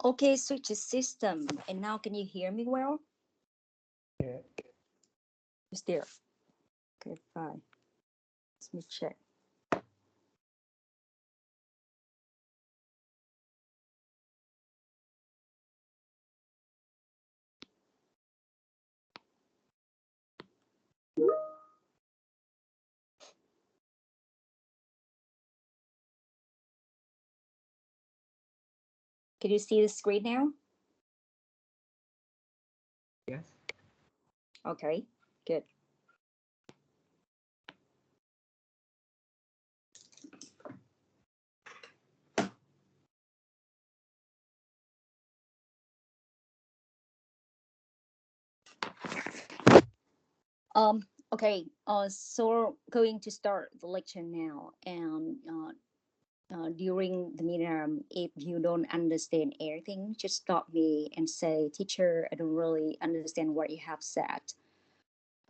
Okay, switch the system. And now can you hear me well? Yeah. It's there. Okay, fine. Let me check. Can you see the screen now? Yes. Okay, good. Okay, so going to start the lecture now. And during the meeting, if you don't understand anything, just stop me and say, teacher, I don't really understand what you have said.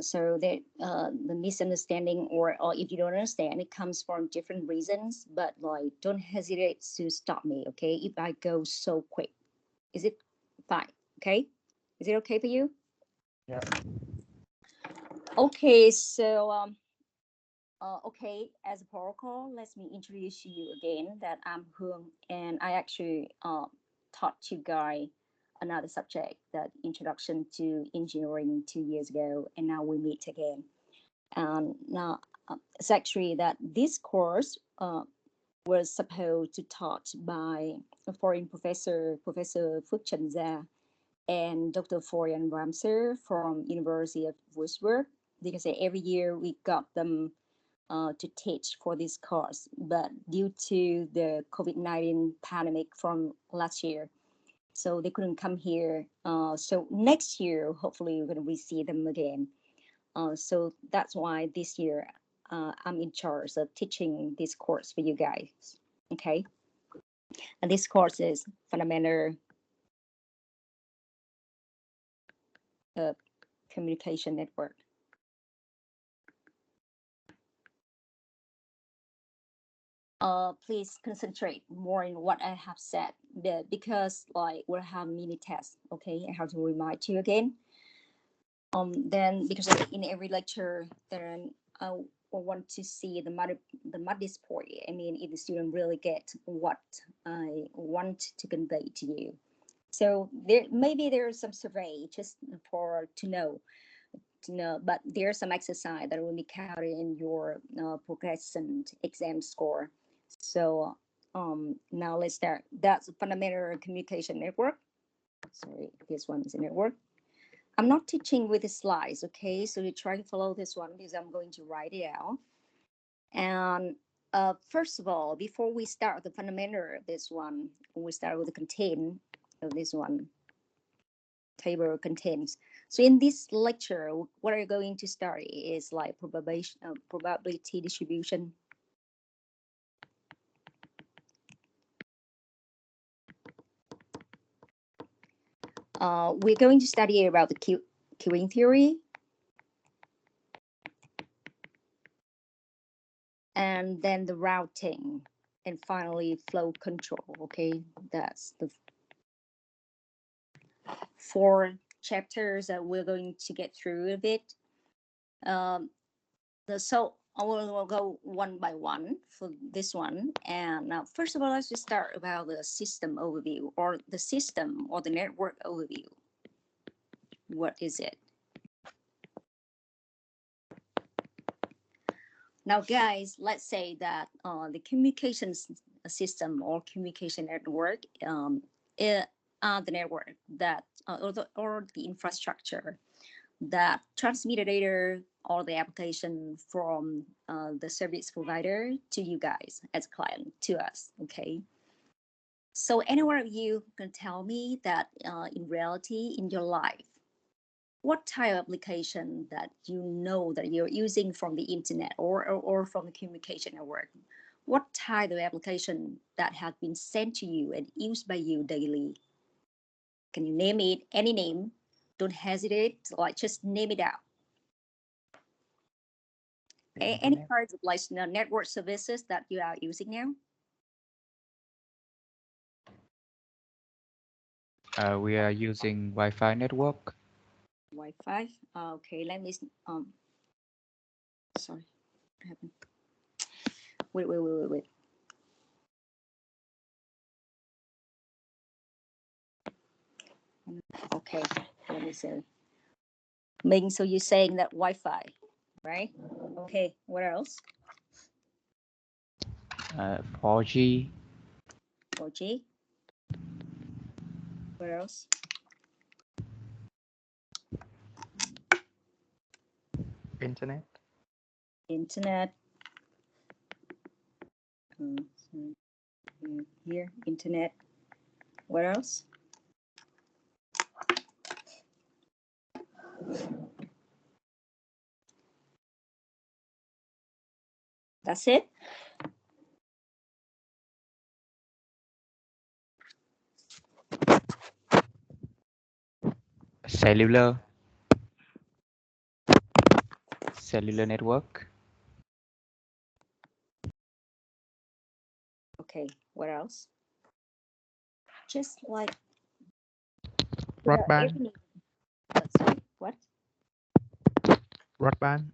So that the misunderstanding, or if you don't understand, it comes from different reasons, but like don't hesitate to stop me, okay, if I go so quick. Is it fine? Okay, is it okay for you? Yeah. Okay, so okay, as a protocol, let me introduce you again that I'm Hương, and I actually taught you guys another subject, that introduction to engineering 2 years ago, and now we meet again. And now it's actually that this course was supposed to taught by a foreign professor, Professor Phước Trần Gia, and Dr. Florian Ramser from University of Würzburg, because every year we got them to teach for this course, but due to the COVID-19 pandemic from last year, so they couldn't come here. So next year, hopefully, we're going to see them again. So that's why this year I'm in charge of teaching this course for you guys. Okay, and this course is fundamental communication network. Please concentrate more in what I have said, because like we'll have mini tests. Okay, I have to remind you again. Then because in every lecture, then I want to see the modest point. I mean, if the student really get what I want to convey to you. So there maybe there's some survey just for to know, but there's some exercise that will be counted in your progression exam score. So now let's start. That's fundamental communication network. Sorry, this one is a network. I'm not teaching with the slides, okay? So you try to follow this one because I'm going to write it out. And first of all, before we start the fundamental of this one, we start with the content of this one. Table of contents. So in this lecture, what are you going to start is like probability distribution. We're going to study about the queuing theory. And then the routing. And finally, flow control. Okay, that's the 4 chapters that we're going to get through a bit. So I will go one by one for this one. And now, first of all, let's just start about the system overview, or the system or the network overview. What is it? Now, guys, let's say that the communication system or communication network the network that or the infrastructure that transmit the data or the application from the service provider to you guys as client, to us, okay? So any one of you can tell me that in reality, in your life, what type of application that you know that you're using from the internet or from the communication network? What type of application that has been sent to you and used by you daily? Can you name it? Any name? Don't hesitate. Like just name it out. Any kinds of like network services that you are using now? We are using Wi-Fi network. Wi-Fi. Okay, let me. Sorry, what happened? Wait. Okay, let me see. Ming, so you're saying that Wi-Fi, right? Okay, what else? 4G. 4G. What else? Internet. Internet. So here, internet. What else? That's it? Cellular network. Okay, what else? Just like Broadband. Sorry, what? Broadband.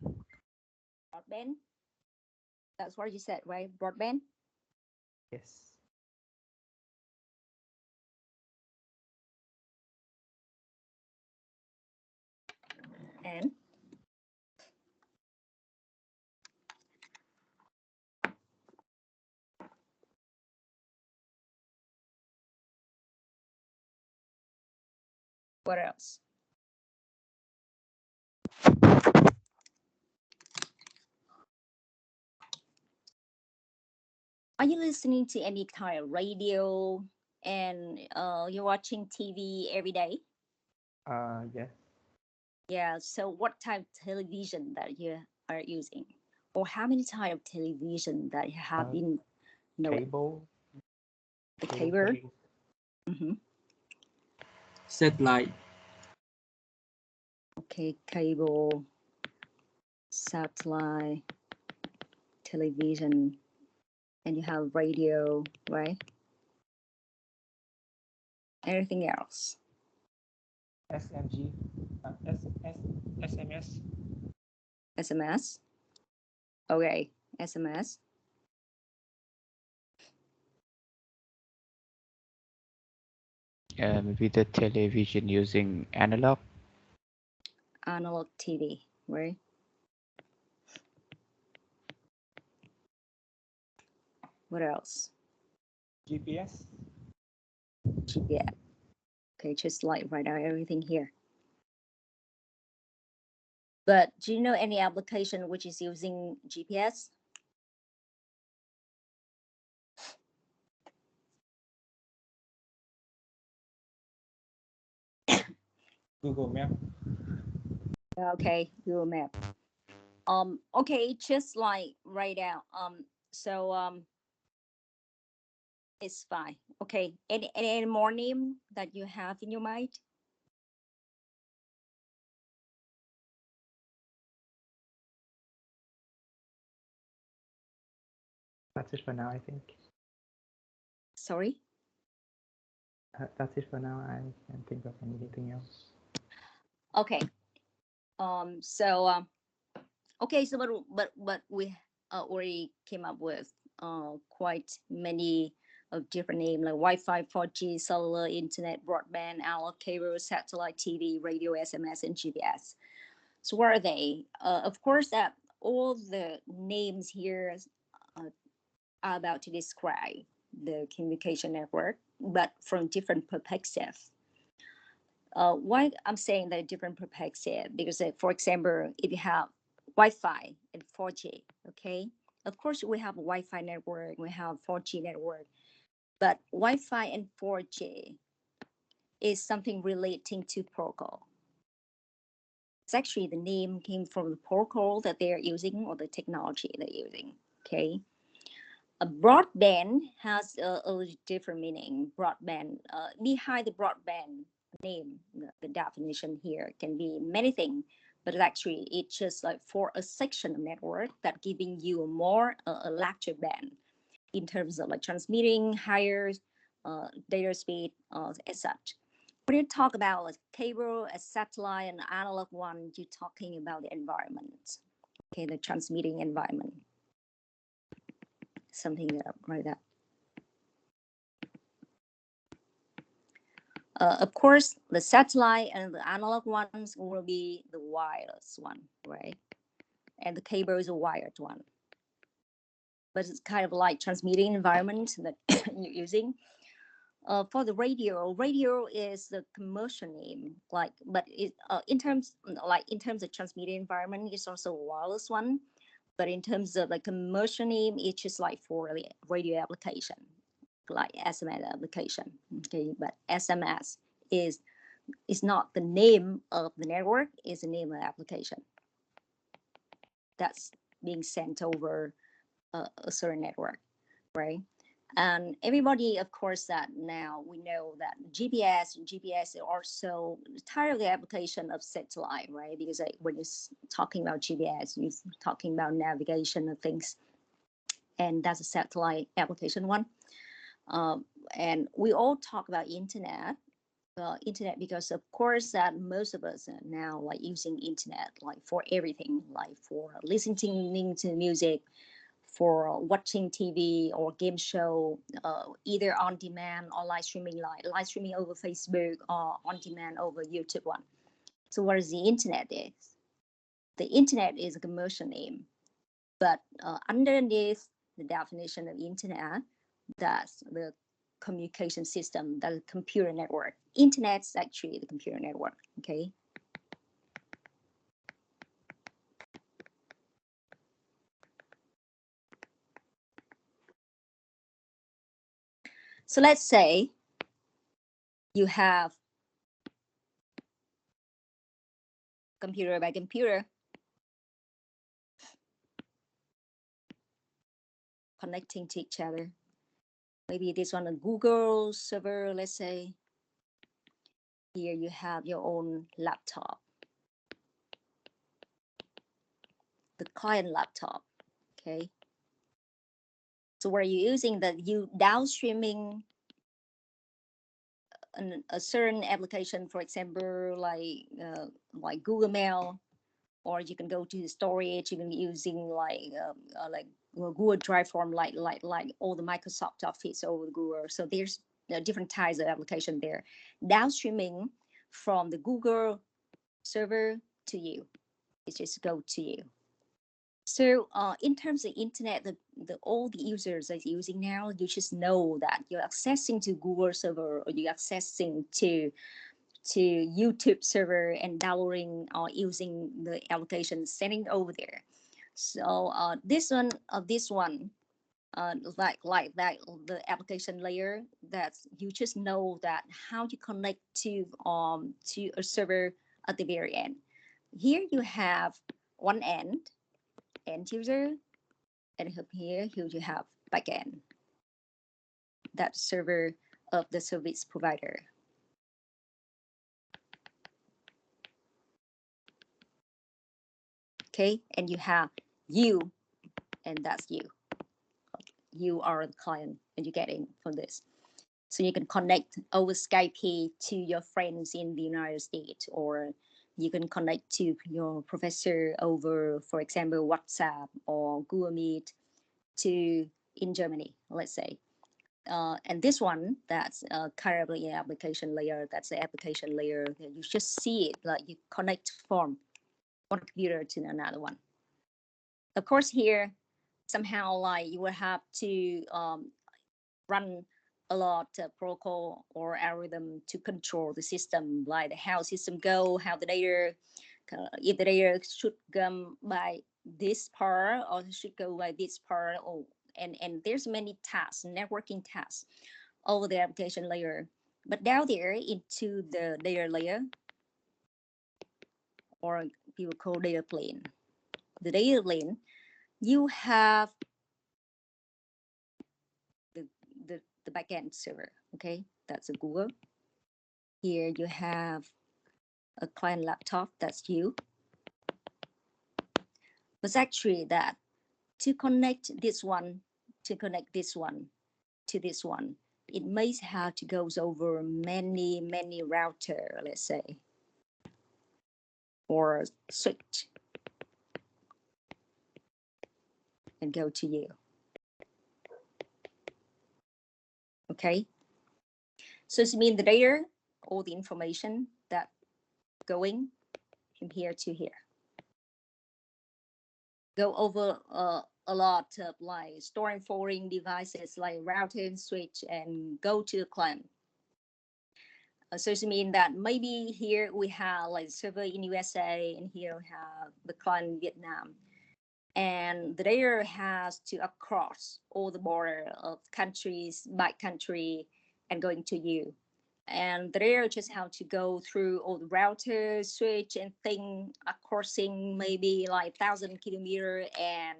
Broadband? That's what you said, right? Broadband? Yes. And what else? Are you listening to any kind of radio and you're watching TV every day? Yes. Yeah, so what type of television that you are using? Or how many type of television that you have been knowing? Cable. The cable? Satellite. Okay, cable, satellite, television, and you have radio, right? Anything else? SMG. SMS. SMS? Okay, SMS. Maybe the television using analog. Analog TV, right? What else? GPS. Yeah. Okay, just like write out everything here. But do you know any application which is using GPS? Google Map. Okay, Google Map. Okay, just like write out. It's fine. Okay. Any more name that you have in your mind? That's it for now, I think. Sorry? That's it for now. I can't think of anything else. Okay. Okay, so but we already came up with quite many of different names like Wi-Fi, 4G, cellular, internet, broadband, analog cable, satellite TV, radio, SMS, and GPS. So what are they? Of course, that all the names here are about to describe the communication network, but from different perspectives. Why I'm saying that different perspective? Because, for example, if you have Wi-Fi and 4G, okay, of course we have a Wi-Fi network, we have 4G network, but Wi-Fi and 4G is something relating to protocol. It's actually the name came from the protocol that they're using or the technology they're using. Okay. A broadband has a different meaning. Broadband, behind the broadband name, the definition here can be many things, but actually it's just like for a section of network that giving you a more a larger band in terms of like transmitting higher data speed as such. When you talk about a cable, a satellite, and analog one, you're talking about the environment, okay, the transmitting environment. Something like that. Of course, the satellite and the analog ones will be the wireless one, right? And the cable is a wired one. But it's kind of like transmitting environment that you're using. For the radio is the commercial name, like, but it in terms of transmitting environment, it's also a wireless one. But in terms of like commercial name, it's just like for the radio application, like SMS application. Okay, but SMS is not the name of the network; it's the name of the application that's being sent over a certain network, right? And everybody, of course, that now we know that GPS is also tired of the application of satellite, right? Because when you're talking about GPS, you're talking about navigation of things, and that's a satellite application one. And we all talk about internet because of course that most of us are now like using internet like for everything, like for listening to music, for watching TV or game show, either on demand or live streaming over Facebook or on demand over YouTube one. So what is the internet is? The internet is a commercial name, but underneath the definition of internet, that's the communication system, that's a computer network. Internet's actually the computer network, okay? So let's say you have computer by computer connecting to each other. Maybe this one a Google server, let's say. Here you have your own laptop, the client laptop, okay? So where you're using you downstreaming a certain application, for example, like Google Mail, or you can go to the storage, you can be using like Google Drive form, like all the Microsoft Office over Google. So there's different types of application there. Downstreaming from the Google server to you, it just go to you. So in terms of internet, all the users are using now, you just know that you're accessing to Google server or you're accessing to YouTube server and downloading or using the application, sending over there. So this one, like that, the application layer, that you just know that how you connect to a server at the very end. Here you have one end user, and here you have backend, that server of the service provider. Okay, and you have you, and that's you. You are the client, and you're getting from this. So you can connect over Skype to your friends in the United States, or you can connect to your professor over, for example, WhatsApp or Google Meet in Germany, let's say. And this one, that's currently an application layer. That's the application layer that you just see it, like you connect from one computer to another one. Of course, here somehow like you will have to run a lot of protocol or algorithm to control the system, like how system go, how the data, if the data should come by this part or should go by this part, or and there's many tasks, networking tasks over the application layer. But down there into the data layer, or people call data plane. The data plane, you have the backend server, okay? That's a Google. Here you have a client laptop, that's you. But actually that to connect this one to this one, it may have to go over many router, let's say, or switch, and go to you. Okay, so it means the data, all the information that going from here to here, go over a lot of like storing, forwarding devices like router and switch, and go to the client. So it means that maybe here we have like server in USA, and here we have the client in Vietnam, and the data has to across all the border of countries by country and going to you. And the data just have to go through all the routers, switch, and thing, crossing maybe like 1,000 kilometers, and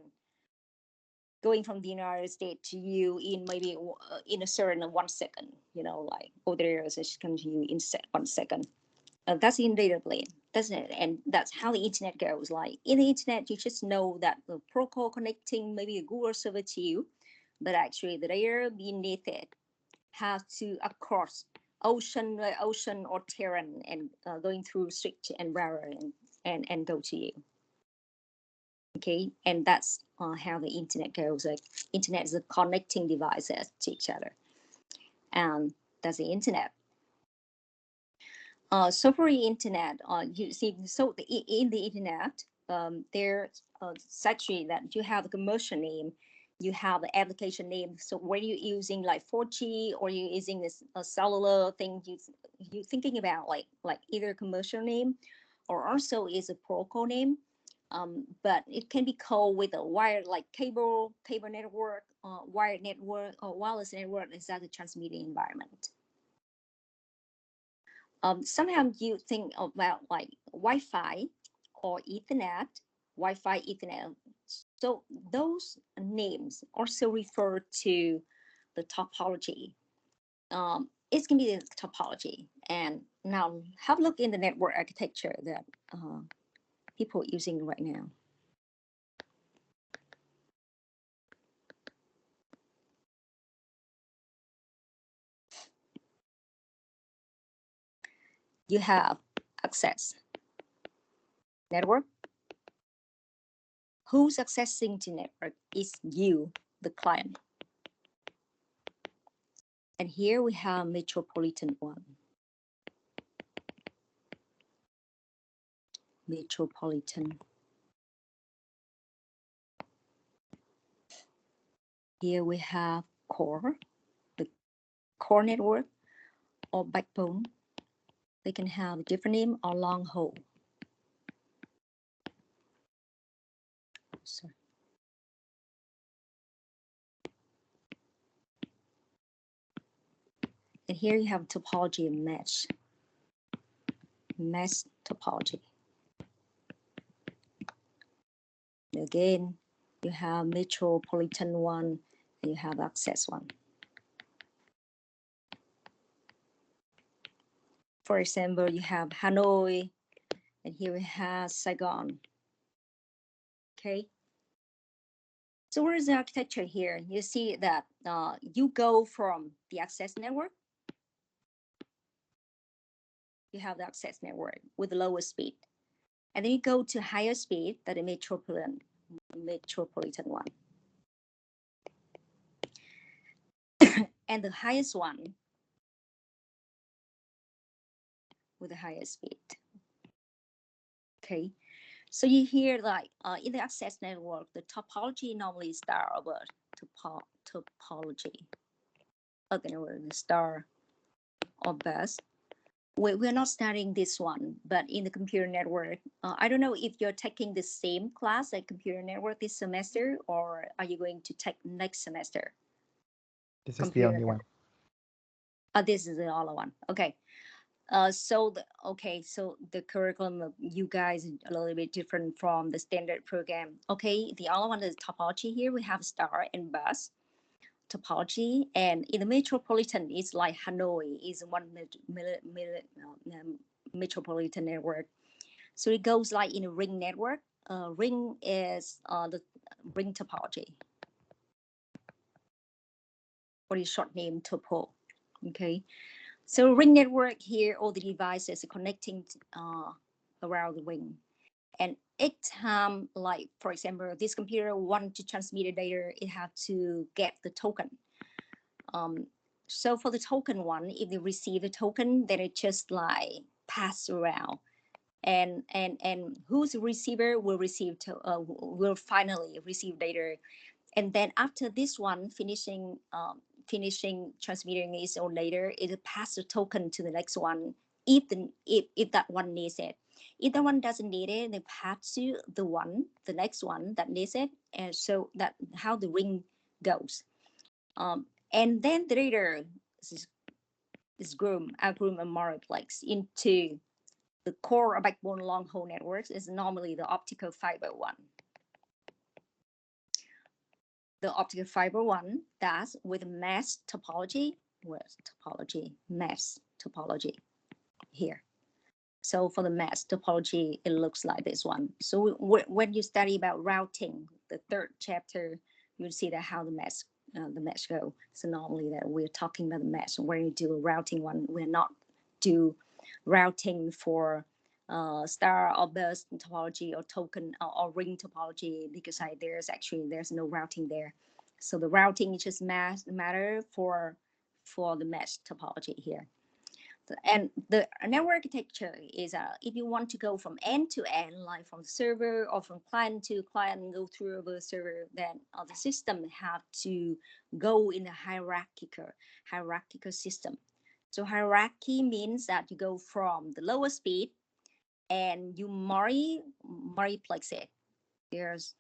going from the United States to you in maybe in a certain 1 second, you know, like all the data just come to you in 1 second. That's in data plane, that's it. And that's how the internet goes. Like in the internet, you just know that the protocol connecting maybe a Google server to you, but actually the data beneath it has to across ocean or terrain, and going through switch and router and go to you. Okay, and that's how the internet goes. Like internet is connecting devices to each other, and that's the internet. So for the internet, you see, so in the internet, there's actually that you have a commercial name, you have the application name. So when you're using like 4G or you're using this cellular thing, you're thinking about like either commercial name or also is a protocol name. But it can be called with a wired, like cable network, wired network, or wireless network is that the transmitting environment. Sometimes you think about like Wi-Fi or Ethernet, Wi-Fi, Ethernet. So those names also refer to the topology. It's going to be the topology. And now have a look in the network architecture that people are using right now. You have access network. Who's accessing the network is you, the client. And here we have metropolitan one. Metropolitan. Here we have core, the core network or backbone. They can have a different name or long haul. Sorry. And here you have topology and mesh topology. And again, you have metropolitan one and you have access one. For example, you have Hanoi, and here we have Saigon. Okay. So where is the architecture here? You see that you go from the access network. You have the access network with the lower speed. And then you go to higher speed, that is metropolitan one. And the highest one with the highest speed. Okay, so you hear like in the access network, the topology normally start over topology. Again, the star or bus. We're not studying this one, but in the computer network, I don't know if you're taking the same class like computer network this semester, or are you going to take next semester? This is the only one. This is the only one. Okay. So the curriculum of you guys is a little bit different from the standard program. Okay, the other one is topology. Here we have star and bus topology, and in the metropolitan, it's like Hanoi is one metropolitan network. So it goes like in a ring network. Ring is the ring topology, or the short name topo. Okay. So ring network here, all the devices are connecting around the ring. And each time, like for example, this computer want to transmit the data, it have to get the token. So for the token one, if they receive the token, then it just like pass around. And whose receiver will receive will finally receive data. And then after this one finishing transmitting its own later, it'll pass the token to the next one if that one needs it. If that one doesn't need it, they pass to the next one that needs it. And so that how the ring goes. And then the data is groomed and multiplexed into the core backbone long haul networks is normally the optical fiber one. The optical fiber one, that's with mesh topology, mesh topology here. So for the mesh topology, it looks like this one. So when you study about routing, the third chapter, you'll see that how the mesh go. So normally that we're talking about the mesh. When you do a routing one, we're not do routing for star or burst topology or token or ring topology, because there's no routing there. So the routing is just matter for the mesh topology here. And the network architecture is if you want to go from end to end, like from server or from client to client and go through the server, then the system have to go in a hierarchical system. So hierarchy means that you go from the lower speed and you multiplex it. There's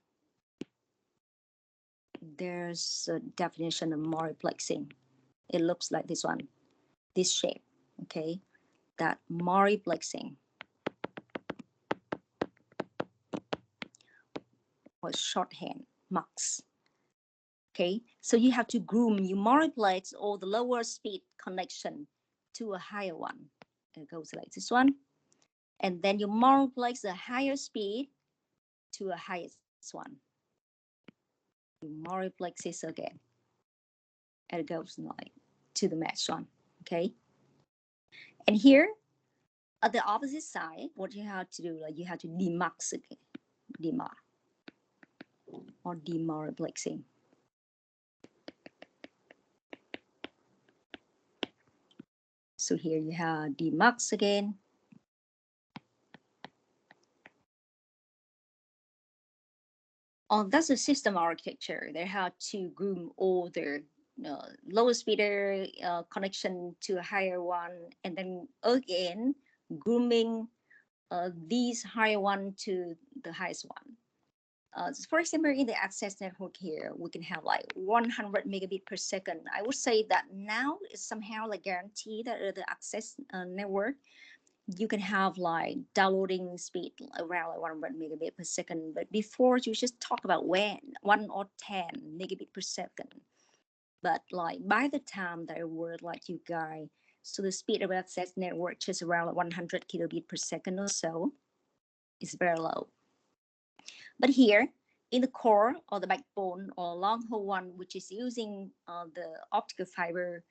a definition of multiplexing. It looks like this one, this shape. Okay, that multiplexing or shorthand mux. Okay, so you have to groom, you multiplex all the lower speed connection to a higher one. It goes like this one. And then you multiplex the higher speed to a highest one. You multiplex this again. And it goes like to the next one. Okay. And here at the opposite side, what you have to do, like you have to demux again. Demar or demultiplexing. So here you have demux again. That's a system architecture. They have to groom all the lower speeder connection to a higher one, and then again grooming these higher one to the highest one. For example, in the access network here, we can have like 100 megabit per second. I would say that now is somehow like guaranteed that the access network, you can have like downloading speed around like 100 megabit per second. But before, you just talk about 1 or 10 megabit per second. But like by the time that I work like you guys, so the speed of access network just around like 100 kilobit per second or so. It's very low. But here in the core or the backbone or long haul one, which is using the optical fiber,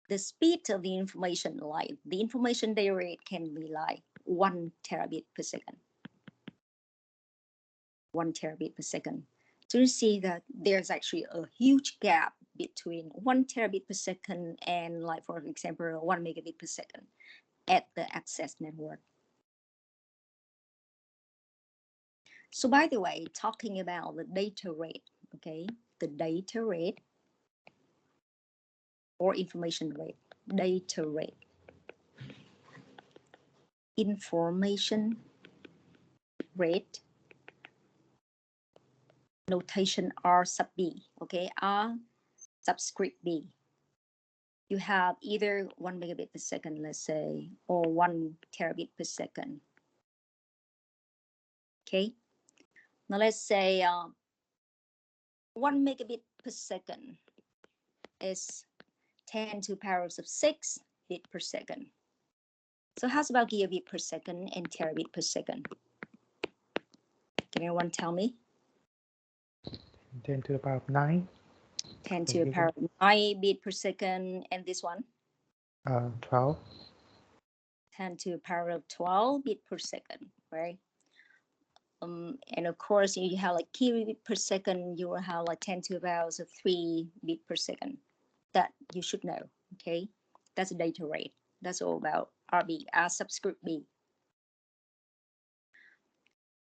the speed of the information, like the information data rate can be like 1 terabit per second. 1 terabit per second. So you see that there's actually a huge gap between 1 terabit per second and, like for example, 1 megabit per second at the access network. So by the way, talking about the data rate, okay, the data rate or information rate, data rate, information rate, notation R sub B, okay, R subscript B. you have either 1 megabit per second, let's say, or 1 terabit per second. Okay. Now let's say 1 megabit per second is 10 to the power of 6 bit per second. So how's about gigabit per second and terabit per second? Can anyone tell me? 10 to the power of 9. 10 to the power of 9 bit per second, and this one? 12. 10 to the power of 12 bit per second, right? And of course, you have like kilobit per second, you will have like 10 to the power of 3 bit per second. That you should know, okay? That's the data rate. That's all about RB, subscript B.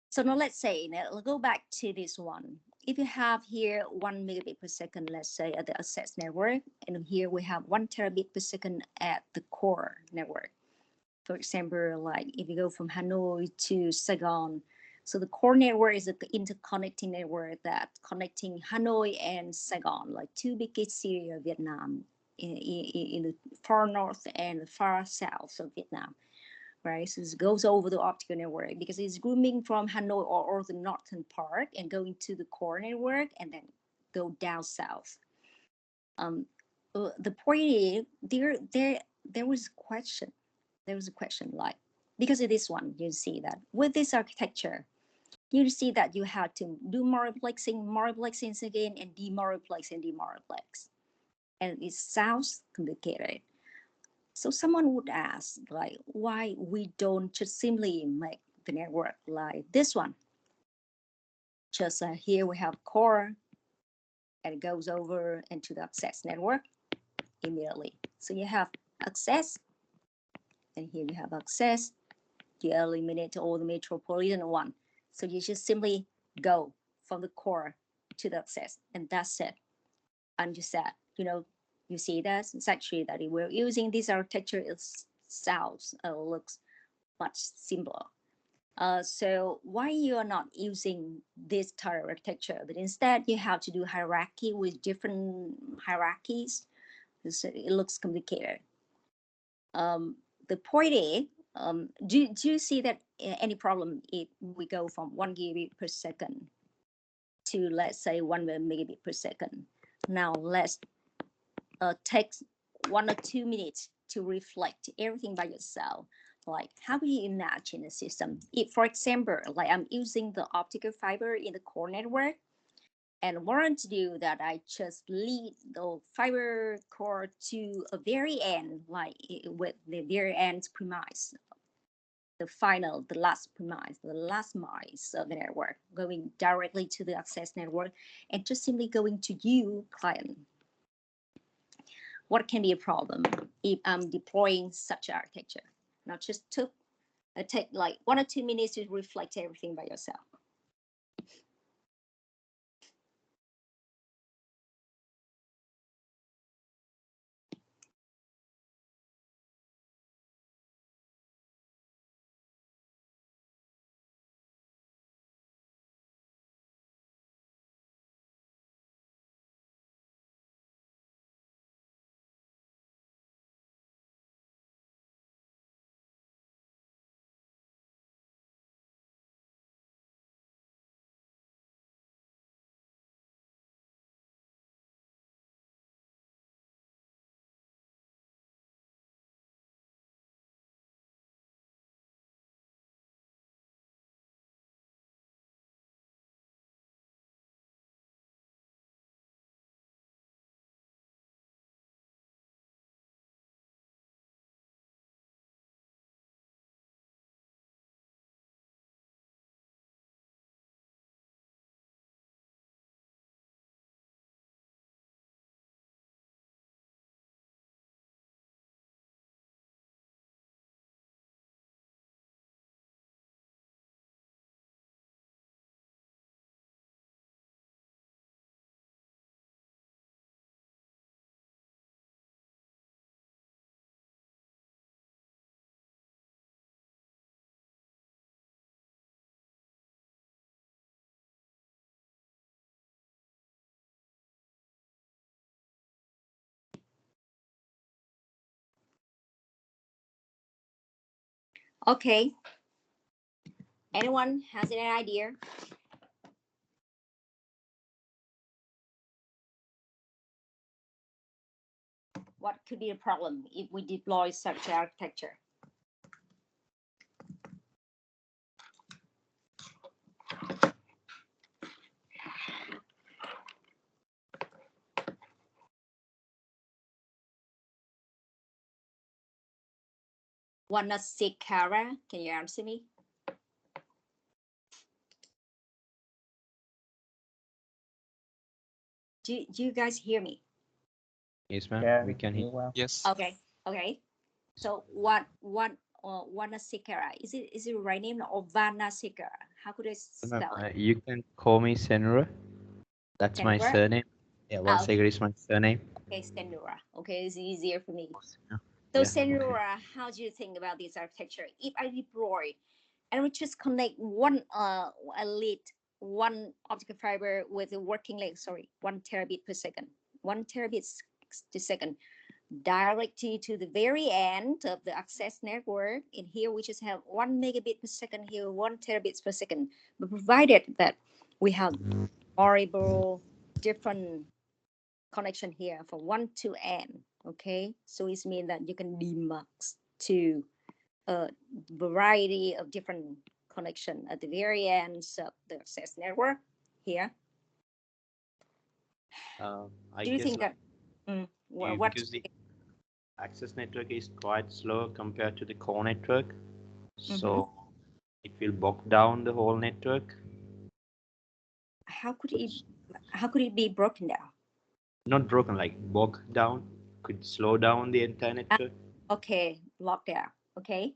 So now let's say, now we'll go back to this one. If you have here 1 megabit per second, let's say at the access network, and here we have 1 terabit per second at the core network. For example, like if you go from Hanoi to Saigon, so the core network is an interconnecting network that connecting Hanoi and Saigon, like two biggest cities of Vietnam, in the far north and far south of Vietnam, right? So it goes over the optical network because it's grooming from Hanoi or the northern part and going to the core network and then go down south. The point is, there was a question. There was a question like, because of this one, you see that with this architecture, you see that you have to do multiplexing again, and demultiplex. And it sounds complicated. So someone would ask, like, why we don't just simply make the network like this one? Just here we have core, and it goes over into the access network immediately. So you have access, and here you have access. You eliminate all the metropolitan one. So you just simply go from the core to the access, and that's it. And you said, you see that it's actually that we're using this architecture, it sounds, looks much simpler. So why you are not using this type of architecture, but instead you have to do hierarchy with different hierarchies? It looks complicated. The point is, do you see that any problem if we go from 1 gigabit per second to, let's say, 1 megabit per second? Now let's take 1 or 2 minutes to reflect everything by yourself. Like, how do you imagine a system? If, for example, like I'm using the optical fiber in the core network, and want to do that, I just lead the fiber core to a very end, like with the very end premise, the last premise, the last miles of the network, going directly to the access network, and just simply going to you, client. What can be a problem if I'm deploying such architecture? Now just take like 1 or 2 minutes to reflect everything by yourself. Okay. Anyone has any idea? What could be a problem if we deploy such architecture? Wanasikara, can you answer me? Do you guys hear me? Yes, ma'am. Yeah, We can hear. well. Yes. Okay. So Wanasikara, is it the right name or Vanasikara? How could I spell it? You can call me Senra. That's my Senra? surname. Yeah, Vansegar is my surname. Okay, Senra. Okay, it's easier for me. Yeah. So Yeah. Senra, how do you think about this architecture? If I deploy and we just connect one lead, one optical fiber with a working length, 1 terabit per second, 1 terabit per second, directly to the very end of the access network. In here, we just have 1 megabit per second, here 1 terabits per second. But provided that we have variable different connection here from 1 to n, okay? So it means that you can demarc to a variety of different connection at the very ends of the access network here. I Do you guess think that what because the access network is quite slow compared to the core network, so it will bog down the whole network. how could it be broken down? Not broken, like bog down, could slow down the entire network. Okay, lock down. Okay,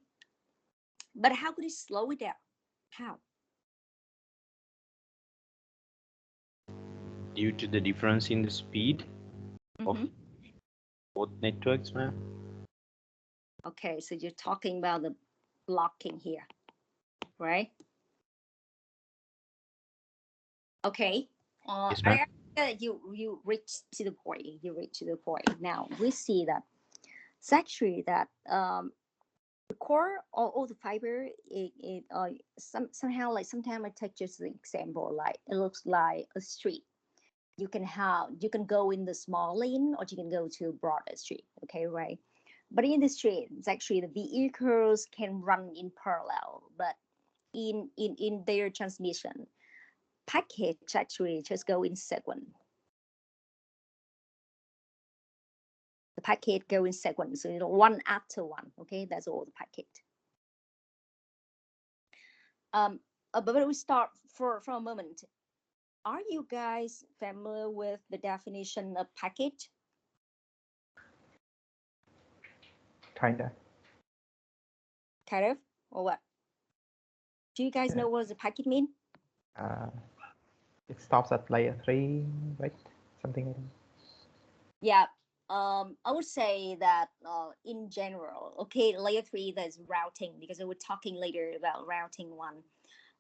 but how could it slow it down? How? Due to the difference in the speed of both networks, ma'am. Okay, so you're talking about the blocking here, right? Okay. Yes, ma'am. You reach to the point. You reach to the point. Now we see that it's actually that the core or all the fiber somehow, like sometimes I take just the example, like it looks like a street. You can go in the small lane or you can go to a broader street. Okay, right? But in the street, it's actually the vehicles can run in parallel, but in their transmission, package actually just go in sequence. The packet go in sequence, so one after one. Okay, that's all the packet. But we start for a moment. Are you guys familiar with the definition of packet? Kinda. Kind of, or what? Do you guys know what does a packet mean? It stops at layer 3, right? Something like that. Yeah. I would say that in general, okay, layer 3 that's routing, because we're talking later about routing one.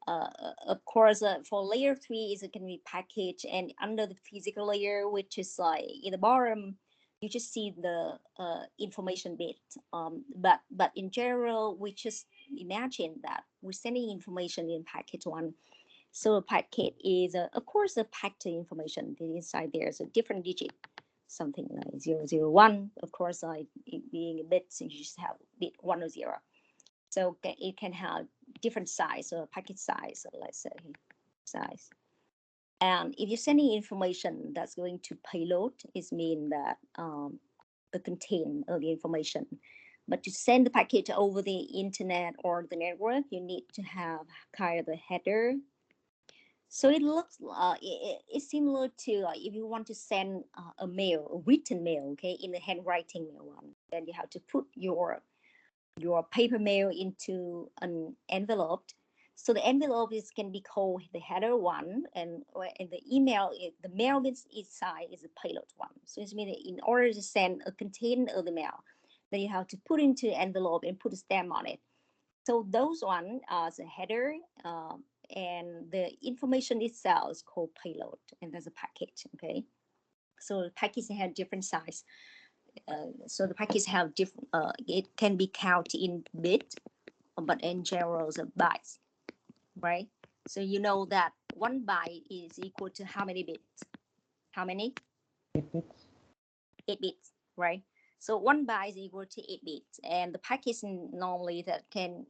Of course, for layer 3 is it can be package, and under the physical layer, which is like in the bottom, you just see the information bit. But in general, we just imagine that we're sending information in packet one. So a packet is, of course, a packed information. Inside there's a different digit, something like 001. Of course, like it being a bit, so you just have bit 1 or 0. So it can have different size or packet size, so let's say size. And if you're sending information that's going to payload, it means that the content of the information. But to send the packet over the internet or the network, you need to have kind of a header. So it looks it's similar to like if you want to send a mail, a written mail, okay, in the handwriting mail one, then you have to put your paper mail into an envelope. So the envelope can be called the header one, and the email, the mail inside is the payload one. So it means in order to send a content of the mail, then you have to put into the envelope and put a stamp on it. So those one are the header, and the information itself is called payload, and there's a packet. Okay, so the packets have different size. So the packets have different. It can be counted in bit, but in general, the bytes, right? So you know that 1 byte is equal to how many bits? How many? 8 bits. 8 bits, right? So 1 byte is equal to 8 bits, and the package normally that can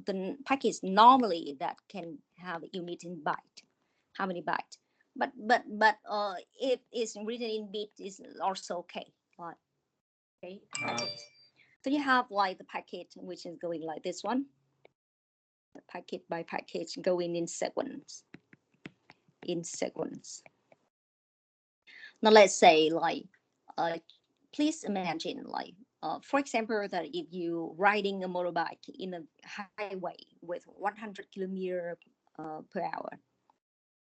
the package normally that can have a unit in byte. How many bytes? But if it's written in bit is also okay. Right? Okay, package. So you have like the package which is going like this one. The packet by package going in sequence. In sequence. Now let's say like please imagine like for example that if you riding a motorbike in a highway with 100 kilometers per hour,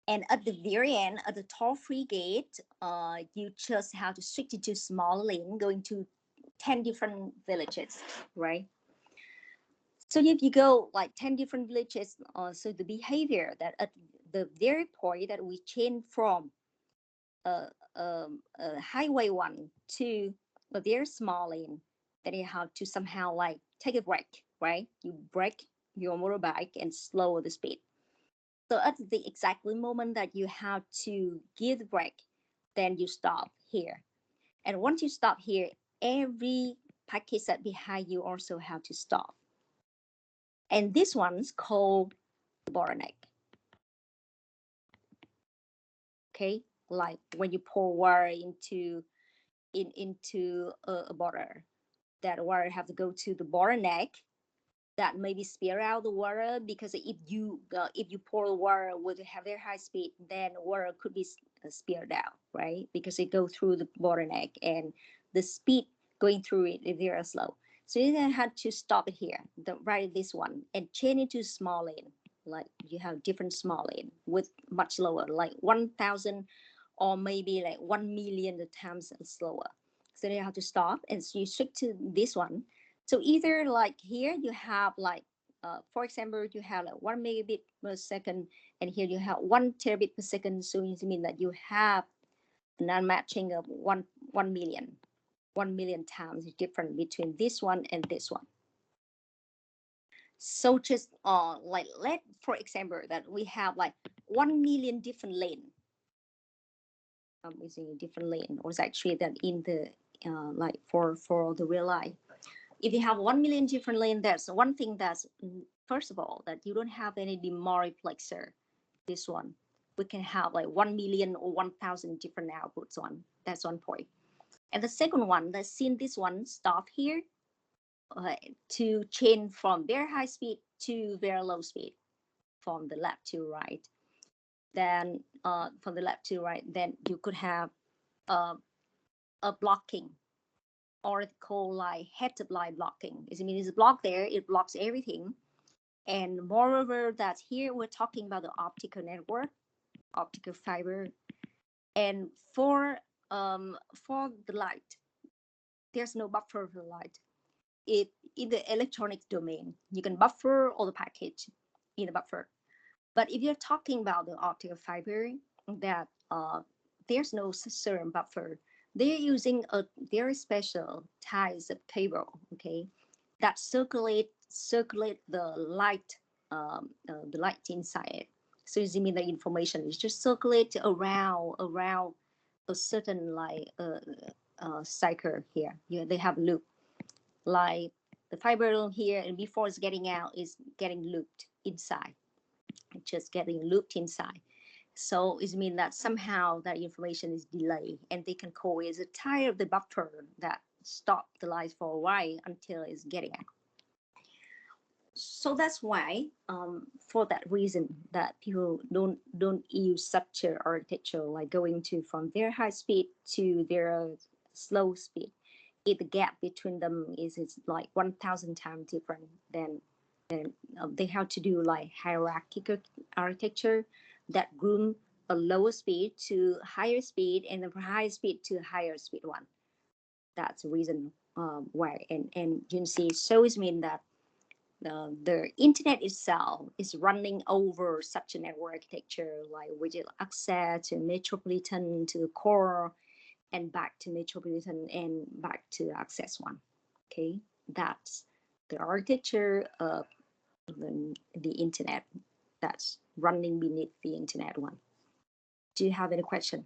and at the very end at the toll-free gate you just have to switch it to small lane going to 10 different villages, right? So if you go like 10 different villages, so the behavior that at the very point that we change from highway 1 to a very small lane, then you have to somehow like take a break, right? You break your motorbike and slow the speed. So at the exact moment that you have to give the brake, then you stop here. And once you stop here, every package that behind you also have to stop. And this one's called bottleneck. Okay, like when you pour water into a bottle, that water have to go to the bottleneck that maybe spill out the water, because if you pour water with a very high speed, then water could be spilled out, right? Because it go through the bottleneck and the speed going through it is very slow. So you have to stop it here, right this one, and change it to small lane. Like you have different small lane with much slower, like 1,000 or maybe like 1 million times slower. So you have to stop and so you switch to this one. So either like here you have like, for example, you have like 1 megabit per second, and here you have 1 terabit per second. So it means that you have an unmatching of 1 million times different between this one and this one. So just like for example that we have like 1 million different lane. I'm using a different lane, or it's actually that in the like for the real life. If you have 1 million different lanes, that's one thing. That's first of all that you don't have any demultiplexer. This one, we can have like 1 million or 1,000 different outputs on. That's one point. And the second one, let's see this one stop here to change from very high speed to very low speed, from the left to right. Then from the left to right, then you could have a blocking, or it's called like head-up-line blocking. It means it's blocked there, it blocks everything. And moreover, that here we're talking about the optical network, optical fiber. And for the light, there's no buffer for the light. In the electronic domain, you can buffer all the package in the buffer. But if you're talking about the optical fiber, that there's no certain buffer. They're using a very special types of cable, okay, that circulate the light inside it. So you mean the information is just circulate around a certain like cycle here. They have loop, like the fiber here, and before it's getting out is getting looped inside. It's just getting looped inside. So it means that somehow that information is delayed, and they can call it a tire of the buffer that stop the light for a while until it's getting out. So that's why, for that reason, that people don't use such an architecture, like going to from their high speed to their slow speed. If the gap between them is like 1,000 times different, then they have to do like hierarchical architecture that groom a lower speed to higher speed, and then from higher speed to higher speed one. That's the reason why. And you can see, so it means that the internet itself is running over such a network architecture, like with access to metropolitan to the core, and back to metropolitan, and back to access one. Okay, that's the architecture of the internet that's running beneath the internet one. Do you have any question?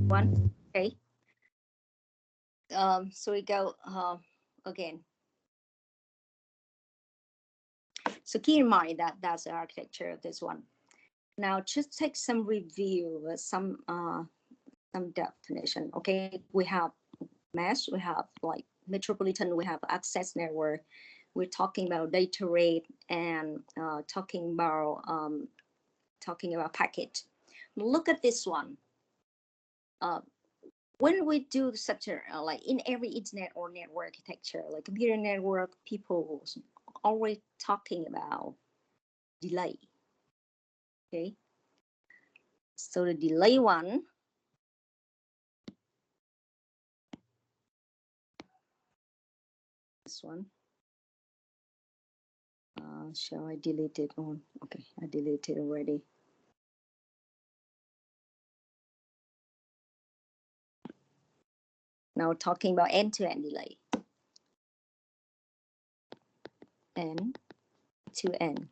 One, okay. So we go again. So keep in mind that that's the architecture of this one. Now just take some review, some definition. Okay, we have mesh, we have like metropolitan, we have access network. We're talking about data rate and talking about packet. Look at this one. When we do such a like in every internet or network architecture, like computer network, people always talking about delay. Okay, so the delay one, this one. Shall I delete it on? Okay, I deleted already. Now talking about end-to-end delay. End-to-end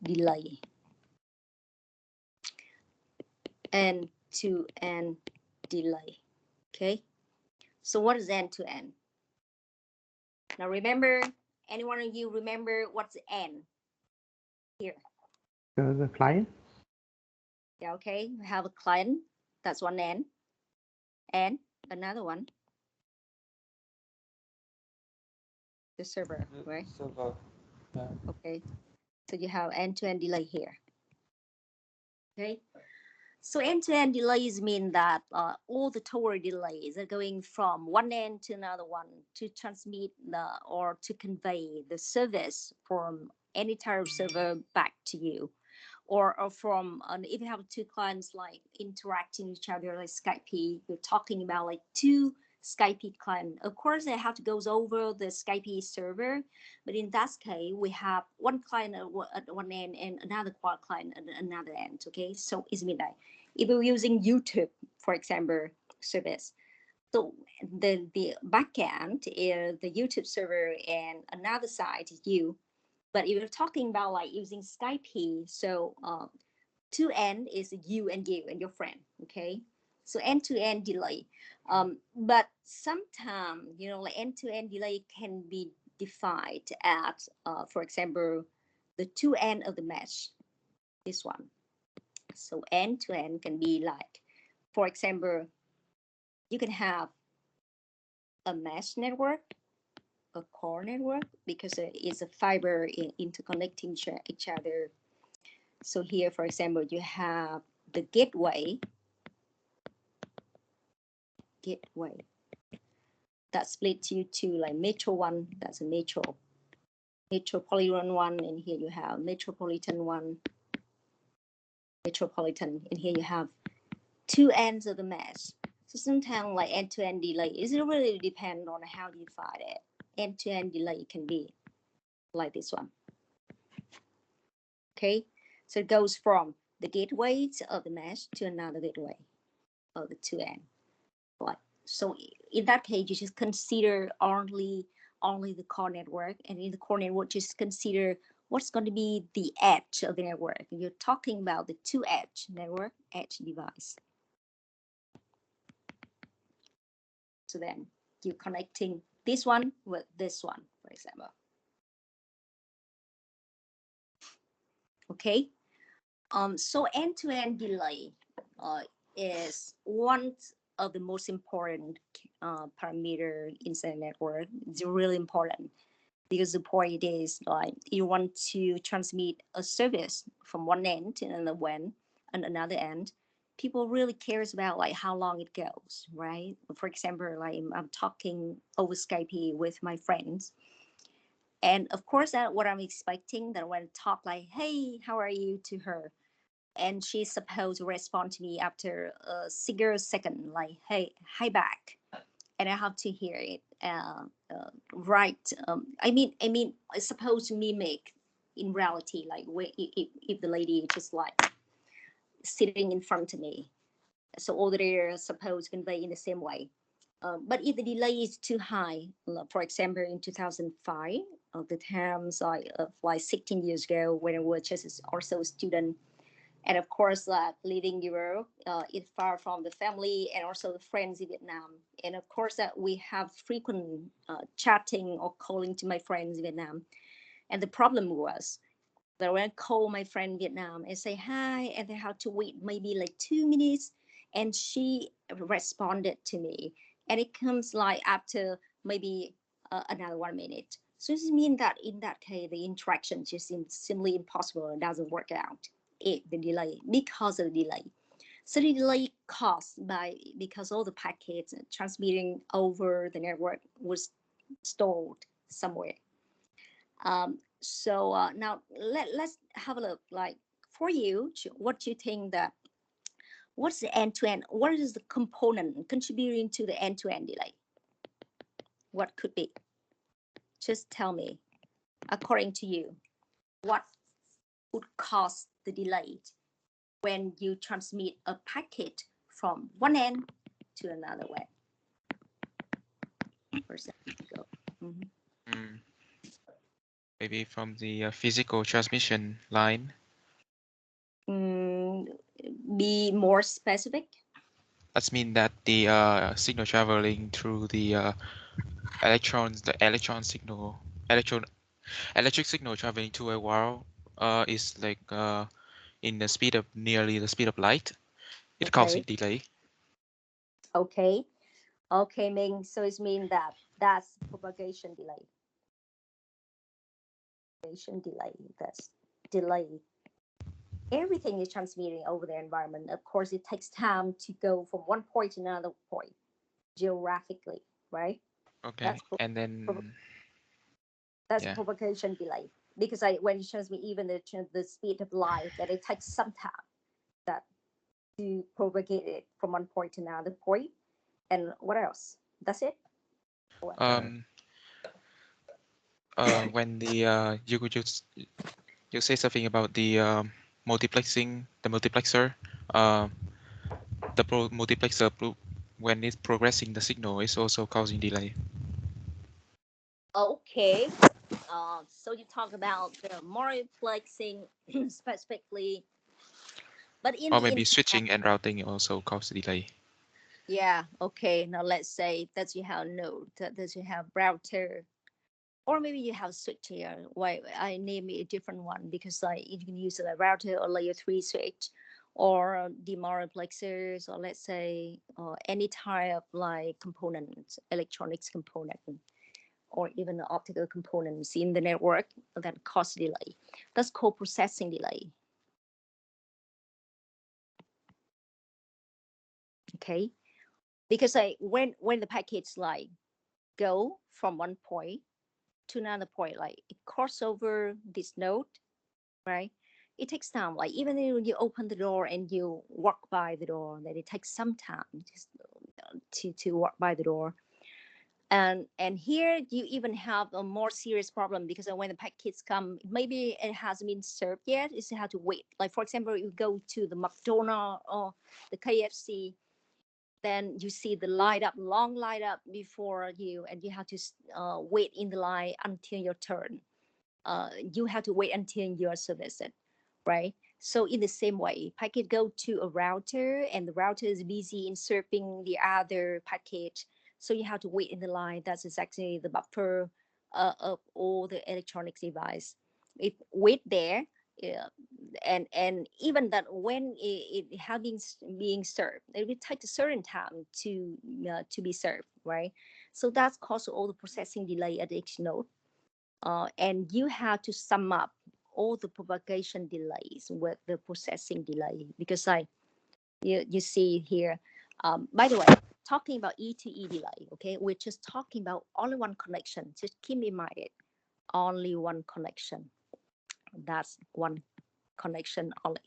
delay. End-to-end delay. Okay. So what is end-to-end? Now remember, any one of you remember what's the end here? The client. Yeah, okay. We have a client. That's one end. And another one. The server, right? Server. Yeah. Okay. So you have end-to-end delay here. Okay. So end-to-end delays mean that all the tower delays are going from one end to another one to transmit or to convey the service from any type of server back to you, or from if you have two clients like interacting with each other like Skype, we're talking about like two Skype client. Of course, they have to go over the Skype server, but in that case, we have one client at one end and another client at another end. Okay, so it's midnight. If we're using YouTube, for example, service, so the backend is the YouTube server and another side is you. But if you're talking about like using Skype, so two end is you and your friend. Okay. So end-to-end delay, but sometimes like end-to-end delay can be defined at, for example, the two end of the mesh. This one. So end-to-end can be like, for example, you can have a mesh network, a core network, because it's a fiber interconnecting each other. So here, for example, you have the gateway that split you to like metro one, that's a metropolitan one, and here you have metropolitan one, metropolitan, and here you have two ends of the mesh. So sometimes like end-to-end delay, it really depends on how you define it. End-to-end delay can be like this one. Okay, so it goes from the gateways of the mesh to another gateway of the two end. Right. So in that case, you just consider only the core network, and in the core network, just consider what's going to be the edge of the network. You're talking about the two edge network, edge device. So then you're connecting this one with this one, for example. Okay. So end-to-end delay is one of the most important parameter in the network. It's really important because the point is like you want to transmit a service from one end to another end. People really cares about like how long it goes, right? For example, like I'm talking over Skype with my friends, and of course that what I'm expecting that when I talk like, hey, how are you, to her, and she's supposed to respond to me after a single second, like, hey, hi back. and I have to hear it right. I mean, it's supposed to mimic in reality, like if the lady just like sitting in front of me, so all that are supposed to convey in the same way. But if the delay is too high, for example, in 2005, the times like 16 years ago when I was just also a student, and of course, living Europe, it's far from the family and also the friends in Vietnam. And of course, that we have frequent chatting or calling to my friends in Vietnam. And the problem was that when I call my friend in Vietnam and say hi, and they have to wait maybe like 2 minutes, and she responded to me, and it comes like after maybe another 1 minute. So this means that in that case, the interaction just seems simply impossible and doesn't work out. The delay, because of the delay. So the delay caused because all the packets transmitting over the network was stored somewhere. So now let's have a look. Like for you, what do you think that? What's the end-to-end? What is the component contributing to the end-to-end delay? What could be? Just tell me, according to you, what would cause the delay when you transmit a packet from one end to another way? Maybe from the physical transmission line. Be more specific. That means that the signal traveling through the electrons, the electric signal traveling to a wire is like in the speed of nearly the speed of light. It causes delay. Okay, Ming. So it means that's propagation delay. That's delay. Everything is transmitting over the environment. Of course, it takes time to go from one point to another point geographically, right? Okay, and then that's propagation delay, because when you transmit even the speed of light, that it takes some time that to propagate it from one point to another point. And what else? That's it. When the you could just you say something about the multiplexing, the multiplexer. The multiplexer when it's progressing the signal is also causing delay. Okay. So you talk about the multiplexing specifically, but or maybe switching and routing also cause delay. Yeah. Okay. Now let's say that you have node, that you have router, or maybe you have switch here. Why I name it a different one, because you can use a router or layer 3 switch, or demultiplexers, or let's say any type of like component, electronics component, or even the optical components in the network that cause delay. That's called processing delay. Okay, because when the packets like go from one point to another point, like it crosses over this node, right? It takes time. Like even when you open the door and you walk by the door, that it takes some time just to walk by the door. And here you even have a more serious problem, because when the packets come, maybe it hasn't been served yet. It's have to wait. Like for example, you go to the McDonald's or the KFC, then you see the long light up before you, and you have to wait in the line until your turn. You have to wait until you are serviced, right? So in the same way, packet go to a router, and the router is busy in serving the other packet. So you have to wait in the line. That's exactly the buffer of all the electronics device. It wait there, and even that when it has been being served, it will take a certain time to be served, right? So that's caused all the processing delay at each node, and you have to sum up all the propagation delays with the processing delay, because you see here. By the way, talking about E2E delay, okay, we're just talking about only one connection. Just keep in mind it, only one connection. That's one connection only.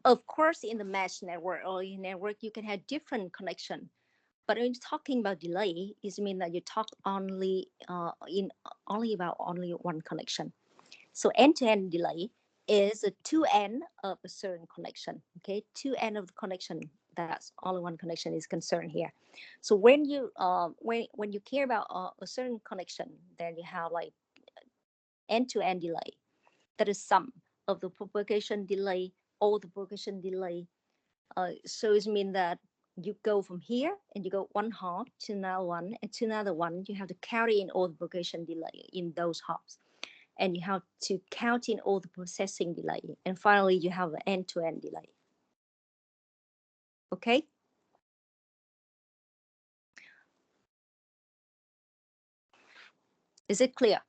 Of course, in the mesh network or in network, you can have different connection. But when you're talking about delay, it means that you talk only about one connection. So end-to-end delay is a two end of a certain connection. Okay, two end of the connection. That's only one connection is concerned here. So when you when you care about a certain connection, then you have like end-to-end delay. That is sum of the propagation delay or the propagation delay. So it means that you go from here and you go one hop to another one and to another one. You have to carry in all the propagation delay in those hops, and you have to count in all the processing delay, and finally you have an end-to-end delay. Okay. Is it clear?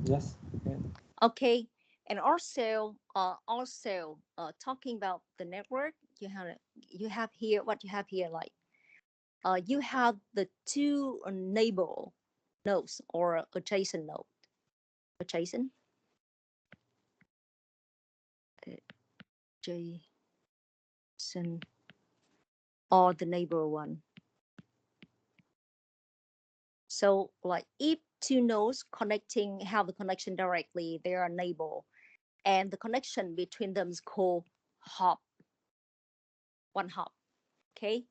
Yes. Okay. And also talking about the network, you have here what you have here, like you have the two neighbor nodes or adjacent node. Adjacent or the neighbor one. So like if two nodes connecting have the connection directly, they are neighbor, and the connection between them is called hop. One hop. Okay.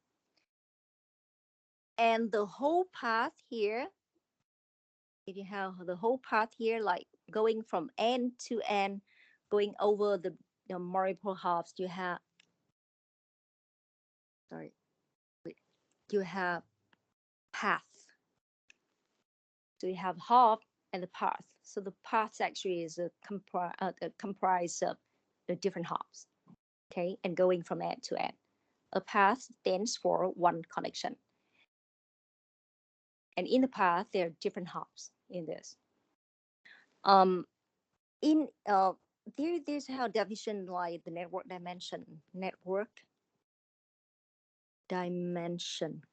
And the whole path here, if you have the whole path here, like going from end to end, going over the multiple hops, you have path. So you have hop and the path. So the path actually is comprised of the different hops. Okay, and going from end to end. A path stands for one connection. And in the path, there are different hops in this. There's how definition like the network dimension. Network dimension.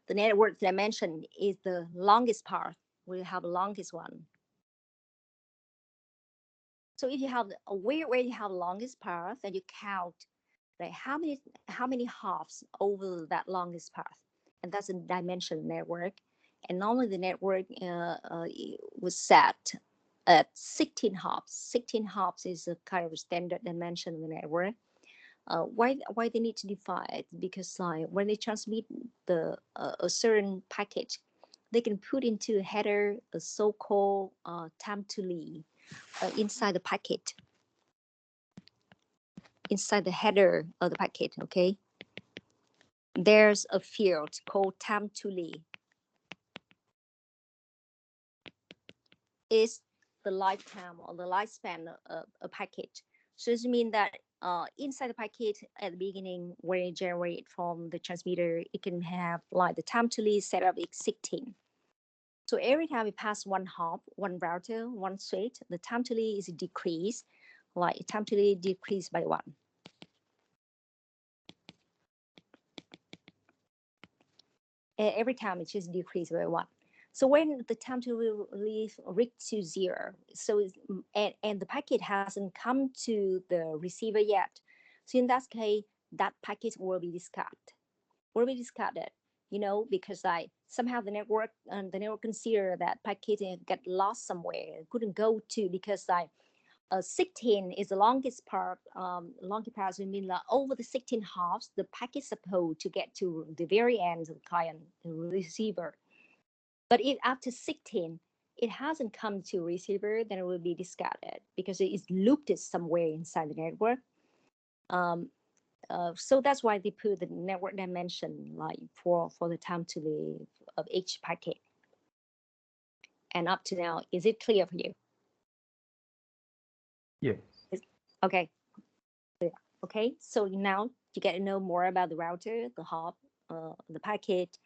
The network dimension is the longest path. We have the longest one. So if you have where you have the longest path, and you count like how many hops over that longest path, and that's a dimension network. And normally the network was set at 16 hops. 16 hops is a kind of standard dimension of the network. Why they need to define it? Because like when they transmit a certain package, they can put into a header a so-called time to leave inside the packet. Inside the header of the packet, okay, there's a field called time to leave. Is the lifetime or the lifespan of a packet. So this means that inside the packet at the beginning, when it generates from the transmitter, it can have like the time to leave set up is 16. So every time we pass one hop, one router, one switch, the time to leave is decreased, like time to leave decreased by 1. Every time it just decreased by 1. So when the time to leave reached to 0, so and the packet hasn't come to the receiver yet, so in that case, that packet will be discarded. You know, because somehow the network consider that packet got lost somewhere, couldn't go to, because 16 is the longest part. Longest part means that over the 16 hops, the packet is supposed to get to the very end of the client receiver. But if after 16, it hasn't come to receiver, then it will be discarded because it is looped somewhere inside the network. So that's why they put the network dimension like for the time to leave of each packet. And up to now, is it clear for you? Yes. Okay. Okay. So now you get to know more about the router, the hop, the packet,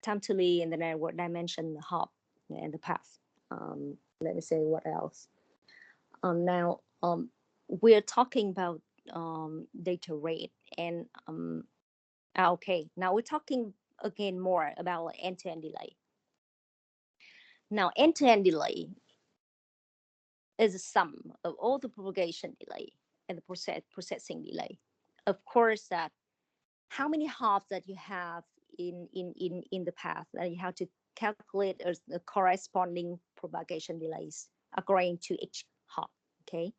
time to leave, and the network dimension, the hop, and the path. Let me say what else. Now we're talking about data rate, and okay, now we're talking again more about like end-to-end delay. Now end-to-end delay is a sum of all the propagation delay and the processing delay. Of course that how many hops that you have in the path, that you have to calculate as the corresponding propagation delays according to each hop. Okay,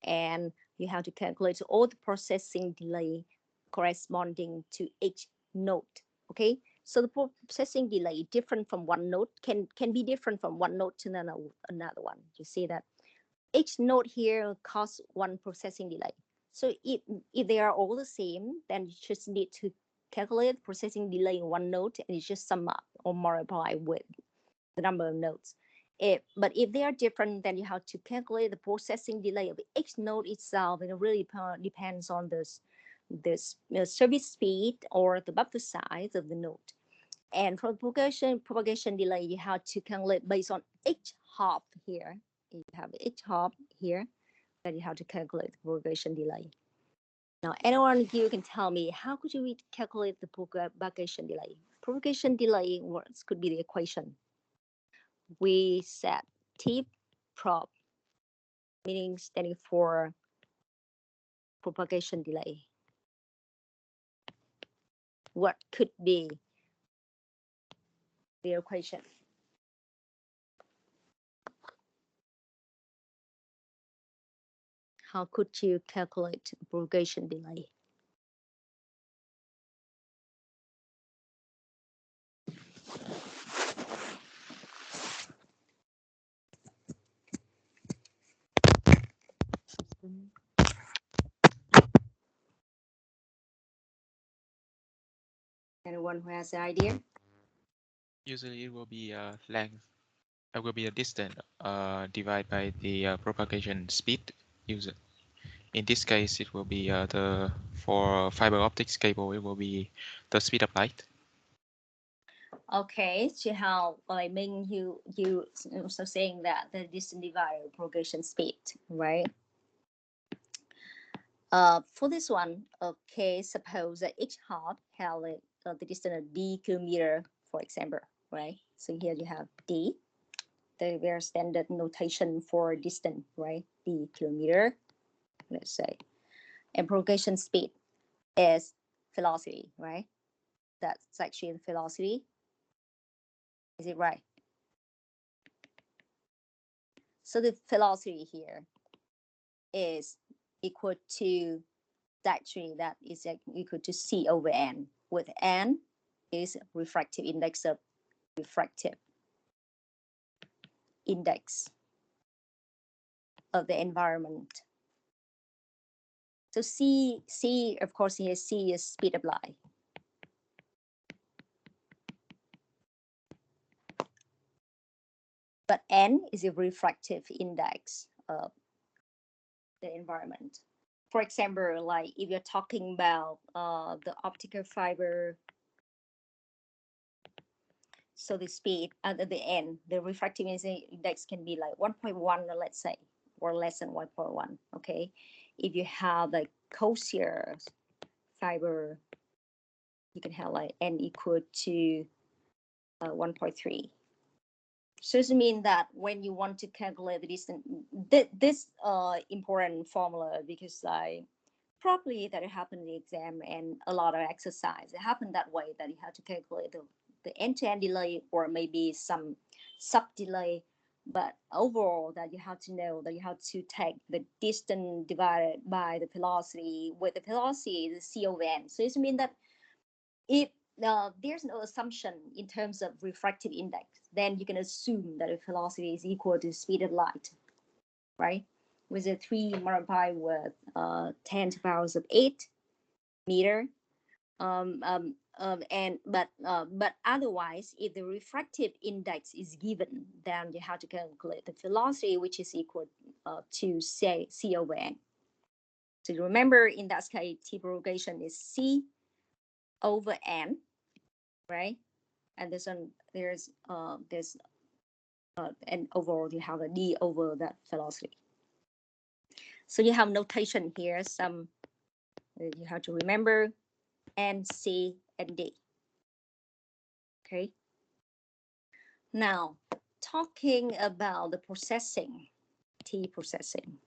and you have to calculate all the processing delay corresponding to each node. Okay, so the processing delay different from one node can be different from one node to another one. You see that each node here causes one processing delay. So if they are all the same, then you just need to calculate processing delay in one node and you just sum up or multiply with the number of nodes. But if they are different, then you have to calculate the processing delay of each node itself, and it really depends on this service speed or the buffer size of the node. And for propagation delay, you have to calculate based on each hop here. You have each hop here, then you have to calculate the propagation delay. Now, anyone of you can tell me, how could you calculate the propagation delay? Propagation delay words could be the equation. We set T prop, meaning standing for propagation delay. What could be the equation? How could you calculate propagation delay? Anyone who has an idea? Usually it will be length. It will be a distance divided by the propagation speed used. In this case, it will be for fiber optics cable, it will be the speed of light. Okay, so how I mean you also saying that the distance divided propagation speed, right? For this one, okay, suppose that each hop has the distance of d kilometer, for example, right? So here you have d, the very standard notation for distance, right? D kilometer, let's say, and propagation speed is velocity, right? That's actually the velocity. Is it right? So the velocity here is equal to actually that is equal to c over n, with n is refractive index of refractive index of the environment. So c of course here c is speed of light. But n is a refractive index of the environment. For example, like if you're talking about the optical fiber, so the speed at the end, the refractive index can be like 1.1, let's say, or less than 1.1. Okay, if you have like coaxial fiber, you can have like n equal to 1.3. So it means that when you want to calculate the distance, this important formula, because probably that it happened in the exam and a lot of exercise, it happened that way, that you have to calculate the end-to-end delay or maybe some sub-delay. But overall, that you have to know that you have to take the distance divided by the velocity, with the velocity the c over n. So it means that if there's no assumption in terms of refractive index, then you can assume that the velocity is equal to speed of light, right? With a 3 multiplied with 10 to the power of 8 meter. But otherwise, if the refractive index is given, then you have to calculate the velocity, which is equal to say c over n. So remember, in that case, T propagation is c over n, right? And there's and overall you have a d over that velocity. So you have notation here. Some you have to remember n, c, and d. Okay. Now talking about the processing, T processing.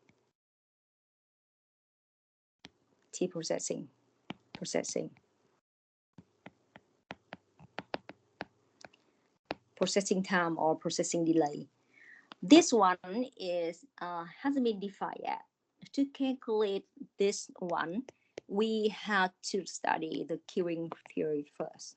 processing time or processing delay. This one is hasn't been defined yet. To calculate this one, we have to study the queuing theory first.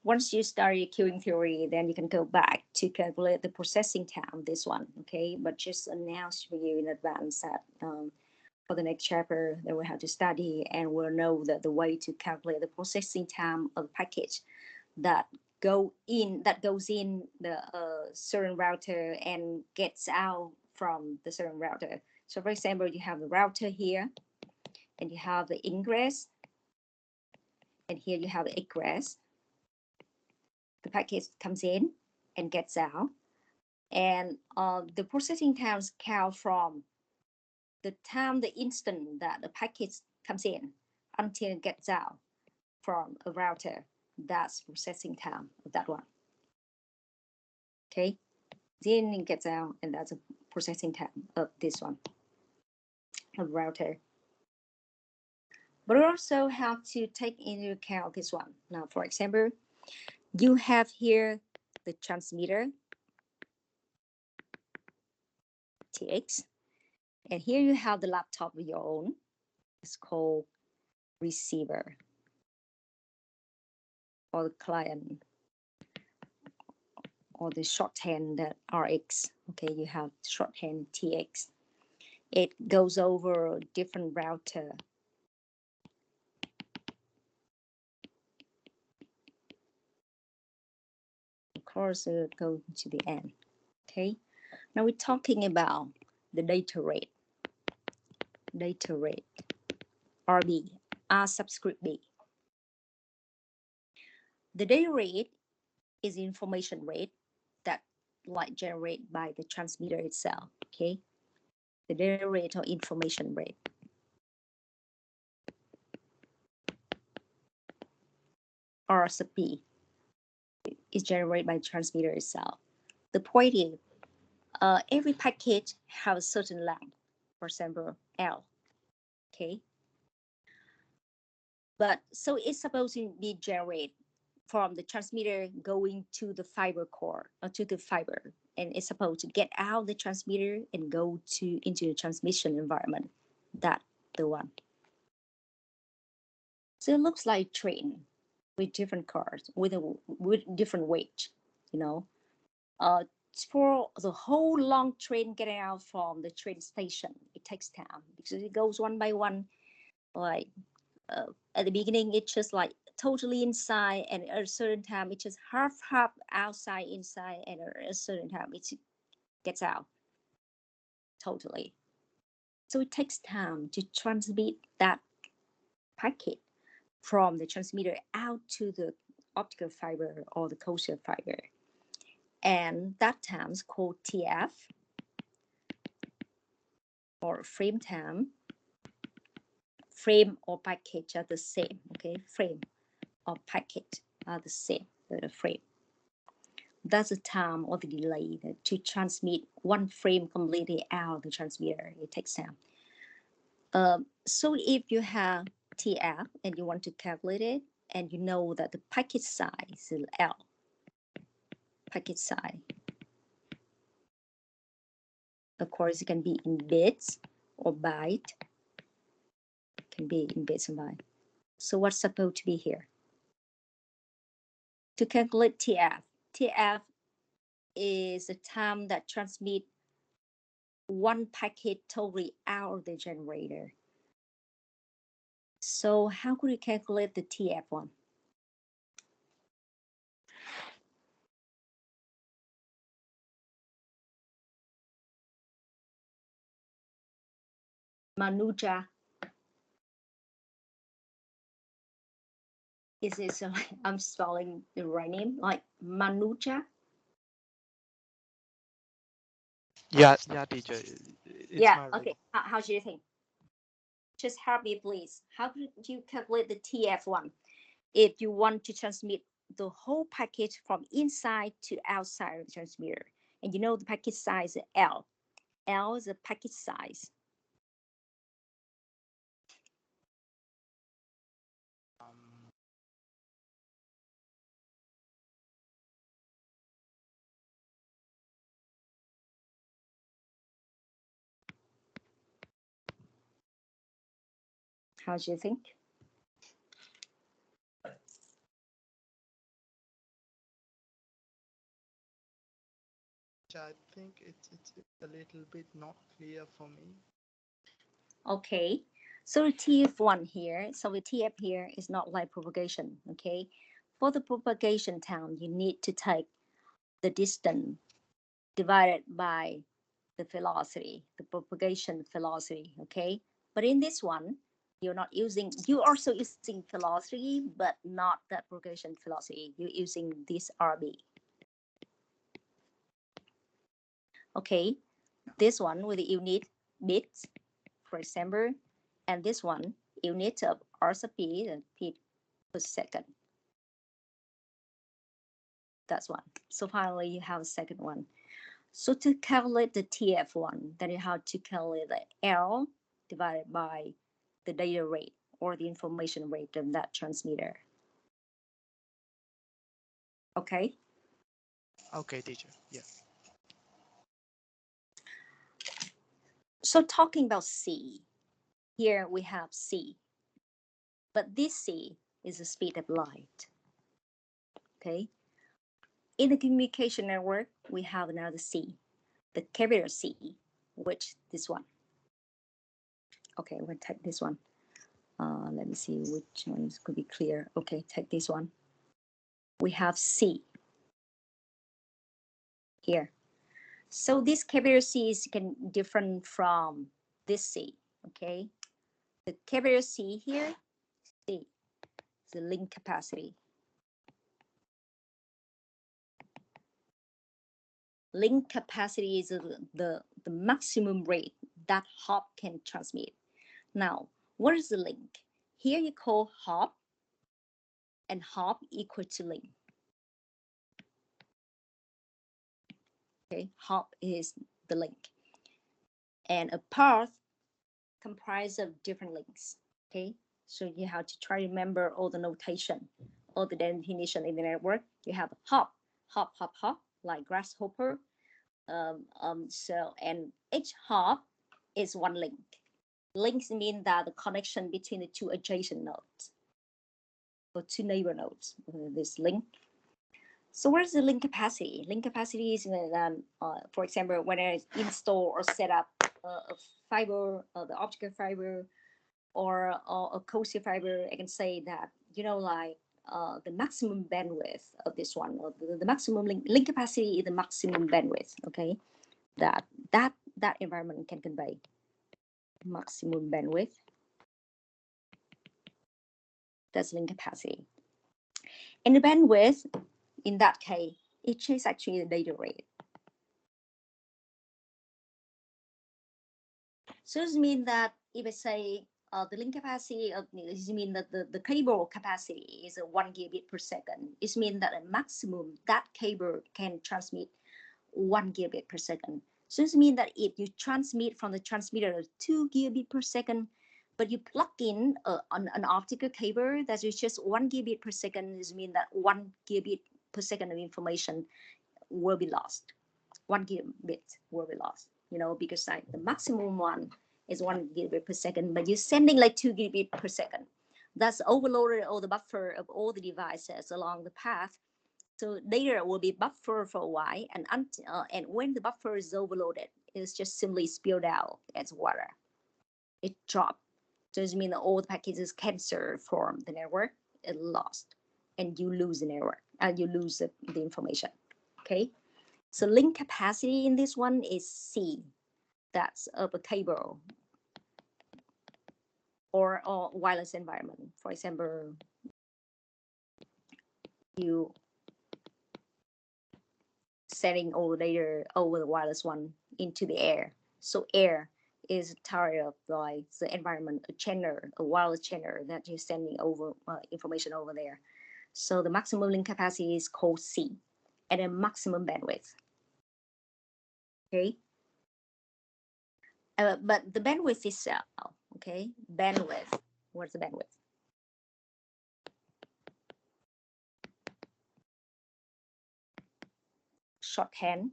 Once you study queuing theory, then you can go back to calculate the processing time, this one, okay? But just announce for you in advance that for the next chapter that we have to study, and we'll know that the way to calculate the processing time of the package that goes in the certain router and gets out from the certain router. So for example, you have the router here, and you have the ingress, and here you have the egress. The package comes in and gets out, and the processing times count from the time, the instant that the package comes in until it gets out from a router. That's processing time of that one. Okay, then it gets out, and that's a processing time of this one, of router. But we also have to take into account this one. Now, for example, you have here the transmitter, TX, and here you have the laptop of your own. It's called receiver, or the client, or the shorthand that RX. Okay, you have shorthand TX. It goes over a different router. Of course, it goes to the end. Okay, now we're talking about the data rate. Data rate, RB, R subscript B. The data rate is information rate that generated by the transmitter itself. Okay, the data rate or information rate. R sub B is generated by the transmitter itself. The point is, every package has a certain length, for example, L. Okay, but so it's supposed to be generated from the transmitter going to the fiber core, or to the fiber, and it's supposed to get out the transmitter and go into the transmission environment. That's the one. So it looks like a train with different cars, with different weight, you know. For the whole long train getting out from the train station, it takes time because it goes one by one. Like at the beginning, it's just like totally inside, and at a certain time, it's just half outside, inside, and at a certain time, it gets out totally. So it takes time to transmit that packet from the transmitter out to the optical fiber or the coaxial fiber. And that time is called TF, or frame time. Frame or package are the same, okay? Frame or packet are the same, the frame. That's the time or the delay to transmit one frame completely out of the transmitter. It takes time. So if you have TF and you want to calculate it, and you know that the packet size is L, packet size, of course, it can be in bits or byte. It can be in bits and bytes. So what's supposed to be here? To calculate TF, TF is the time that transmit one packet totally out of the generator. So how could we calculate the TF one? Manuja. Is it so? I'm spelling the right name, like Manuja? Yeah, teacher. Yeah, okay. How do you think? Just help me, please. How could you calculate the TF one if you want to transmit the whole packet from inside to outside of the transmitter? And you know the packet size is L. L is the packet size. How do you think? I think it's a little bit not clear for me. Okay, so the TF1 here, so the TF here is not like propagation, okay? For the propagation term, you need to take the distance divided by the velocity, the propagation velocity, okay? But in this one, you're also using velocity, but not that propagation velocity. You're using this RB. Okay, this one with the unit bits, for example, and this one unit of R sub P and P per second. That's one. So finally, you have a second one. So to calculate the TF1, then you have to calculate the L divided by the data rate or the information rate of that transmitter. Okay? Okay, teacher. Yeah. So talking about C, here we have C, but this C is the speed of light. Okay? In the communication network, we have another C, the capital C, which this one. Okay, we'll take this one. Let me see which ones could be clear. Okay, take this one. We have C here. So this capital C is different from this C, okay? The capital C here, C, is the link capacity. Link capacity is the maximum rate that hop can transmit. Now, what is the link? Here you call hop, and hop equal to link. Okay, hop is the link. And a path comprised of different links. Okay, so you have to try to remember all the notation, all the definition in the network. You have hop, hop, hop, hop, like grasshopper. So, and each hop is one link. Links mean that the connection between the two adjacent nodes or two neighbor nodes. This link. So where's the link capacity? Link capacity is, for example, when I install or set up a fiber, the optical fiber, or a coaxial fiber, I can say that, like the maximum bandwidth of this one, or the maximum link capacity is the maximum bandwidth, okay? That environment can convey maximum bandwidth. That's link capacity. And the bandwidth, in that case, it is actually the data rate. So this means that if I say the link capacity of this means that the cable capacity is 1 gigabit per second. It means that a maximum that cable can transmit 1 gigabit per second. So this means that if you transmit from the transmitter 2 gigabit per second, but you plug in an optical cable that is just 1 gigabit per second, this means that 1 gigabit per second of information will be lost. 1 gigabit will be lost, because like the maximum one is 1 gigabit per second, but you're sending like 2 gigabit per second. That's overloaded all the buffer of all the devices along the path. So data will be buffered for a while, and when the buffer is overloaded, it's just simply spilled out as water. It dropped. So it means that all the packages cancel from the network, it lost, and you lose the network, and you lose the information. Okay. So link capacity in this one is C. That's of a cable or wireless environment. For example, you sending all the data over the wireless one into the air. So air is part of like the environment, a channel, a wireless channel that you're sending over information over there. So the maximum link capacity is called C, and a maximum bandwidth. Okay. But the bandwidth itself, okay, bandwidth, what's the bandwidth? Shorthand,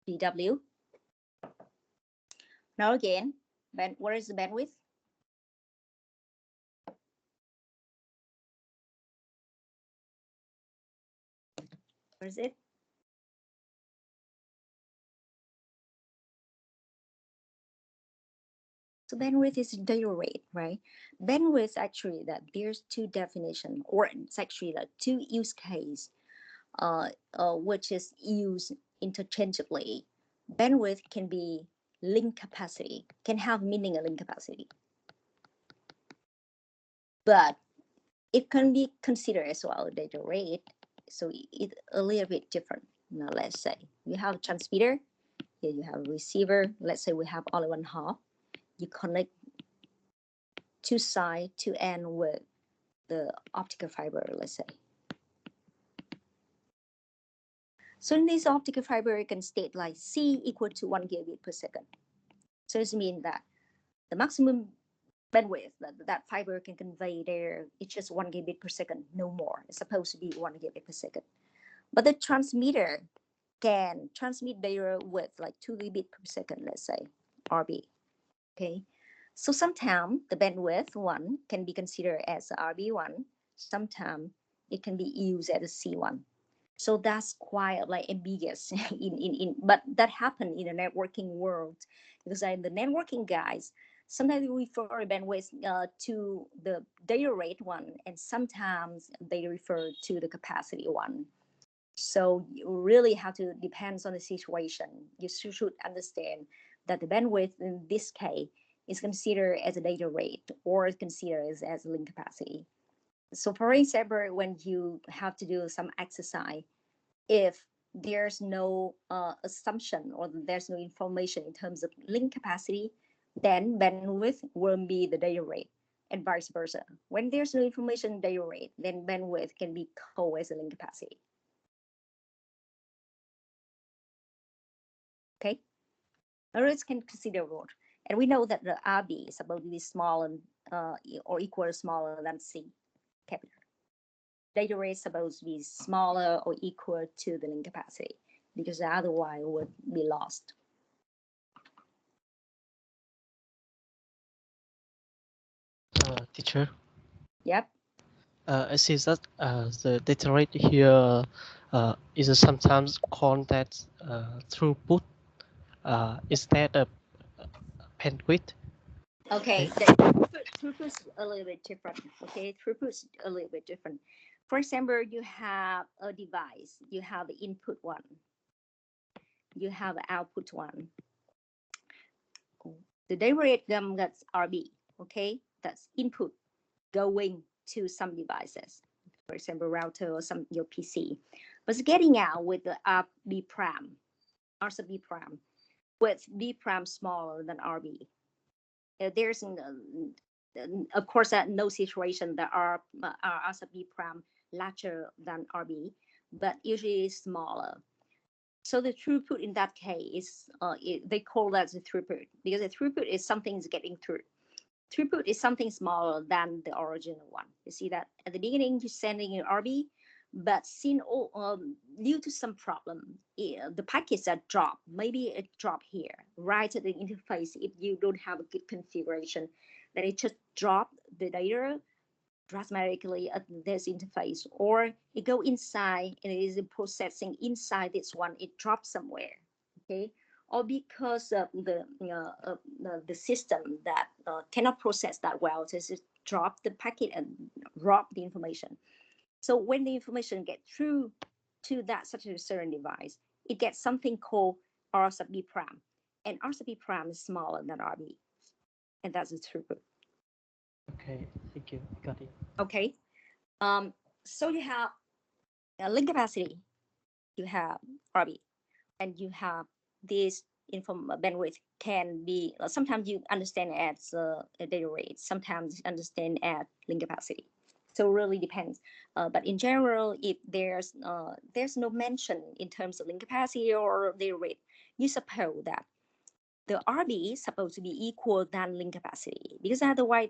BW. Now again, what is the bandwidth? Where is it? So bandwidth is data rate, right? Bandwidth, actually, that there's two definitions, or it's actually like two use case, which is used interchangeably. Bandwidth can be link capacity, can have meaning of link capacity, but it can be considered as well data rate. So it's a little bit different. Now let's say you have a transmitter, here you have a receiver. Let's say we have only one hop. You connect two side to end with the optical fiber, let's say. So in this optical fiber, it can state like C equal to 1 gigabit per second. So it means that the maximum bandwidth that fiber can convey there is just 1 gigabit per second, no more. It's supposed to be 1 gigabit per second. But the transmitter can transmit data with like 2 gigabit per second, let's say, RB. Okay. So sometimes the bandwidth one can be considered as RB1. Sometimes it can be used as a C1. So that's quite like ambiguous but that happened in the networking world, because in the networking guys, sometimes they refer bandwidth to the data rate one, and sometimes they refer to the capacity one. So you really have to, depends on the situation. You should understand that the bandwidth in this case is considered as a data rate or is considered as a link capacity. So for example, when you have to do some exercise, if there's no assumption or there's no information in terms of link capacity, then bandwidth will be the data rate, and vice versa. When there's no information in data rate, then bandwidth can be called as a link capacity. Okay, others can consider root, and we know that the RB is supposed to be smaller or equal or smaller than C capital. Data rate is supposed to be smaller or equal to the link capacity, because otherwise it would be lost. Teacher. Yep. I see that the data rate here is sometimes called that throughput instead of bandwidth. Okay, the throughput is a little bit different. Okay, throughput is a little bit different. For example, you have a device, you have the input one, you have the output one. The data rate that's RB, okay, that's input going to some devices, for example, router or some your PC, but it's getting out with the RB pram, RB pram, with B pram smaller than RB. There's of course no situation that are RB pram larger than RB, but usually it's smaller. So the throughput in that case is they call that the throughput, because the throughput is something's getting through. Throughput is something smaller than the original one. You see that at the beginning you're sending an RB, but since due to some problem, the packets are dropped. Maybe it dropped here, right at the interface. If you don't have a good configuration, then it just drop the data dramatically at this interface, or it go inside and it is processing inside this one. It drops somewhere, okay? Or because of the system that cannot process that well, so just drop the packet and drop the information. So when the information gets through to that such a certain device, it gets something called RB pram, and RB pram is smaller than RB, and that's the throughput. Okay, thank you. Got it. Okay. So you have link capacity, you have RB, and you have this bandwidth can be sometimes you understand as a data rate, sometimes you understand as link capacity. So it really depends. But in general, if there's no mention in terms of link capacity or data rate, you suppose that the RB is supposed to be equal than link capacity, because otherwise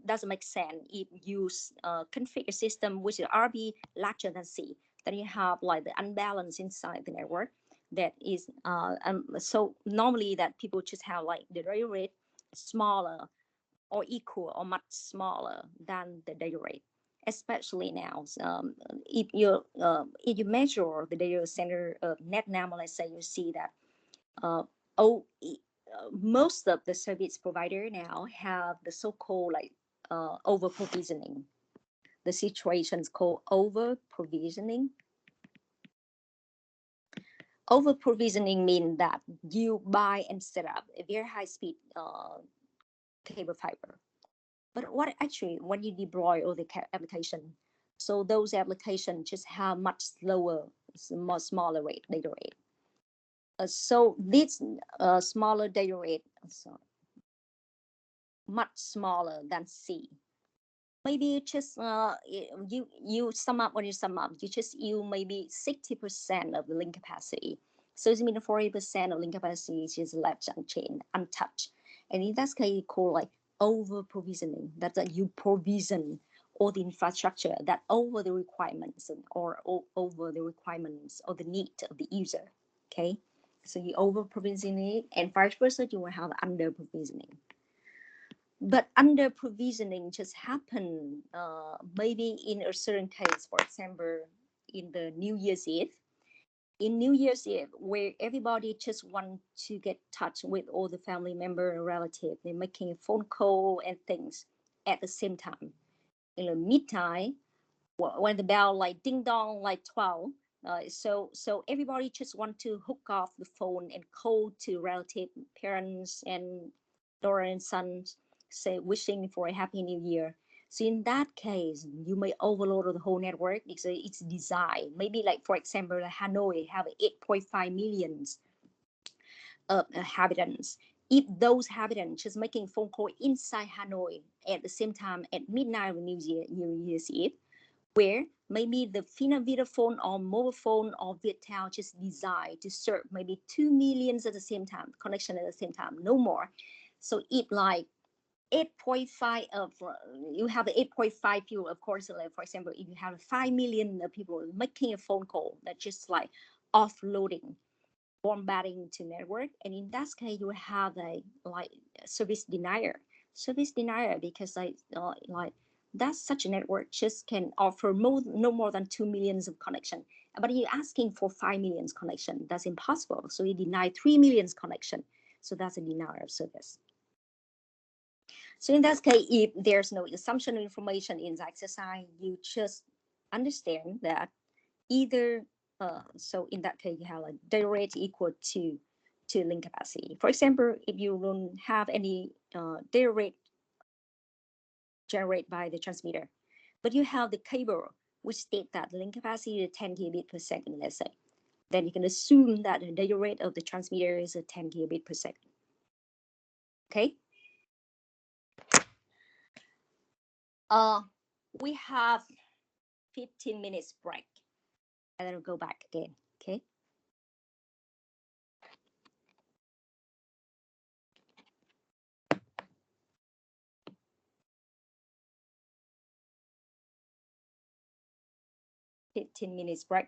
doesn't make sense if you configure a system which is RB larger than C. Then you have like the unbalance inside the network. That is so normally that people just have like the data rate smaller or equal or much smaller than the data rate. especially now. If you measure the data center net number, let's say, you see that most of the service provider now have the so-called like over provisioning. The situation is called over provisioning. Over provisioning means that you buy and set up a very high speed cable fiber. But what actually, when you deploy all the application, so those applications just have much slower, more smaller rate, data rate. So this smaller data rate, much smaller than C. Maybe you just you sum up, when you sum up, you just use maybe 60% of the link capacity. So it means 40% of link capacity is just left unchanged, untouched. And in that case, you call like over provisioning. That's that you provision all the infrastructure that over the requirements or over the requirements or the need of the user. Okay, so you over provisioning, and vice versa, you will have under provisioning. But under provisioning just happen maybe in a certain case, for example, in the New Year's Eve. In New Year's Eve, where everybody just want to get touch with all the family member and relative, they're making a phone call and things at the same time. In the midnight, when the bell like ding dong like 12, so everybody just want to hook off the phone and call to relative, parents, and daughter and sons, say wishing for a happy new year. So in that case, you may overload the whole network because it's designed. Maybe like, for example, like Hanoi have 8.5 million inhabitants. If those inhabitants just making phone call inside Hanoi at the same time at midnight of New Year's Eve, where maybe the Fina phone or mobile phone or Viettel just designed to serve maybe 2 million at the same time, connection at the same time, no more. So if like 8.5 of you have 8.5 people, of course, like for example, if you have 5 million people making a phone call, that's just like offloading, bombarding to network, and in that case you have a like service denier, because like that's such a network just can offer no more than 2 millions of connection, but you're asking for 5 millions connection, that's impossible. So you deny 3 millions connection, so that's a denier of service. So in that case, if there's no assumption of information in the exercise, you just understand that either, so in that case, you have a data rate equal to link capacity. For example, if you don't have any data rate generated by the transmitter, but you have the cable which state that the link capacity is 10 gigabit per second, let's say, then you can assume that the data rate of the transmitter is a 10 gigabit per second. Okay. We have 15 minutes break, and then we'll go back again. Okay. $15 minutes break.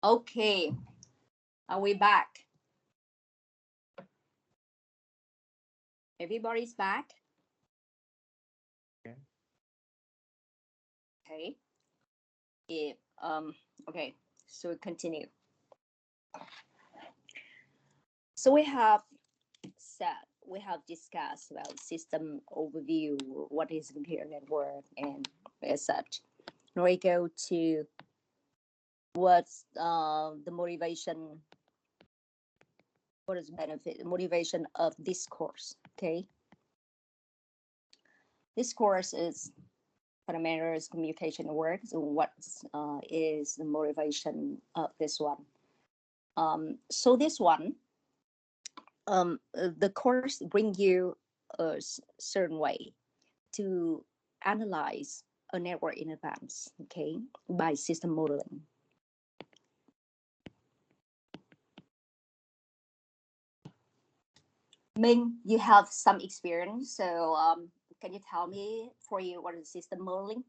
Okay, are we back? Everybody's back? Yeah. Okay. Okay, so continue. So we have discussed about system overview, what is computer network, and as such. Now we go to what's the motivation, what is the benefit, the motivation of this course. Okay, this course is fundamentals communication works. So what is the motivation of this one? So this one, the course bring you a certain way to analyze a network in advance, okay, by system modeling. Ming, you have some experience, so can you tell me for you what is system modeling?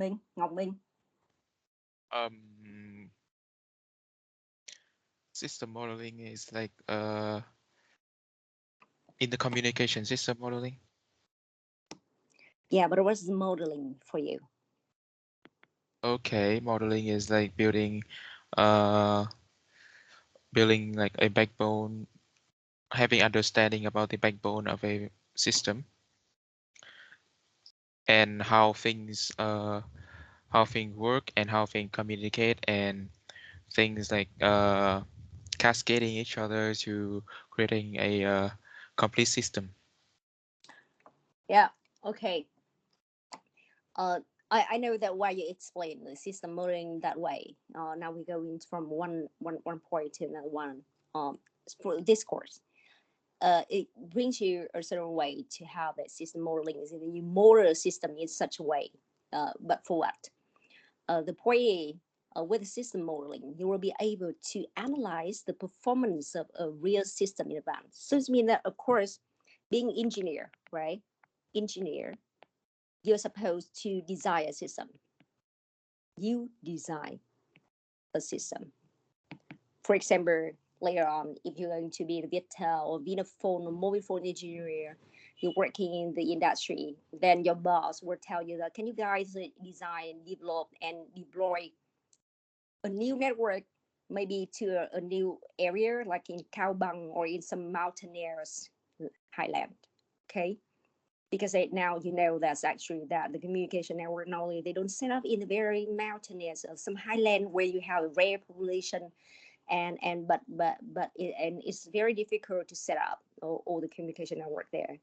Minh, Ngọc Minh. System modeling is like in the communication system modeling. Yeah, but what's modeling for you? Okay, modeling is like building like a backbone, having understanding about the backbone of a system and how things work and how things communicate and things like cascading each other to creating a complete system. Yeah, okay. I know that why you explain the system modeling that way. Now we go into from one point to another one. For this course, it brings you a certain way to have that system modeling. Is that you model a system in such a way, but for what? The point with system modeling, you will be able to analyze the performance of a real system in advance. So it means that, of course, being engineer, right? Engineer, you're supposed to design a system. You design a system. For example, later on, if you're going to be the Viettel or Vinaphone or mobile phone engineer, you're working in the industry, then your boss will tell you that, can you guys design, develop, and deploy a new network, maybe to a new area, like in Cao Bằng or in some mountainous highland, okay? Because now you know that's actually that the communication network normally they don't set up in the very mountainous of some highland where you have a rare population, and it's very difficult to set up all the communication network there.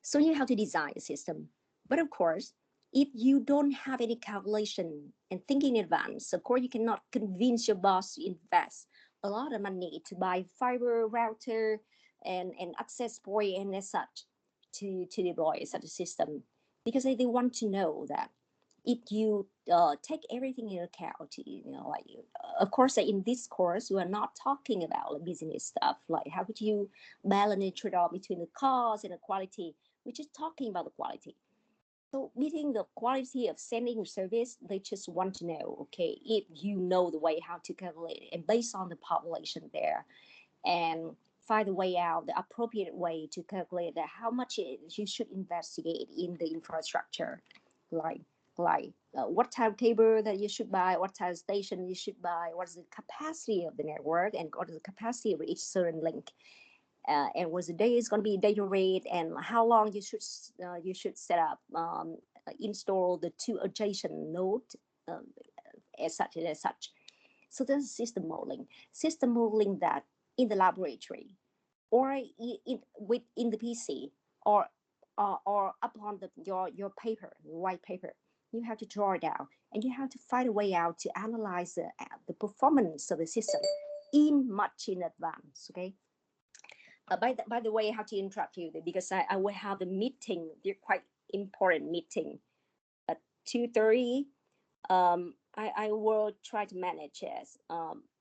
So you have to design a system, but of course, if you don't have any calculation and thinking in advance, of course you cannot convince your boss to invest a lot of money to buy fiber router and access point and as such to deploy such a system, because they want to know that if you take everything into account, of course, in this course, we are not talking about business stuff, like how could you balance the trade-off between the cost and the quality. We're just talking about the quality. So meeting the quality of sending service, they just want to know, okay, if you know the way how to calculate it, and based on the population there, and find the way out, the appropriate way to calculate that how much you should investigate in the infrastructure, like what type of cable that you should buy, what type of station you should buy, what is the capacity of the network, and what is the capacity of each certain link. And was the day is going to be data rate, and how long you should set up, install the two adjacent nodes, as such and as such. So this is system modeling. System modeling that in the laboratory, or in the PC, or upon your paper, white paper, you have to draw it out, and you have to find a way out to analyze the performance of the system much in advance. Okay. By the way, I have to interrupt you because I will have a meeting. They're quite important meeting at 2:30. I will try to manage it.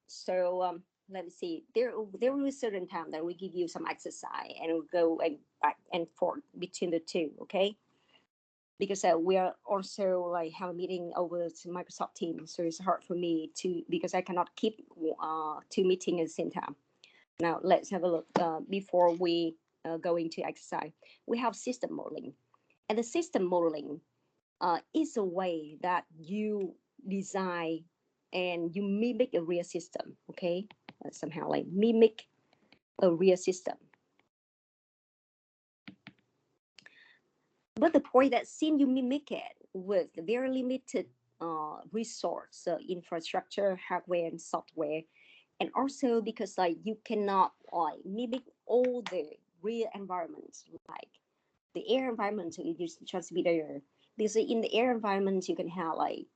So let me see. There will be a certain time that we give you some exercise and we'll go and back and forth between the two. Okay. Because we are also like have a meeting over Microsoft Teams, so it's hard for me to, because I cannot keep two meetings at the same time. Now let's have a look before we go into exercise. We have system modeling, and the system modeling is a way that you design and you mimic a real system. Okay, somehow like mimic a real system. But the point that since you mimic it with very limited resource, infrastructure, hardware, and software, and also because like you cannot like mimic all the real environments, like the air environment, you just transmit air. Because in the air environment, you can have like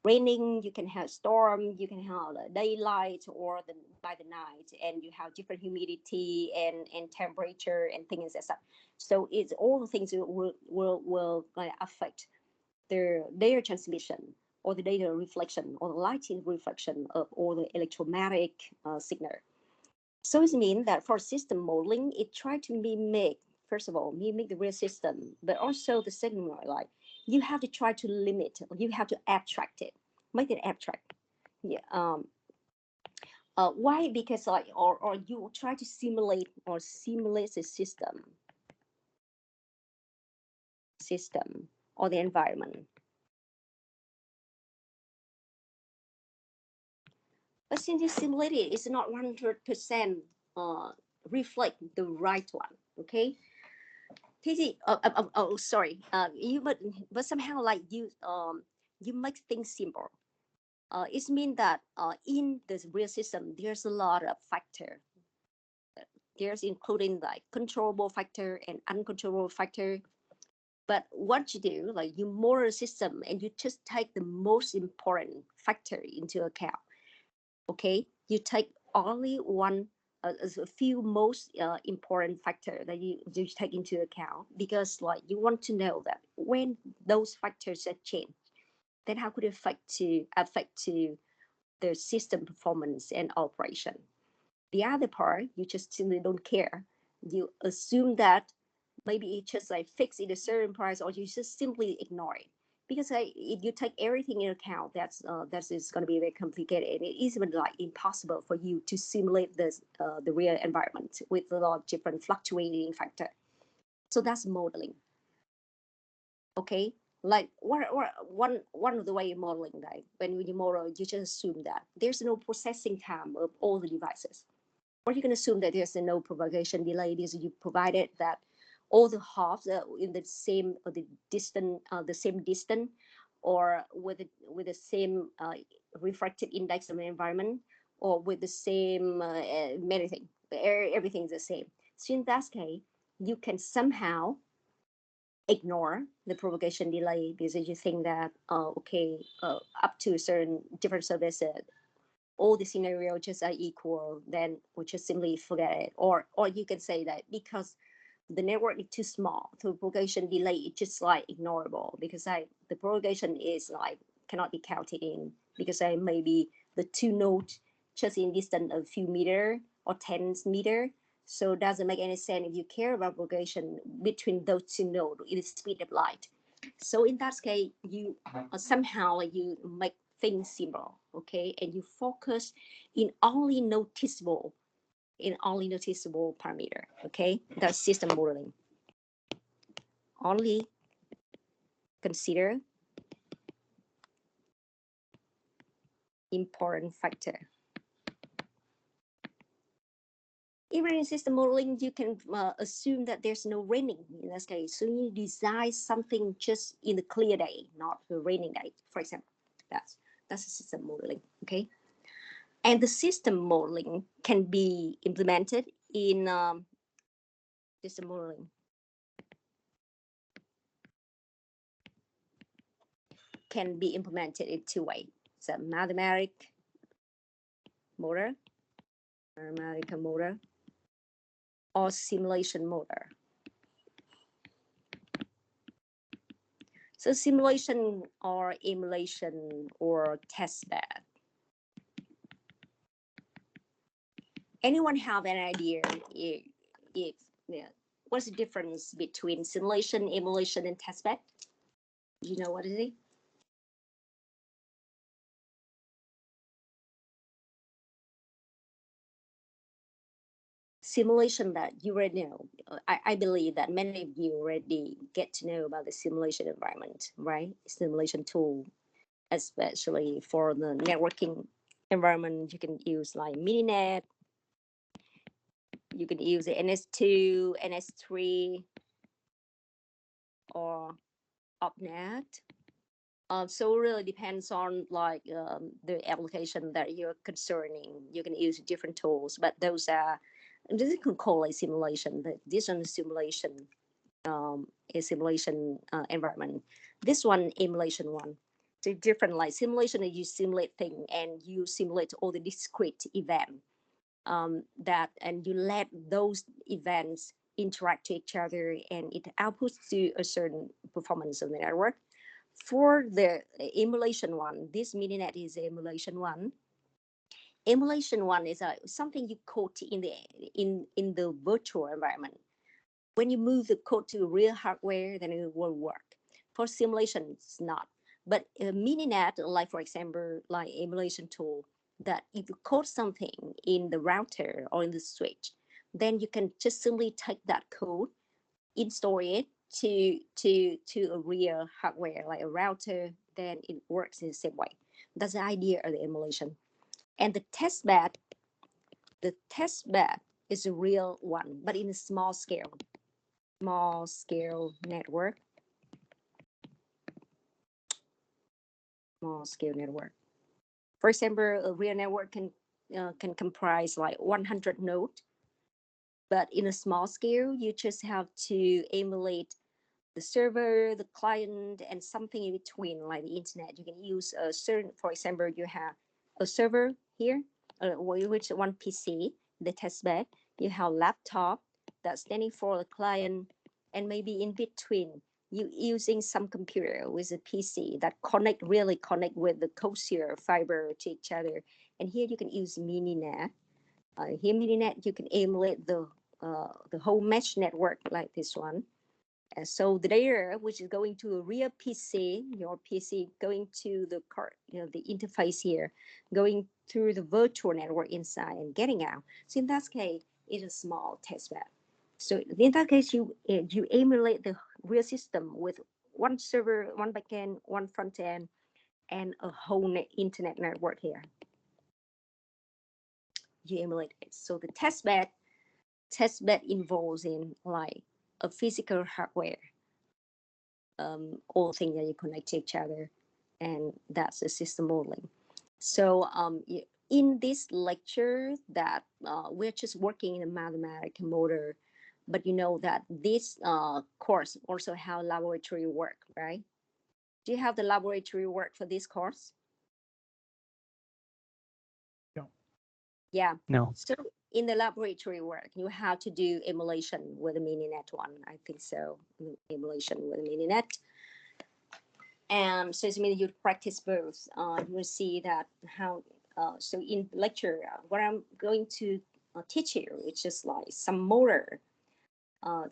raining, you can have storm, you can have daylight or by the night, and you have different humidity and temperature and things like that. So it's all the things that will affect their data transmission or the data reflection or the lighting reflection of all the electromagnetic signal. So it means that for system modeling, it tries to mimic, first of all, mimic the real system, but also the second one, like you have to try to limit, you have to abstract it, make it abstract. Yeah. Why? Because like, or you try to simulate the system or the environment. But since you simulate it, it's not 100% reflect the right one. Okay. Sorry. But somehow like you make things simple. It means that in the real system, there's a lot of factor. There's including like controllable factor and uncontrollable factor. But what you do, like you model a system and you just take the most important factor into account. Okay, you take only one, a few most important factor that you take into account, because like you want to know that when those factors are changed, then how could it affect to the system performance and operation. The other part, you just simply don't care. You assume that maybe it's just like fixed in a certain price, or you just simply ignore it. Because if you take everything into account, that's is going to be very complicated, and it is even like impossible for you to simulate the real environment with a lot of different fluctuating factor. So that's modeling. Okay, like one of the way of modeling, like when you model, you just assume that there's no processing time of all the devices, or you can assume that there's no propagation delay. Because you provided that all the hops in the same same distance, or with the same refractive index of the environment, or with the same everything. Everything's the same. So in that case, you can somehow ignore the propagation delay, because you think that up to a certain different services, all the scenarios just are equal, then we just simply forget it. Or you can say that because the network is too small, so propagation delay is just like ignorable, because the propagation is like cannot be counted in, because maybe the two nodes just in distance a few meter or tens meter. So it doesn't make any sense if you care about propagation between those two nodes in the speed of light. So in that case, you somehow you make things simple, okay, and you focus in only noticeable parameter. Okay, that's system modeling. Only consider important factor. Even in system modeling, you can assume that there's no raining in that case. So you design something just in the clear day, not the raining day, for example. That's a system modeling. Okay, and the system modeling can be implemented in system modeling. Can be implemented in two ways. So mathematical model, or simulation model. So simulation or emulation or test bed. Anyone have an idea if yeah, what's the difference between simulation, emulation, and testbed? You know what is it? Simulation that you already know. I believe that many of you already get to know about the simulation environment, right? Simulation tool, especially for the networking environment, you can use like Mininet, you can use the NS2, NS3, or OpNet. So it really depends on like the application that you're concerning. You can use different tools, but those are, this you can call a simulation. This one is simulation, a simulation environment. This one emulation one. So different, like simulation is you simulate thing and you simulate all the discrete event that, and you let those events interact to each other, and it outputs to a certain performance of the network. For the emulation one, this Mininet is emulation one. Emulation one is something you code in the virtual environment. When you move the code to real hardware, then it will work. For simulation, it's not. But Mininet, like for example, like emulation tool, that if you code something in the router or in the switch, then you can just simply take that code, install it to a real hardware like a router, then it works in the same way. That's the idea of the emulation. And the testbed is a real one, but in a small scale network. Small scale network. For example, a real network can comprise like 100 nodes, but in a small scale, you just have to emulate the server, the client, and something in between, like the internet. You can use a certain, for example, you have a server here, which one PC, the testbed. You have laptop that's standing for the client, and maybe in between, you using some computer with a PC that connect with the coaxial fiber to each other. And here you can use Mininet. Here Mininet, you can emulate the whole mesh network like this one. So the data, which is going to a real PC, your PC going to the card, the interface here, going through the virtual network inside and getting out. So in that case, it's a small testbed. So in that case, you emulate the real system with one server, one backend, one front end, and a whole internet network here. You emulate it. So the testbed involves in like a physical hardware, all things that you connect to each other, and that's the system modeling. So in this lecture that we're just working in a mathematical model, but you know that this course also have laboratory work, right? Do you have the laboratory work for this course? No. Yeah. No. So in the laboratory work, you have to do emulation with a Mininet one. I think so. Emulation with a Mininet. And so it means you practice both. You will see that how. So in lecture, what I'm going to teach you, it's just like some motor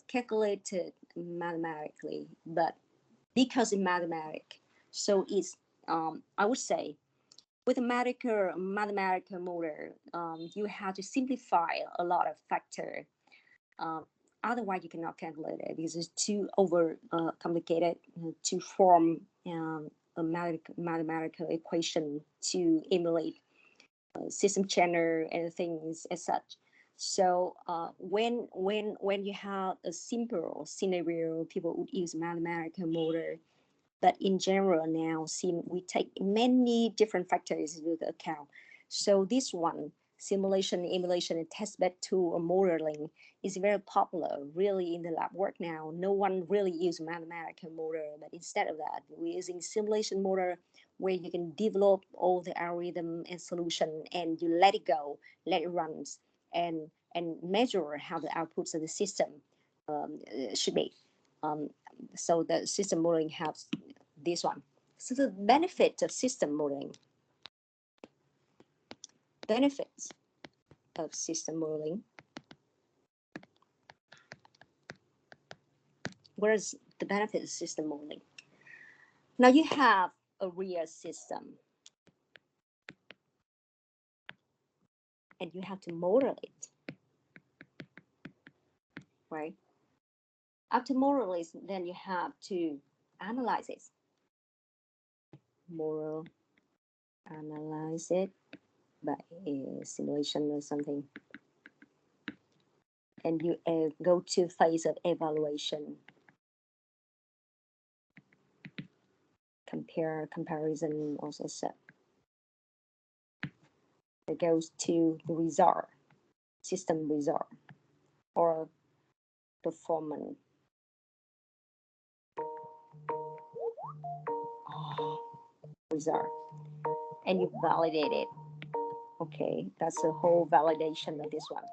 calculated mathematically, but because in mathematics, so it's I would say with a mathematical motor, you have to simplify a lot of factor. Otherwise, you cannot calculate it because it's too over complicated to form a mathematical equation to emulate system channel and things as such. So when you have a simple scenario, people would use mathematical motor. But in general now, we take many different factors into account. So this one, simulation, emulation, and testbed tool or modeling is very popular really in the lab work now. No one really uses mathematical model, but instead of that, we're using simulation model where you can develop all the algorithm and solution and you let it go, let it run, and measure how the outputs of the system should be. So the system modeling helps this one. So the benefit of system modeling. Benefits. of system modeling. What is the benefit of system modeling? Now you have a real system and you have to model it, right? After model it, then you have to analyze it. Model, analyze it by a simulation or something. And you go to phase of evaluation. Comparison also set. It goes to the result, system result, or performance. Result. And you validate it. Okay, that's the whole validation of this one.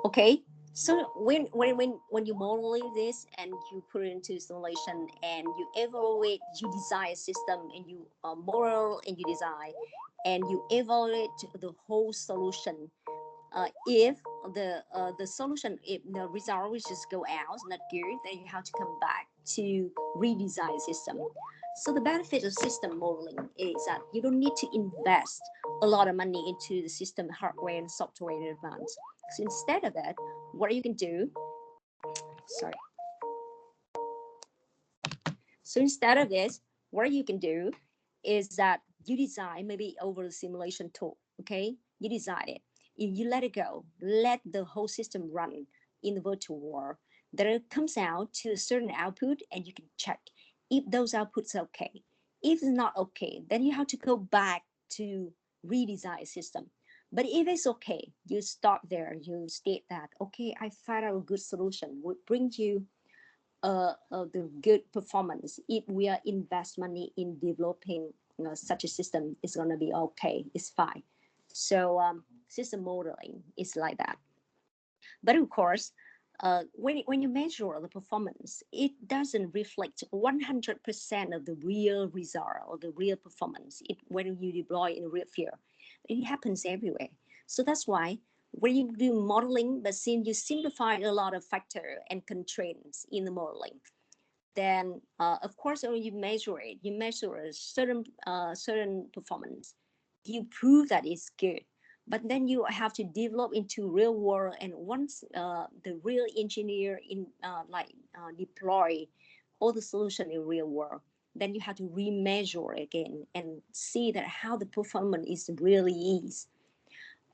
Okay, so when you model this and you put it into simulation and you evaluate, you design a system and you model and you design and you evaluate the whole solution. If the solution, if the result which just go out is not good, then you have to come back to redesign the system. So the benefit of system modeling is that you don't need to invest a lot of money into the system hardware and software in advance. So instead of it, what you can do, So instead of this, what you can do is that you design maybe over the simulation tool, okay? You design it, you let it go, let the whole system run in the virtual world. Then it comes out to a certain output and you can check if those outputs are okay. If it's not okay, then you have to go back to redesign the system. But if it's okay, you start there, you state that, okay, I found out a good solution, would bring you the good performance. If we are invest money in developing such a system, it's going to be okay, it's fine. So system modeling is like that. But of course, when you measure the performance, it doesn't reflect 100% of the real result or the real performance when you deploy in real field. It happens everywhere. So that's why when you do modeling, but since you simplify a lot of factors and constraints in the modeling, then of course when you measure it, you measure a certain performance, you prove that it's good. But then you have to develop into real world, and once the real engineer deploy all the solution in real world, then you have to remeasure again and see that how the performance is really is.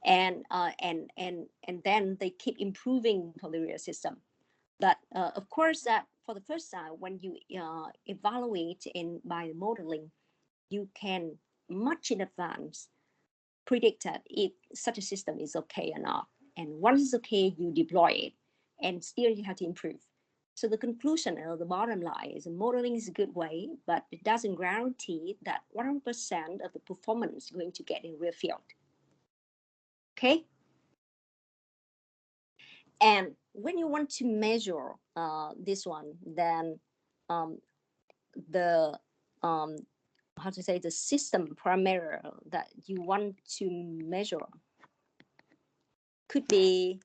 And then they keep improving for the real system. But of course, that for the first time, when you evaluate by modeling, you can much in advance predict that if such a system is okay or not. And once it's okay, you deploy it, and still you have to improve. So the conclusion or the bottom line is modeling is a good way, but it doesn't guarantee that 100% of the performance is going to get in real field. Okay. And when you want to measure this one, then the the system parameter that you want to measure could be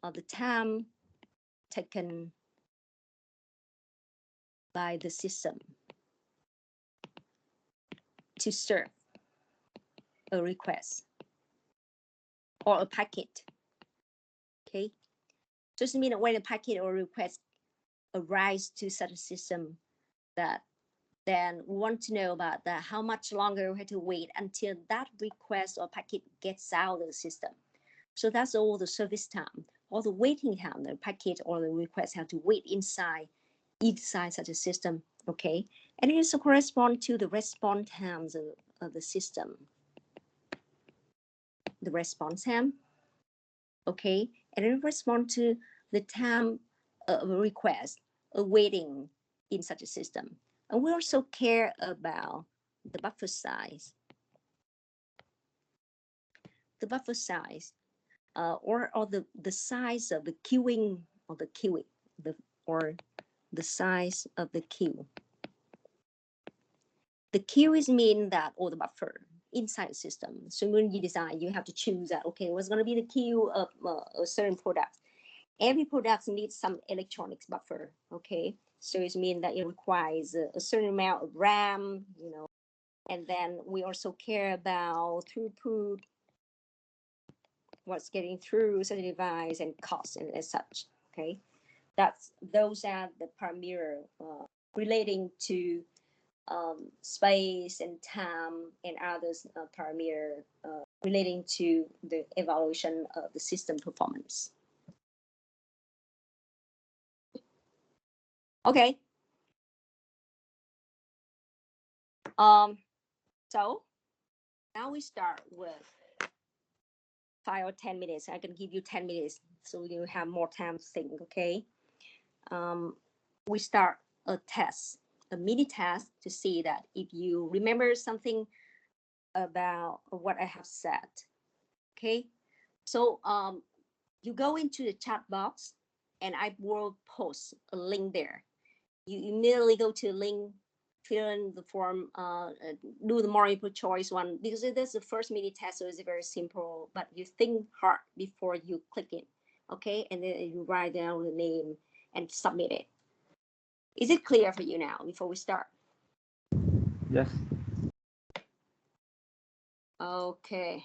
the time taken by the system to serve a request or a packet. Okay, just mean that when a packet or request arrives to such a system, that then we want to know about that, how much longer we have to wait until that request or packet gets out of the system. So that's all the service time, all the waiting time, the packet or the request have to wait inside such a system, okay? And it also corresponds to the response times of the system. The response time, okay? And it responds to the time of a request, waiting in such a system. And we also care about the buffer size. The buffer size, or the size of the queuing, or the queuing, or the size of the queue. The queue is mean that, or the buffer inside the system. So when you design, you have to choose that, okay, what's going to be the queue of a certain product. Every product needs some electronics buffer, okay? So it means that it requires a certain amount of RAM, you know, and then we also care about throughput, what's getting through such a device, and cost and as such, okay? Those are the parameter relating to space and time, and others parameter relating to the evaluation of the system performance. Okay. So now we start with 5 or 10 minutes. I can give you 10 minutes so you have more time to think, okay? We start a test, a mini test, to see that if you remember something about what I have said, okay? So you go into the chat box and I will post a link there. You immediately go to the link, fill in the form, do the multiple choice one, because that's the first mini test, so it's very simple, but you think hard before you click it, okay? And then you write down the name and submit it. Is it clear for you now before we start? Yes. Okay.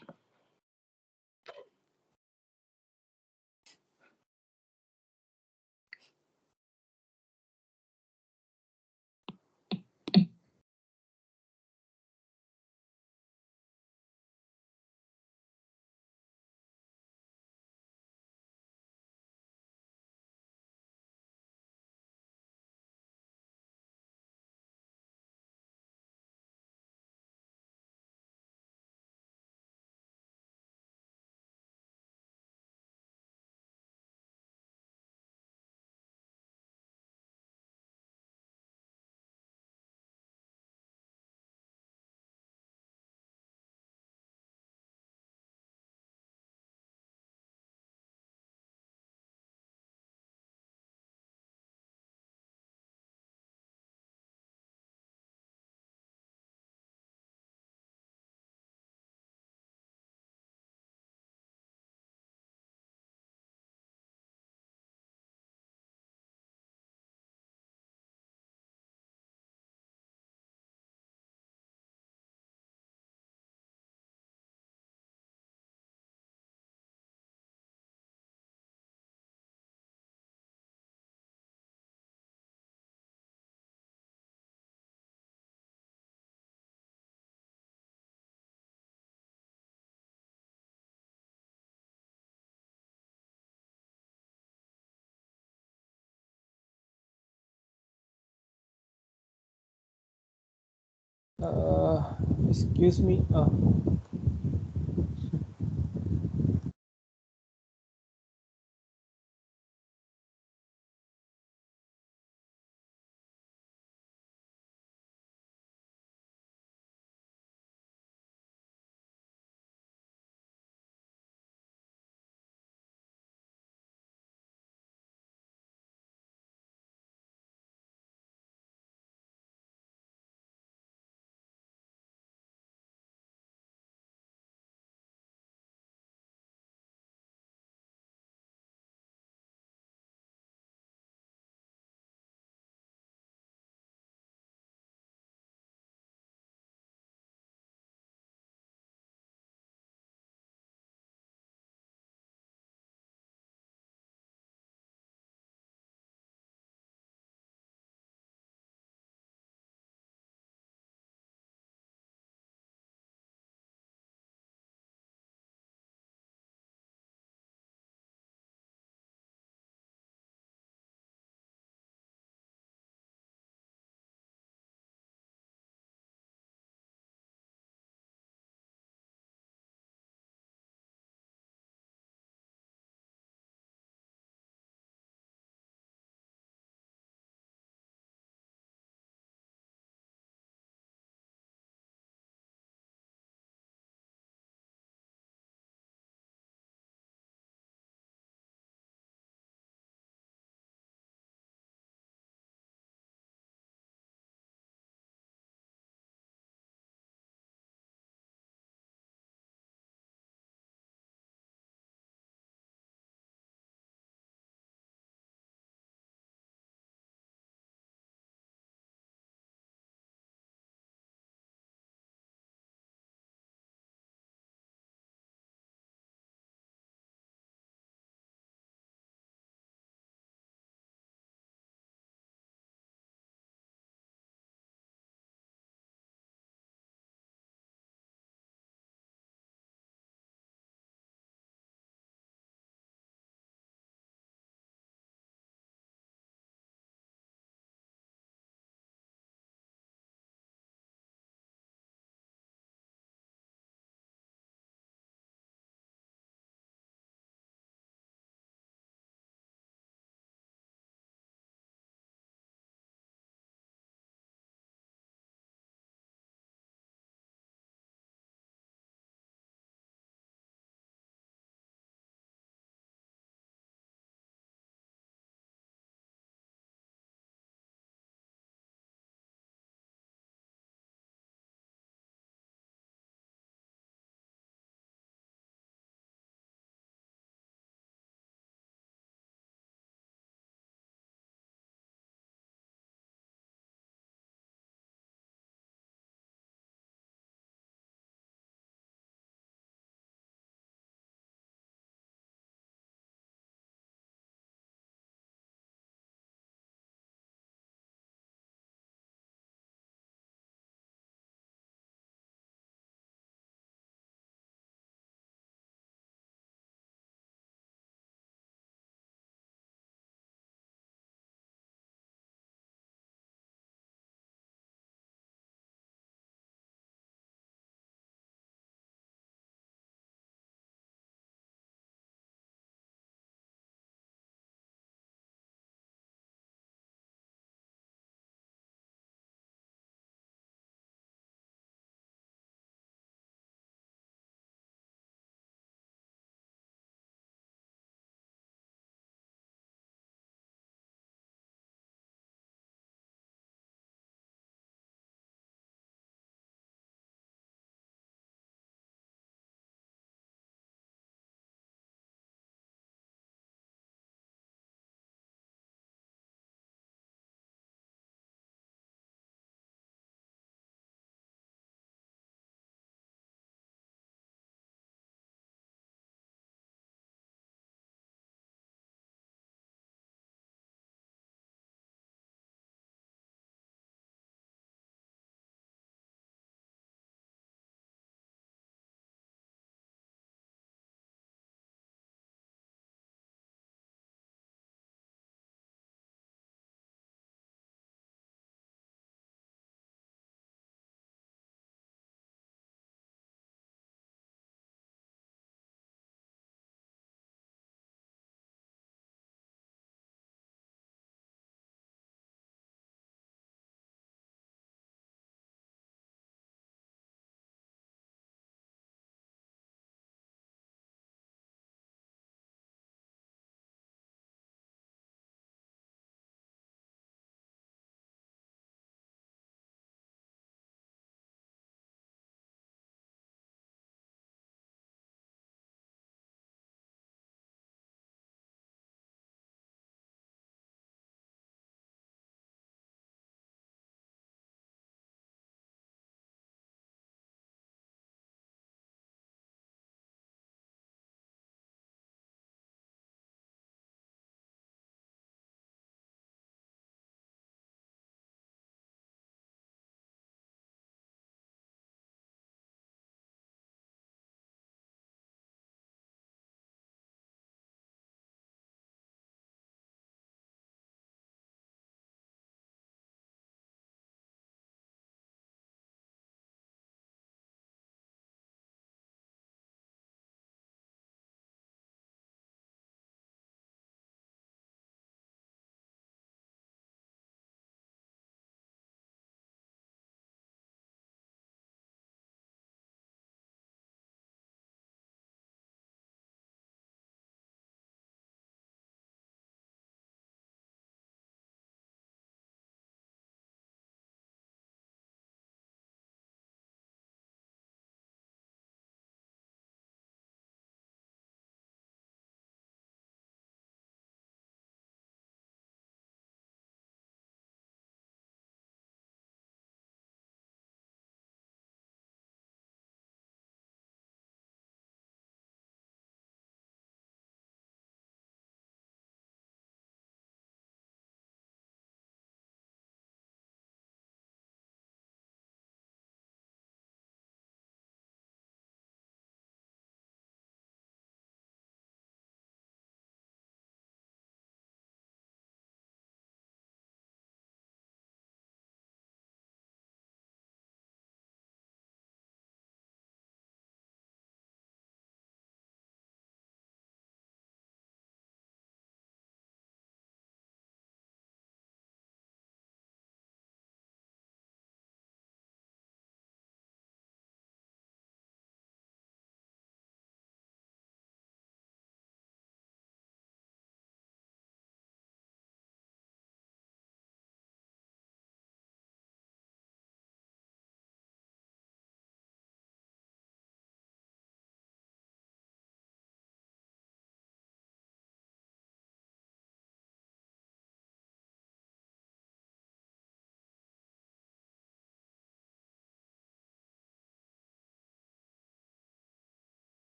Excuse me.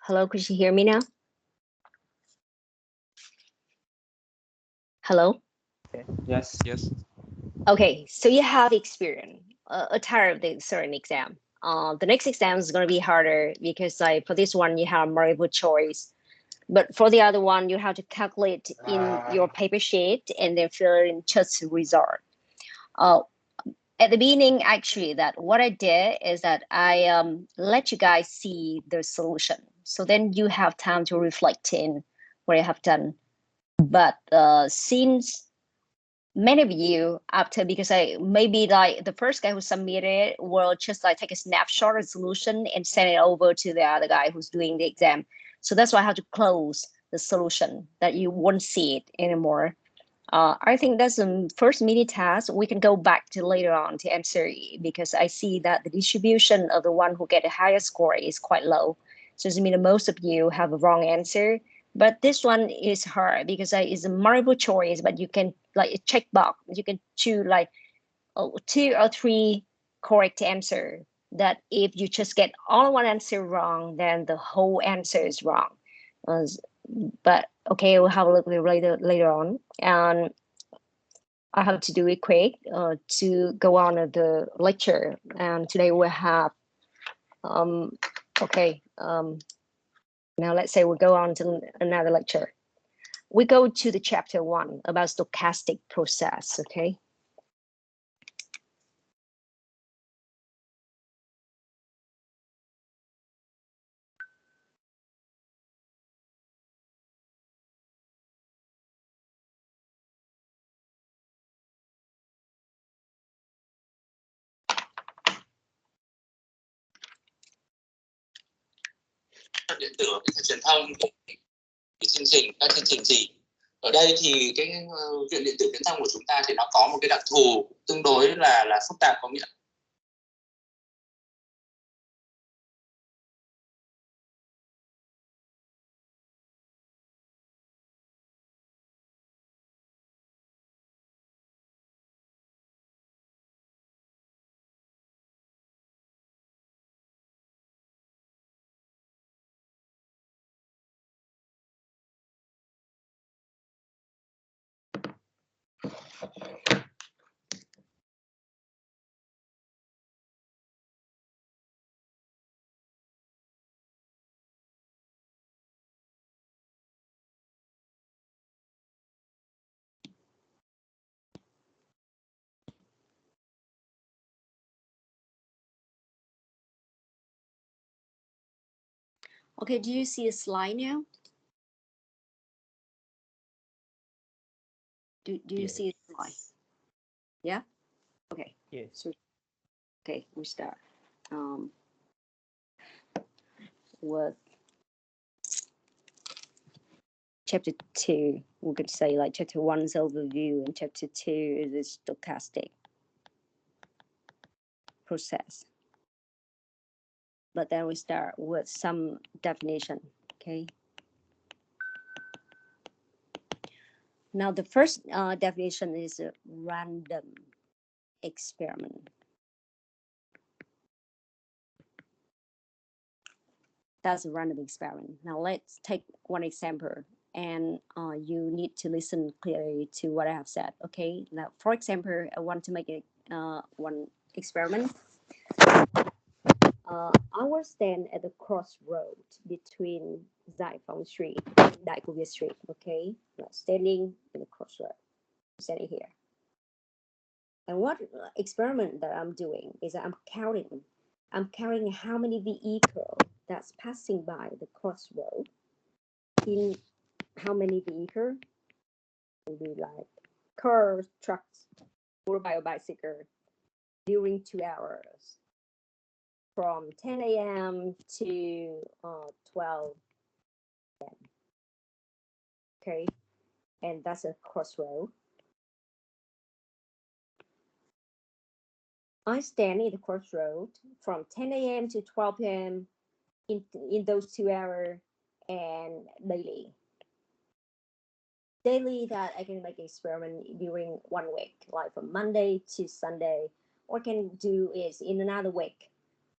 Hello, could you hear me now? Hello? Yes. Yes. Okay, so you have experience, a tired of the certain exam. The next exam is going to be harder because like for this one you have multiple choice, but for the other one you have to calculate in your paper sheet and then fill in just result. At the beginning, actually, that what I did is that I let you guys see the solution, so then you have time to reflect in what I have done. But since many of you after, because I maybe like the first guy who submitted will just like take a snapshot of the solution and send it over to the other guy who's doing the exam. So that's why I have to close the solution that you won't see it anymore. I think that's the first mini task. We can go back to later on to answer because I see that the distribution of the one who get the highest score is quite low. So it means most of you have a wrong answer. But this one is hard because it's a multiple choice, but you can like a check box. You can choose like 2 or 3 correct answer. That if you just get all one answer wrong, then the whole answer is wrong. But okay, we'll have a look later on. And I have to do it quick to go on the lecture. And today we'll have now let's say we'll go on to another lecture. We go to the chapter 1 about stochastic process, okay? Điện tử truyền thông thì chương trình các chương trình gì. Ở đây thì cái viện điện tử truyền thông của chúng ta thì nó có một cái đặc thù tương đối là phức tạp, có nghĩa Okay, do you see a slide now? Do you see a slide? Yeah? Okay. Yes. So, okay, we start. With chapter 2, we could say like chapter 1 is overview and chapter 2 is a stochastic process. But then we start with some definition, okay? Now the first definition is a random experiment. That's a random experiment. Now let's take one example, and you need to listen clearly to what I have said, okay? Now, for example, I want to make one experiment. I will stand at the crossroad between Giải Phóng Street and Đại Cô Việt Street, okay? Now, standing in the crossroad, standing here. And what experiment that I'm doing is I'm counting how many vehicles that's passing by the crossroad. In how many vehicles? Will be like cars, trucks, or bicycle during 2 hours from 10 a.m. to 12 p.m. Okay, and that's a crossroad. I stand in the crossroad from 10 a.m. to 12 p.m. in those 2 hours and daily. Daily that I can make experiment during 1 week, like from Monday to Sunday, or can do is in another week,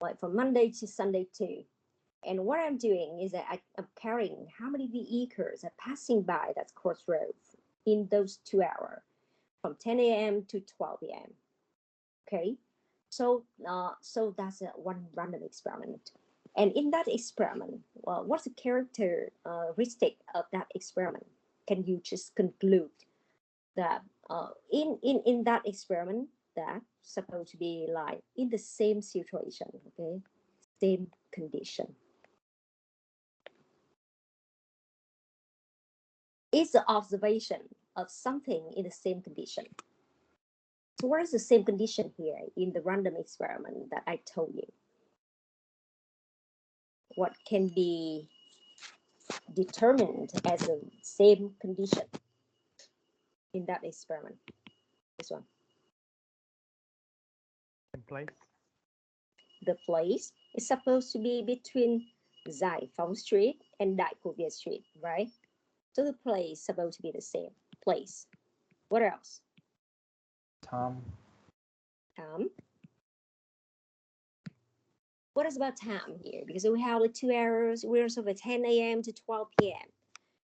like from Monday to Sunday too. And what I'm doing is that I'm counting how many vehicles are passing by that crossroad in those 2 hours, from 10 a.m. to 12 a.m. Okay, so that's one random experiment. And in that experiment, well, what's the characteristic of that experiment? Can you just conclude that in that experiment, that's supposed to be like in the same situation, okay, same condition? It's the observation of something in the same condition. So what is the same condition here in the random experiment that I told you? What can be determined as the same condition in that experiment? This one. In place. The place is supposed to be between Giải Phóng Street and Đại của Việt Street, right? So the place is supposed to be the same place. What else? Time. Time. What is about time here? Because we have like 2 hours. We're sort of 10 a.m. to 12 p.m.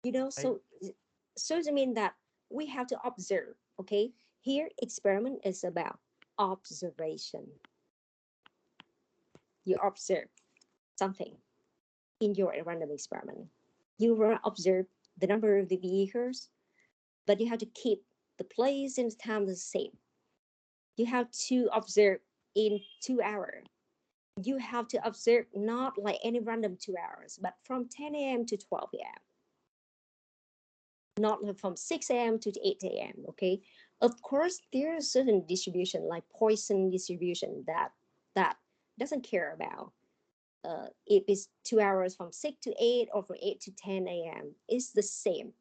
You know, so it means that we have to observe. Okay, here experiment is about observation. You observe something in your random experiment. You will observe the number of the vehicles, but you have to keep the place and the time the same. You have to observe in 2 hours. You have to observe not like any random 2 hours, but from 10 a.m. to 12 a.m. Not from 6 a.m. to 8 a.m. Okay. Of course, there is certain distribution like Poisson distribution that doesn't care about if it's 2 hours from 6 to 8 or from 8 to 10 a.m. It's the same.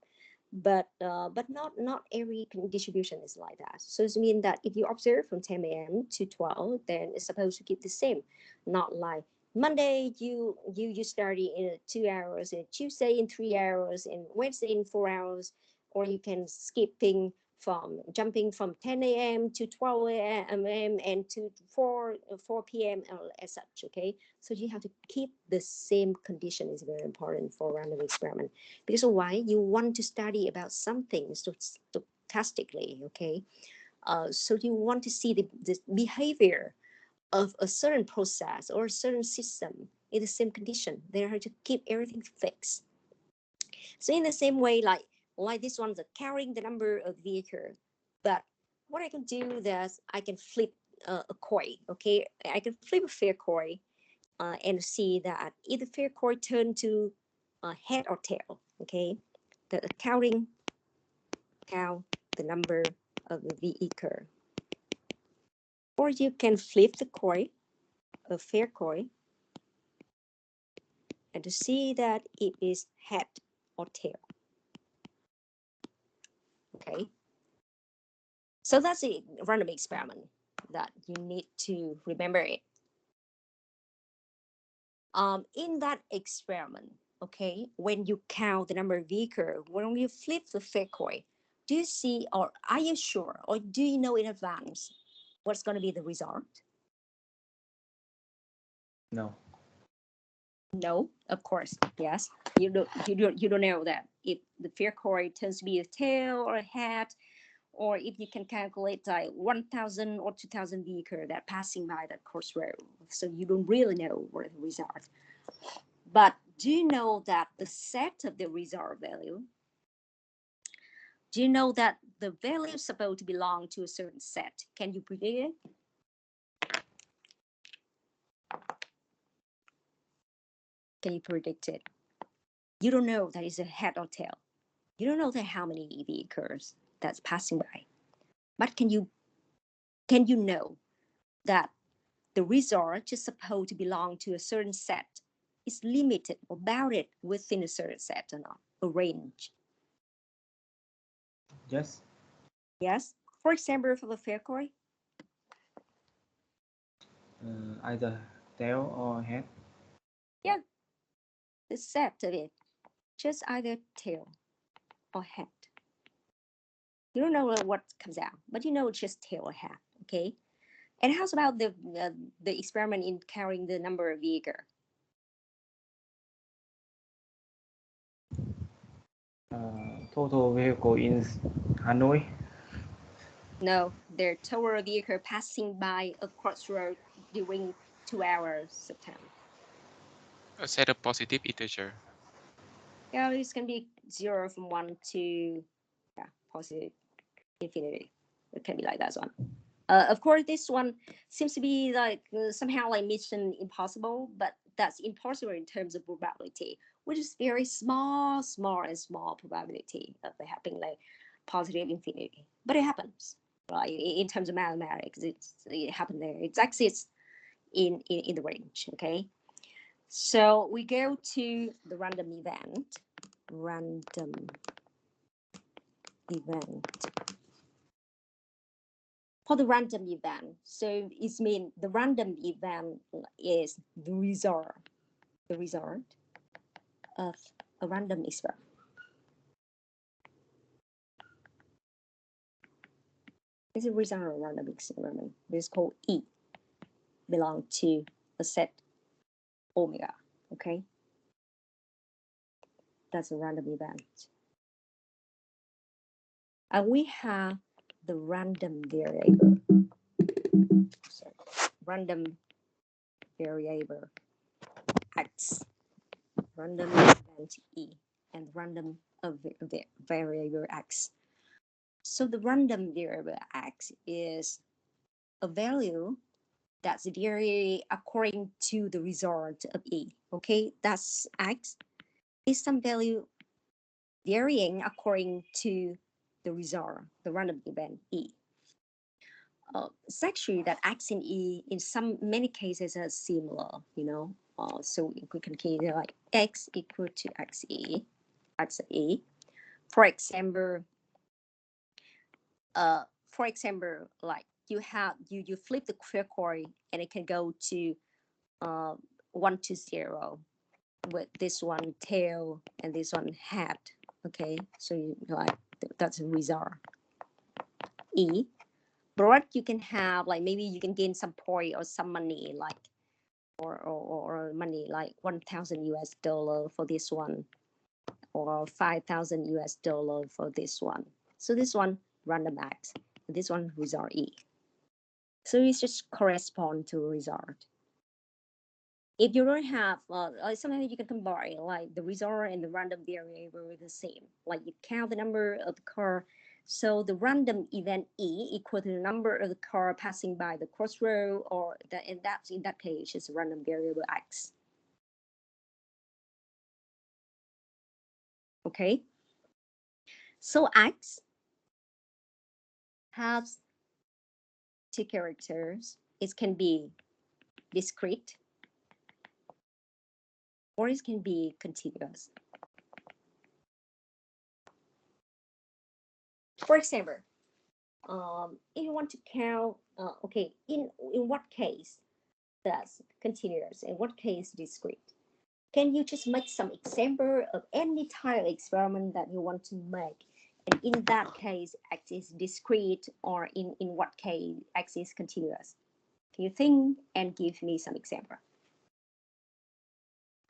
But not every distribution is like that. So it means that if you observe from 10 a.m. to 12, then it's supposed to keep the same. Not like Monday you study in 2 hours, and Tuesday in 3 hours, and Wednesday in 4 hours, or you can jumping from 10 a.m. to 12 a.m. and to 4 p.m. as such. Okay, so you have to keep the same condition. Is very important for random experiment, because why you want to study about something stochastically. Okay, so you want to see the behavior of a certain process or a certain system in the same condition. They have to keep everything fixed. So in the same way, like this one's carrying the number of vehicle, but what I can do is I can flip a coin. Okay, I can flip a fair coin and see that if the fair coin turn to head or tail. Okay, the count the number of the vehicle. Or you can flip the coin, a fair coin, and to see that it is head or tail. Okay, so that's a random experiment that you need to remember it. In that experiment, okay, when you count the number of vehicles, when you flip the fair coin, do you see, or are you sure, or do you know in advance what's going to be the result? No. No, of course, yes. You don't know that if the fair coin turns to be a tail or a head, or if you can calculate like 1,000 or 2,000 vehicles that passing by that crossroad. So you don't really know what the result. But do you know that the set of the result value? Do you know that the value is supposed to belong to a certain set? Can you predict it? Can you predict it? You don't know that it's a head or tail. You don't know that how many vehicles that's passing by. But can you know that the result is supposed to belong to a certain set? It's limited or bounded within a certain set or not, a range. Yes. Yes. For example, for the fair coin. Either tail or head. Yeah. The set of it, just either tail or head. You don't know what comes out, but you know it's just tail or head. Okay. And how's about the experiment in counting the number of vehicles? Total vehicle in Hanoi. No, their total vehicle passing by a crossroad during 2 hours of time. A set of positive integer. Yeah, this can be 0 from 1 to positive infinity. It can be like that one. Of course, this one seems to be like somehow like mission impossible, but that's impossible in terms of probability, which is very small probability of it happening like positive infinity. But it happens. Right? In terms of mathematics, it happened there. It exists in the range. Okay. So we go to the random event. For the random event, so it means the random event is the result of a random experiment. It's a result of a random experiment. This is called E, belong to a set omega. Okay, that's a random event. And we have the random variable. So random variable X, random event E, and random variable X. So the random variable X is a value that's vary according to the result of E. Okay, that's X is some value varying according to the result, the random event E. It's actually that X and E in many cases are similar, you know. So we can consider like X equal to XE. For example, like you flip the coin and it can go to 1 to 0 with this one tail and this one head. Okay, so you like that's a result E. But you can have like maybe you can gain some point or some money like or money like $1,000 for this one or $5,000 for this one. So this one random X, this one result E. So it just correspond to a result. If you don't have, sometimes you can combine like the result and the random variable are the same. Like you count the number of the car. So the random event E equal to the number of the car passing by the crossroad, or in that case is random variable X. Okay. So X has 2 characters. It can be discrete or it can be continuous. For example, if you want to count, okay, in what case that's continuous, in what case discrete? Can you just make some example of any type of experiment that you want to make? And in that case, X is discrete, or in what case X is continuous? Can you think and give me some example?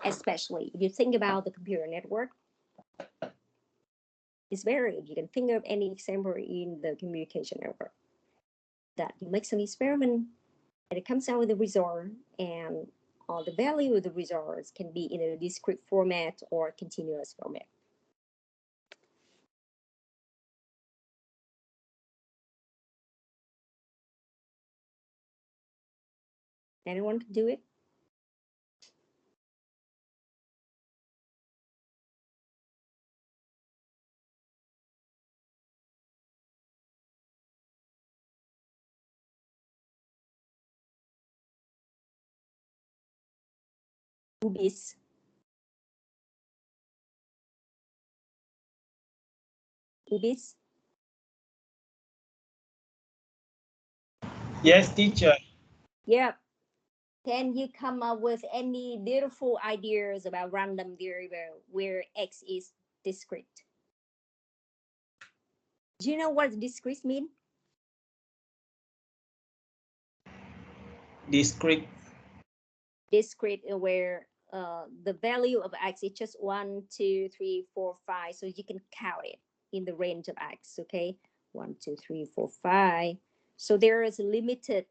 Especially if you think about the computer network, it's very, you can think of any example in the communication network that you make some experiment and it comes out with a result, and the value of the results can be in a discrete format or continuous format. Anyone can do it? Ubis. Ubis. Yes, teacher. Yep. Can you come up with any beautiful ideas about random variable where X is discrete? Do you know what discrete mean? Discrete. Discrete where the value of x is just 1, 2, 3, 4, 5. So you can count it in the range of x. Okay, 1, 2, 3, 4, 5. So there is a limited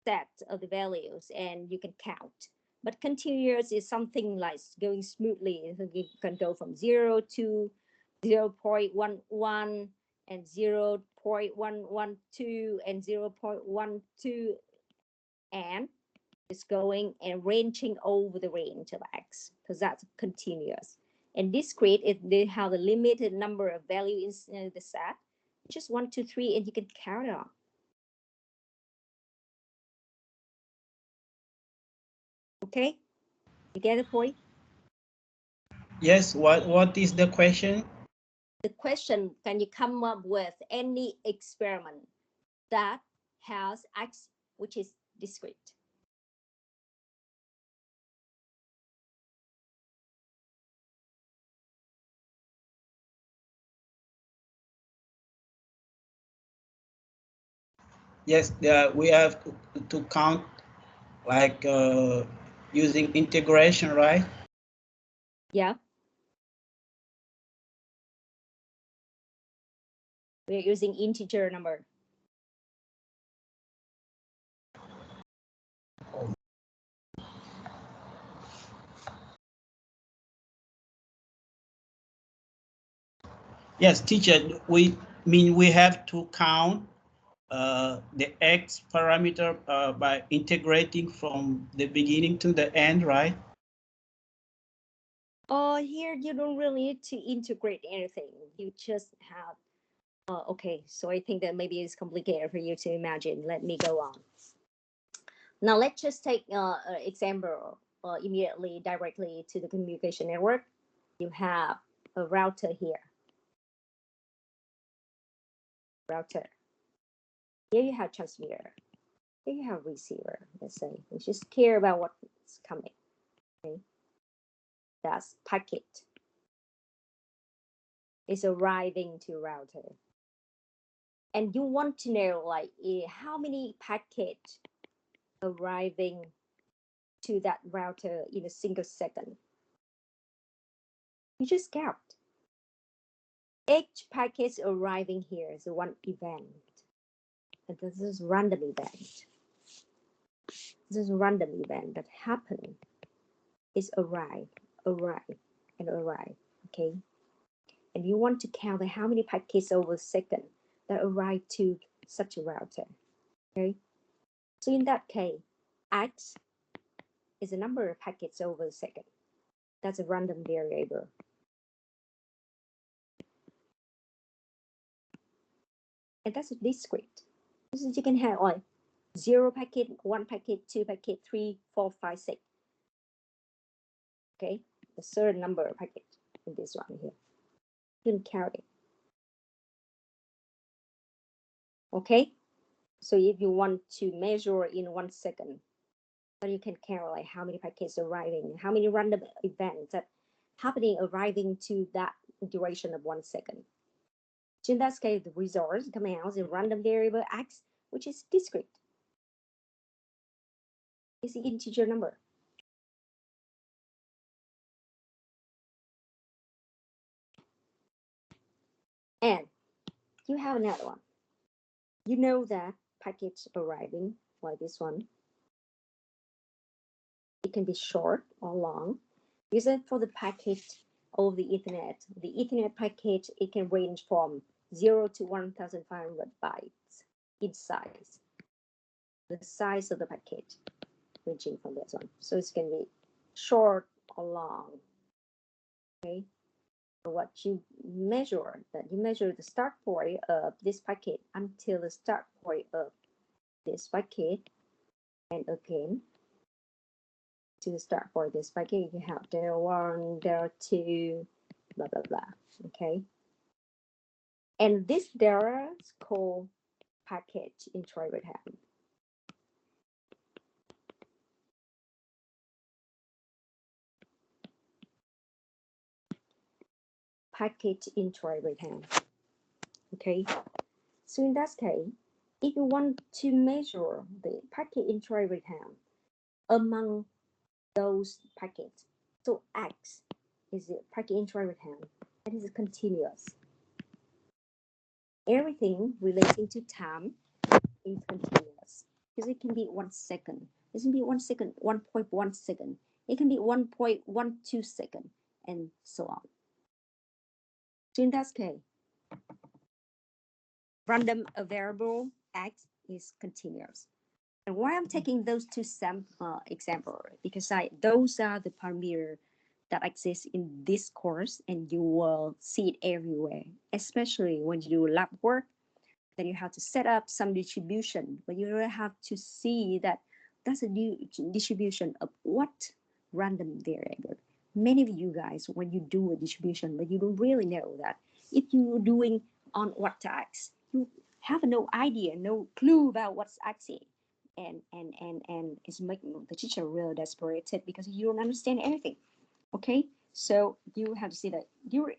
set of the values, and you can count. But continuous is something like going smoothly. You can go from 0 to 0.11 and 0.112 and 0.12, and it's going and ranging over the range of x, because that's continuous. And discrete is they have a limited number of values in the set, just 1, 2, 3, and you can count it on. Okay, you get the point? Yes, what is the question? The question, can you come up with any experiment that has x which is discrete? Yes, we have to count like using integration, right? Yeah. We're using integer number. Yes, teacher, we have to count the x parameter by integrating from the beginning to the end, right? Here you don't really need to integrate anything. You just have, okay, so I think that maybe it's complicated for you to imagine. Let me go on. Now let's just take an example immediately, directly to the communication network. You have a router here. Router. Here you have transmitter. Here you have receiver, let's say. You just care about what's coming. Okay. That's packet. It's arriving to router. And you want to know like how many packets arriving to that router in a single second. You just count. Each packet arriving here is one event. And this is random event. This is random event that happen. Is arrive, and arrive. Okay. And you want to count how many packets over a second that arrive to such a router. Okay. So in that case, x is the number of packets over a second. That's a random variable. And that's discrete. So you can have like 0 packet, 1 packet, 2 packet, 3, 4, 5, 6. Okay, a certain number of packets in this one here. You can count it. Okay, so if you want to measure in 1 second, then you can count like how many packets arriving, how many random events that happening arriving to that duration of 1 second. So in that case, the results coming out is a random variable x, which is discrete. It's the integer number. And you have another one. You know that packets arriving like this one. It can be short or long. Because for the packet over the Ethernet packet, it can range from 0 to 1,500 bytes in size. The size of the packet ranging from this one. So it's going to be short or long. Okay. So what you measure, that you measure the start point of this packet until the start point of this packet, and again to the start point of this packet you have delta 1, delta 2, blah blah blah. Okay, and this delta is called packet intra-rate time. Packet intra-rate time. Okay, so in that case, if you want to measure the packet intra-rate time among those packets, So X is a parking interval time. That is continuous. Everything relating to time is continuous because it can be 1 second. It can be 1 second, 1.1 second. It can be 1.12 second, and so on. So in that case, random variable X is continuous. And why I'm taking those two examples, because those are the parameters that exist in this course, and you will see it everywhere, especially when you do lab work. Then you have to set up some distribution, but you really have to see that that's a new distribution of what random variable. Many of you guys, when you do a distribution, but you don't really know that if you're doing on what X, you have no idea, no clue about what's X is. And it's making the teacher really desperate because you don't understand anything. Okay, so you have to see that you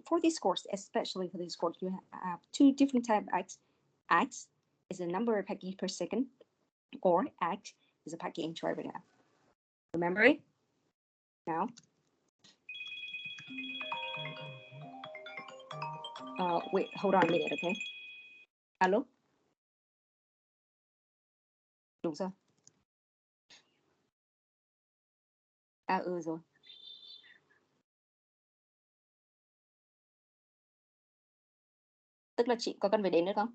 for this course, especially for this course, you have two different types of X. X is a number of packets per second, or X is a packet interval. Remember it? Now, wait, hold on a minute, okay? Alo? Đúng rồi. Rồi. Tức là chị có cần phải đến nữa không?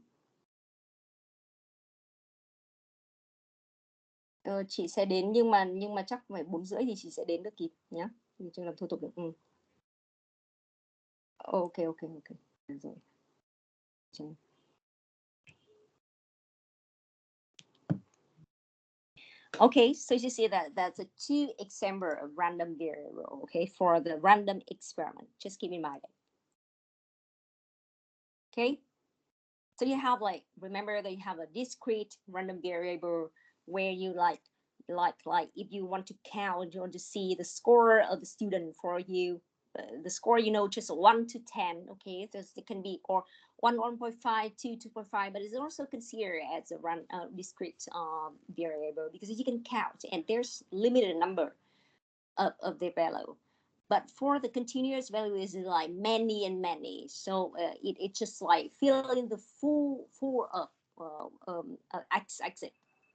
Chị sẽ đến, nhưng mà chắc phải 4:30 thì chị sẽ đến được kịp nhá. Mình chưa làm thủ tục được. Ok. Rồi. Okay, so you see that that's a 2 example of random variable, okay, for the random experiment. Just keep in mind it. Okay, so you have remember that you have a discrete random variable where you like if you want to count, you want to see the score of the student for you, the score, just 1 to 10, okay, so it can be or 1.5, 2, 2.5, but it's also considered as a discrete variable because you can count and there's limited number of the value. But for the continuous value is like many and many, so it's just like filling the full x-axis.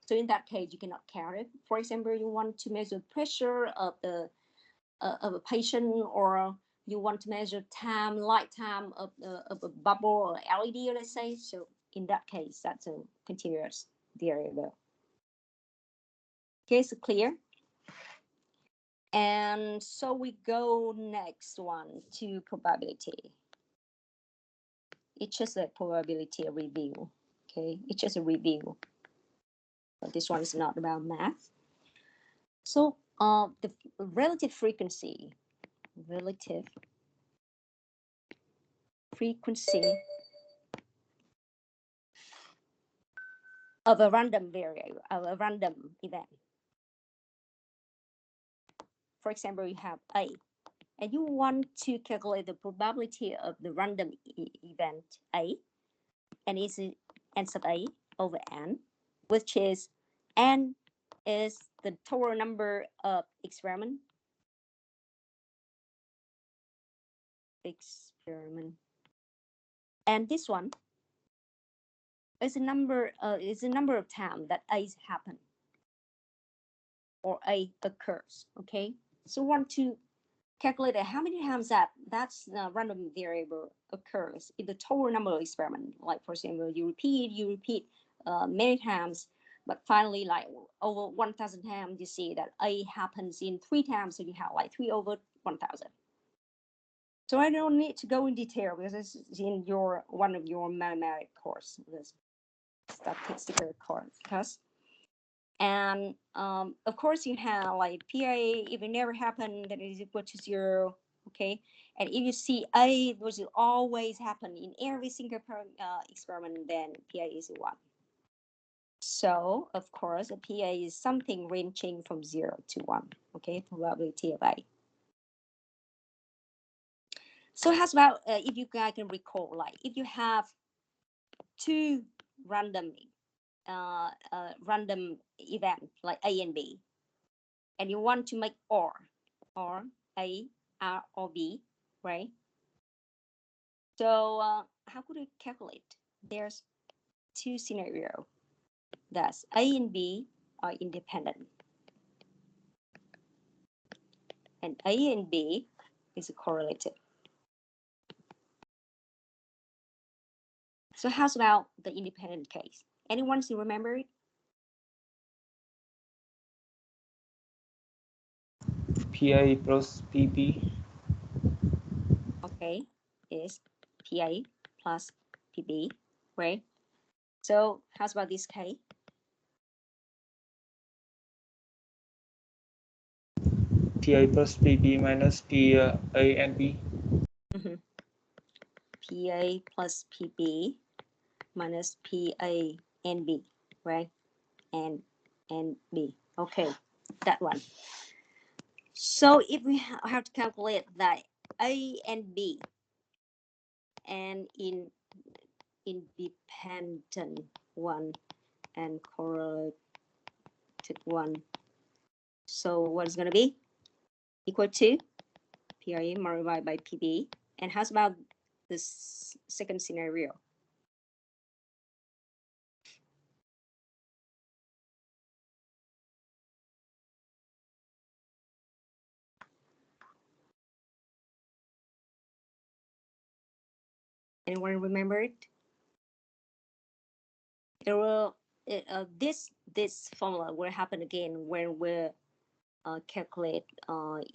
So in that case, you cannot count it. For example, you want to measure pressure of a patient, or you want to measure light time of a bubble or LED, let's say. So in that case, that's a continuous variable. Okay, so clear? And so we go next one to probability. It's just a probability review. Okay, it's just a review. But this one is not about math. So the relative frequency of a random variable, of a random event. For example, you have A, and you want to calculate the probability of the random event A, and it's n sub A over n, which is n is the total number of experiment, and this one is a number of times that A happen or A occurs. Okay, so want to calculate how many times that's the random variable occurs in the total number of experiment. Like for example, you repeat many times, but finally like over 1,000 times, you see that A happens in 3 times, so you have like 3 over 1,000. So I don't need to go in detail because this is in one of your mathematics course, this statistical course. And of course you have like PA, if it never happened, then it is equal to 0. Okay, and if you see A which will always happen in every single experiment, then PA is 1. So of course a PA is something ranging from 0 to 1. Okay, probability of A. So how about if you guys can recall, like if you have 2 random event like A and B, and you want to make OR, or A, R, or B, right? So how could we calculate? There's two scenarios. That's A and B are independent. And A and B is correlated. So how's about the independent case? Anyone still remember it? PA plus PB. Okay, is PA plus PB, right? So how's about this case? PA plus PB minus PA and B. PA plus PB minus PA and B, right? And B. Okay, that one. So if we have to calculate that A and B and in independent one and correlated one, so what's going to be? Equal to PA multiplied by PB. And how's about this second scenario? Anyone remember it? It will. This formula will happen again when we calculate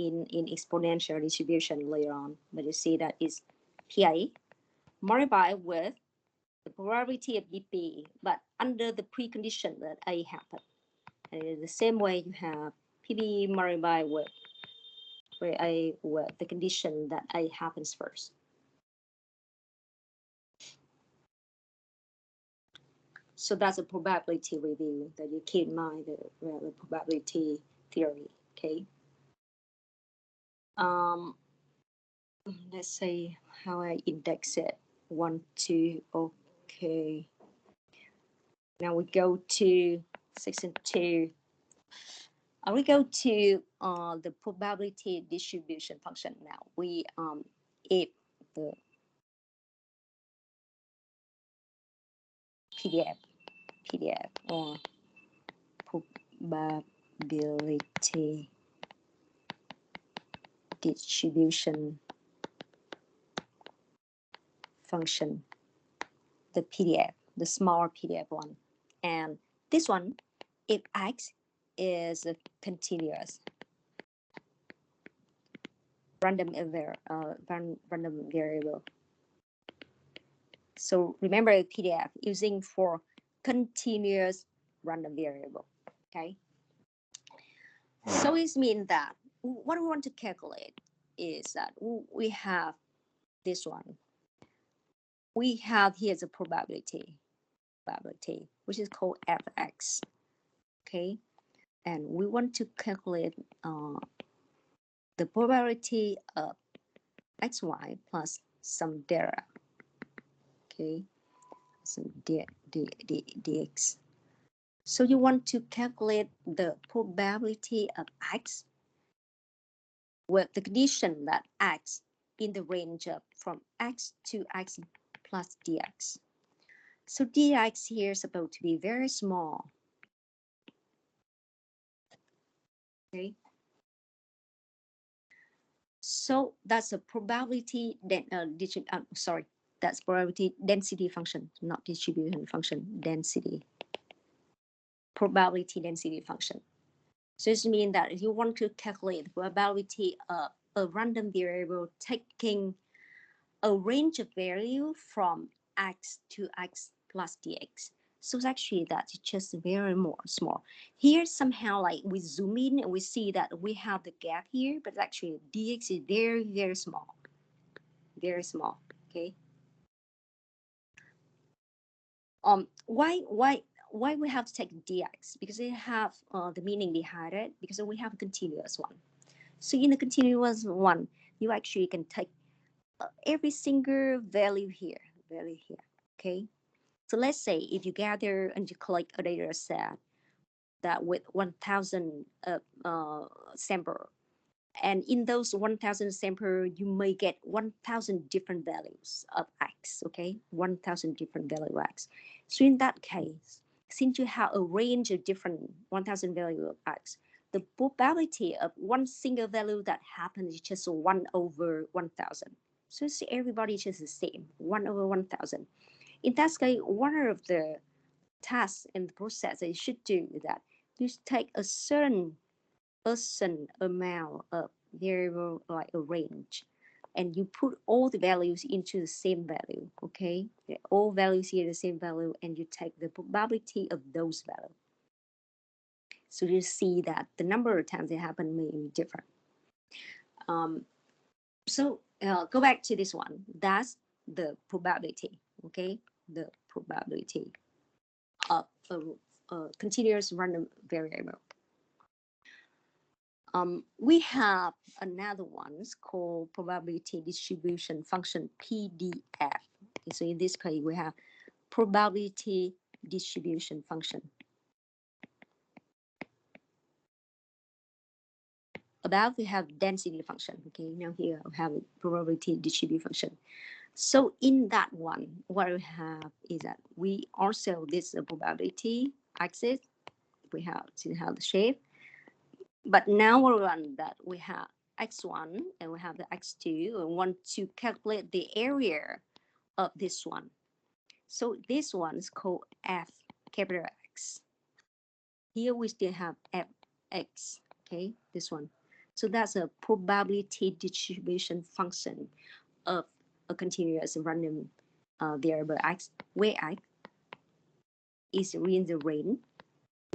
in exponential distribution later on. But you see that is PA multiplied with the probability of BP, but under the precondition that A happened. And in the same way, you have PB multiplied with A with the condition that A happens first. So that's a probability review that you keep in mind, the probability theory, okay? Let's say how I index it. 1, 2, okay. Now we go to section 2. We go to the probability distribution function now. We if the PDF or probability distribution function, the PDF, the smaller PDF one. And this one, if X is a continuous random variable. So remember PDF using for continuous random variable, okay? So it means that what we want to calculate is that we have this one. We have here's a probability, which is called fx, okay? And we want to calculate the probability of xy plus some data, okay? Some dx. So you want to calculate the probability of x with the condition that x in the range of from x to x plus dx. So dx here is supposed to be very small. Okay. So that's a probability that's probability density function, not distribution function, density. Probability density function. So this means that if you want to calculate the probability of a random variable taking a range of value from x to x plus dx. So it's actually that's just very small. Here somehow like we zoom in and we see that we have the gap here, but actually dx is very, very small. Very small, okay? Why we have to take dx? Because they have the meaning behind it, because we have a continuous one. So in the continuous one, you actually can take every single value here, okay? So let's say if you gather and you collect a data set that with 1,000 sample, And in those 1,000 sample, you may get 1,000 different values of x, okay? 1,000 different value of x. So in that case, since you have a range of different 1,000 value of x, the probability of one single value that happens is just 1 over 1,000. So see, everybody is just the same, 1 over 1,000. In that case, one of the tasks and the process that you should do is that you take a certain amount of variable, like a range, and you put all the values into the same value, okay? All values here the same value, and you take the probability of those values. So you see that the number of times it happened may be different. Go back to this one. That's the probability, okay? The probability of a continuous random variable. We have another one called probability distribution function, PDF. So in this case, we have probability distribution function. Above we have density function. Okay, now here we have probability distribution function. So in that one, what we have is that we also, this probability axis, we have to have the shape. But now we're on that we have x1 and we have the x2 and want to calculate the area of this one. So this one is called f capital X. Here we still have fx, okay, this one. So that's a probability distribution function of a continuous random variable x, where x is in the range.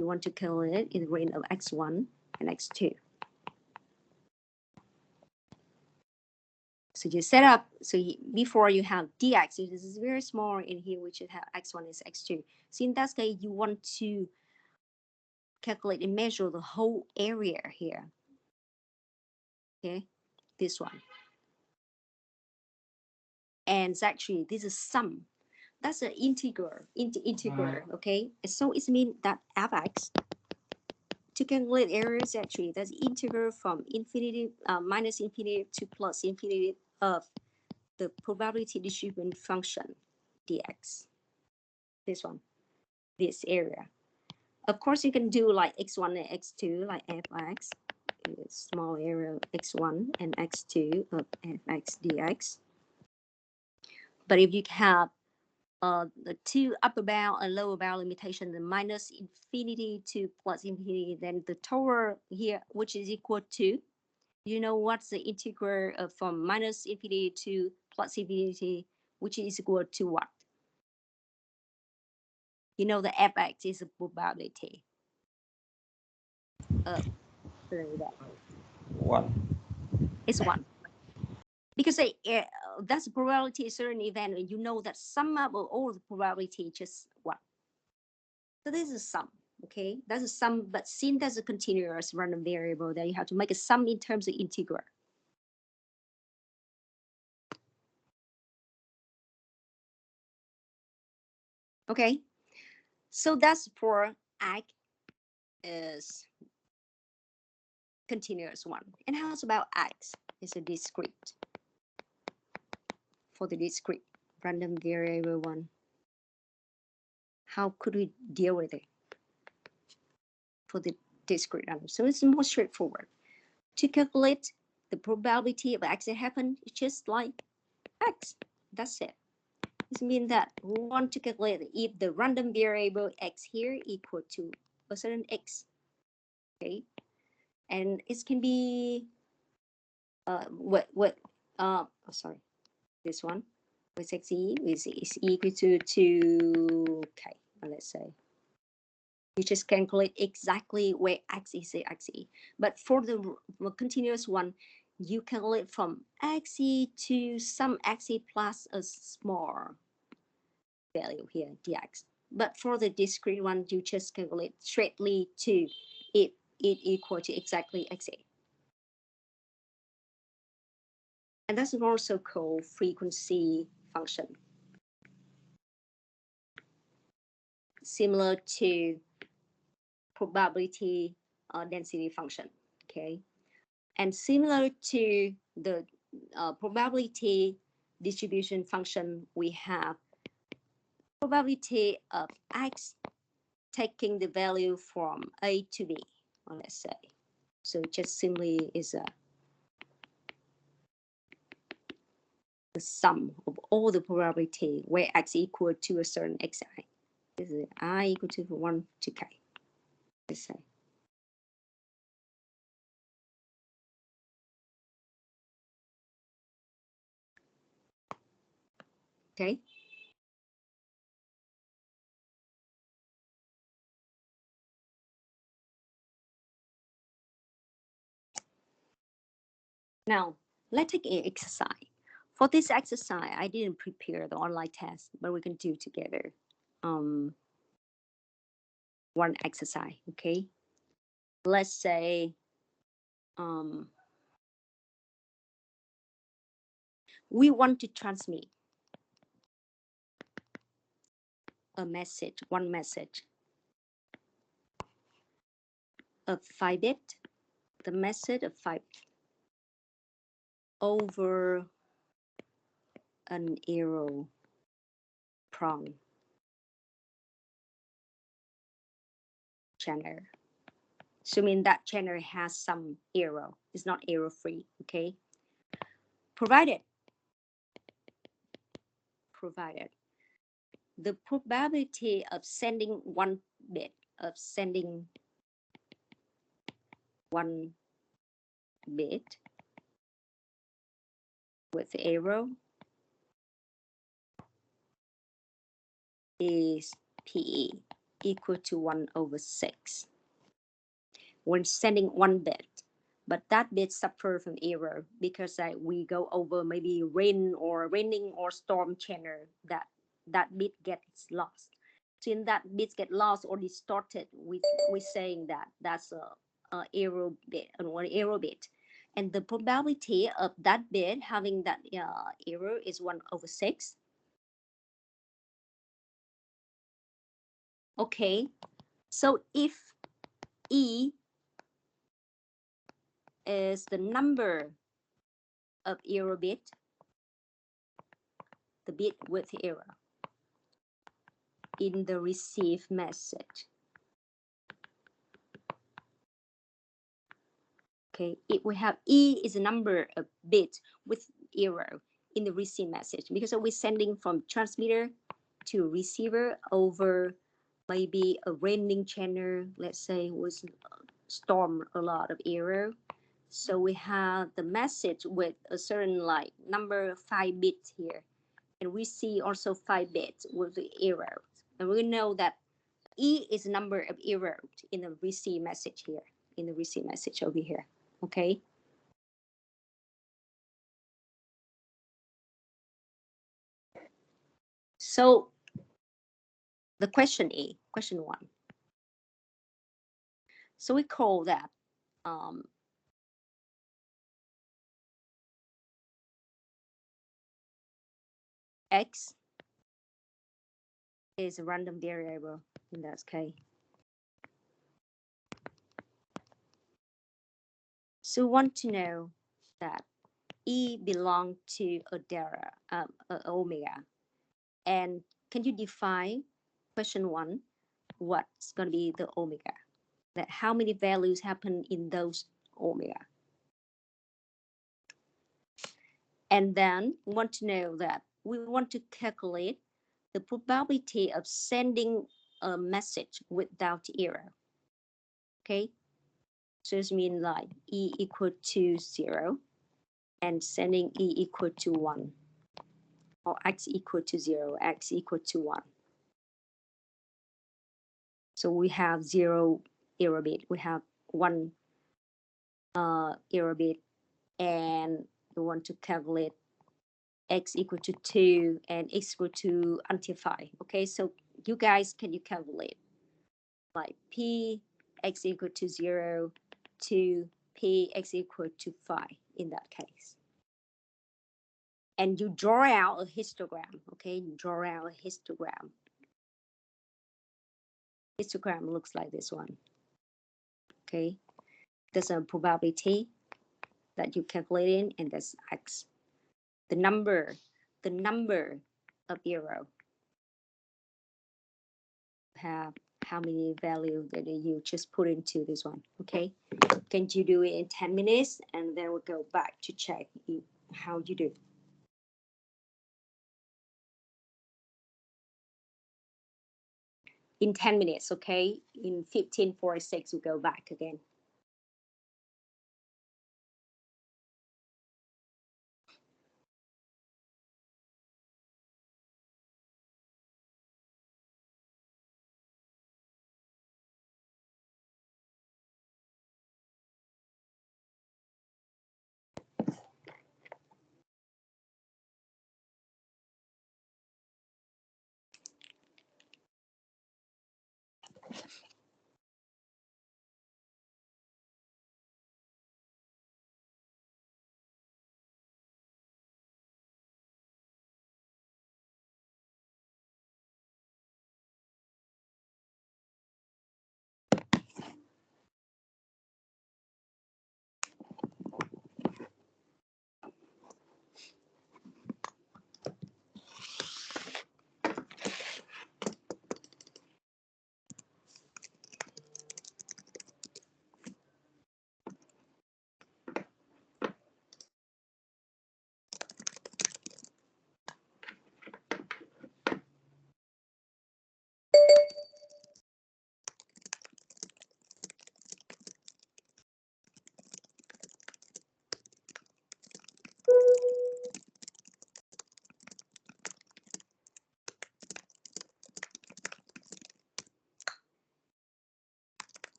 You want to calculate in the range of x1 and x2. So you set up, so before you have dx, this is very small, in here we should have x1 is x2. So in that case, you want to calculate and measure the whole area here. Okay, this one. And it's actually, this is sum. That's an integer, okay? So it means that fx, to calculate areas, actually, that's integral from infinity, minus infinity to plus infinity of the probability distribution function, dx. This one, this area. Of course, you can do like x1 and x2, like fx, small area of x1 and x2 of fx dx. But if you have the two upper bound and lower bound limitation, the minus infinity to plus infinity, then the total here, which is equal to, you know what's the integral from minus infinity to plus infinity, which is equal to what? You know the fx is a probability of that. 1. It's 1. Because that's a probability of certain event, and you know that sum up of all the probability just 1. So this is sum, okay? That's a sum, but since that's a continuous random variable, then you have to make a sum in terms of integral. Okay, so that's for I is continuous one. And how about X is a discrete? For the discrete random variable one, how could we deal with it for the discrete random? So it's more straightforward. To calculate the probability of X that happened, it's just like X. That's it. This means that we want to calculate if the random variable X here equal to a certain X. Okay, and it can be sorry, this one with X is equal to 2K. Let's say you just calculate exactly where X is XE. But for the continuous one, you calculate from XE to some XE plus a small value here, dx. But for the discrete one, you just calculate straightly to if it equal to exactly XE. And that's also called frequency function. Similar to probability density function, okay? And similar to the probability distribution function, we have probability of X taking the value from A to B, or let's say. So just simply is the sum of all the probability where X equal to a certain Xi. This is I equal to 1 to K, let's say. Okay. Now, let's take an exercise. For this exercise, I didn't prepare the online test, but we can do together one exercise, okay? Let's say we want to transmit a message, one message of 5 bit, the message of 5 over an arrow prong channel. So I mean that channel has some arrow. It's not arrow free, okay? Provided the probability of sending 1 bit, of sending 1 bit with the arrow is PE equal to 1 over 6 when sending 1 bit, but that bit suffer from error because we go over maybe raining or storm channel, that bit gets lost. So in that bit get lost or distorted, we're saying that that's a error bit, an error bit, and the probability of that bit having that error is 1 over 6. Okay, so if E is the number of error bit, the bit with error in the received message. Okay, if we have E is a number of bits with error in the received message, because we're sending from transmitter to receiver over maybe a raining channel, let's say was storm, a lot of error. So we have the message with a certain like number 5 bits here, and we see also 5 bits with the error, and we know that E is a number of error in the receive message here, in the receive message over here. Okay. So the question A, question 1. So we call that X is a random variable in that case. So we want to know that E belongs to a delta, omega. And can you define, question 1, what's going to be the omega? That how many values happen in those omega? And then we want to know that we want to calculate the probability of sending a message without error. Okay, so this means like E equal to 0 and sending E equal to 1, or X equal to 0, X equal to 1. So we have 0 error bit, we have 1 error bit, and we want to calculate X equal to 2 and X equal to until 5. Okay, so you guys, can you calculate like P X equal to 0 to P X equal to 5 in that case? And you draw out a histogram, okay? You draw out a histogram. Histogram looks like this one, okay? There's a probability that you calculated, and that's x. The number of arrow have how many value that you just put into this one. Okay, can you do it in 10 minutes, and then we'll go back to check how you do. In 10 minutes, okay? In 15:46, we'll go back again.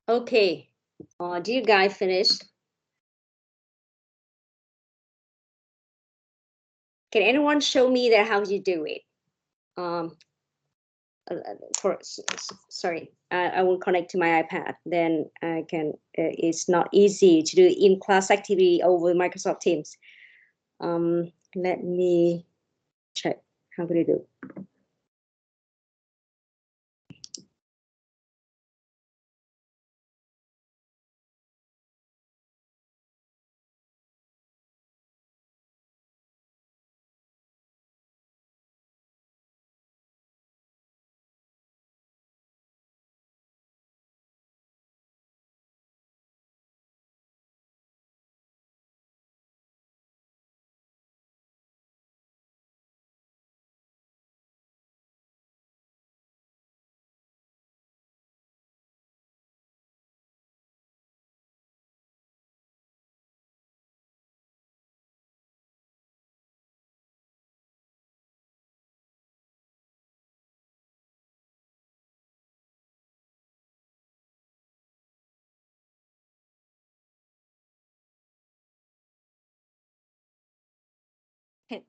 Okay. Did you guys finish? Can anyone show me that how you do it? Sorry, I will connect to my iPad. Then I can. It's not easy to do in class activity over Microsoft Teams. Let me check. How could I do?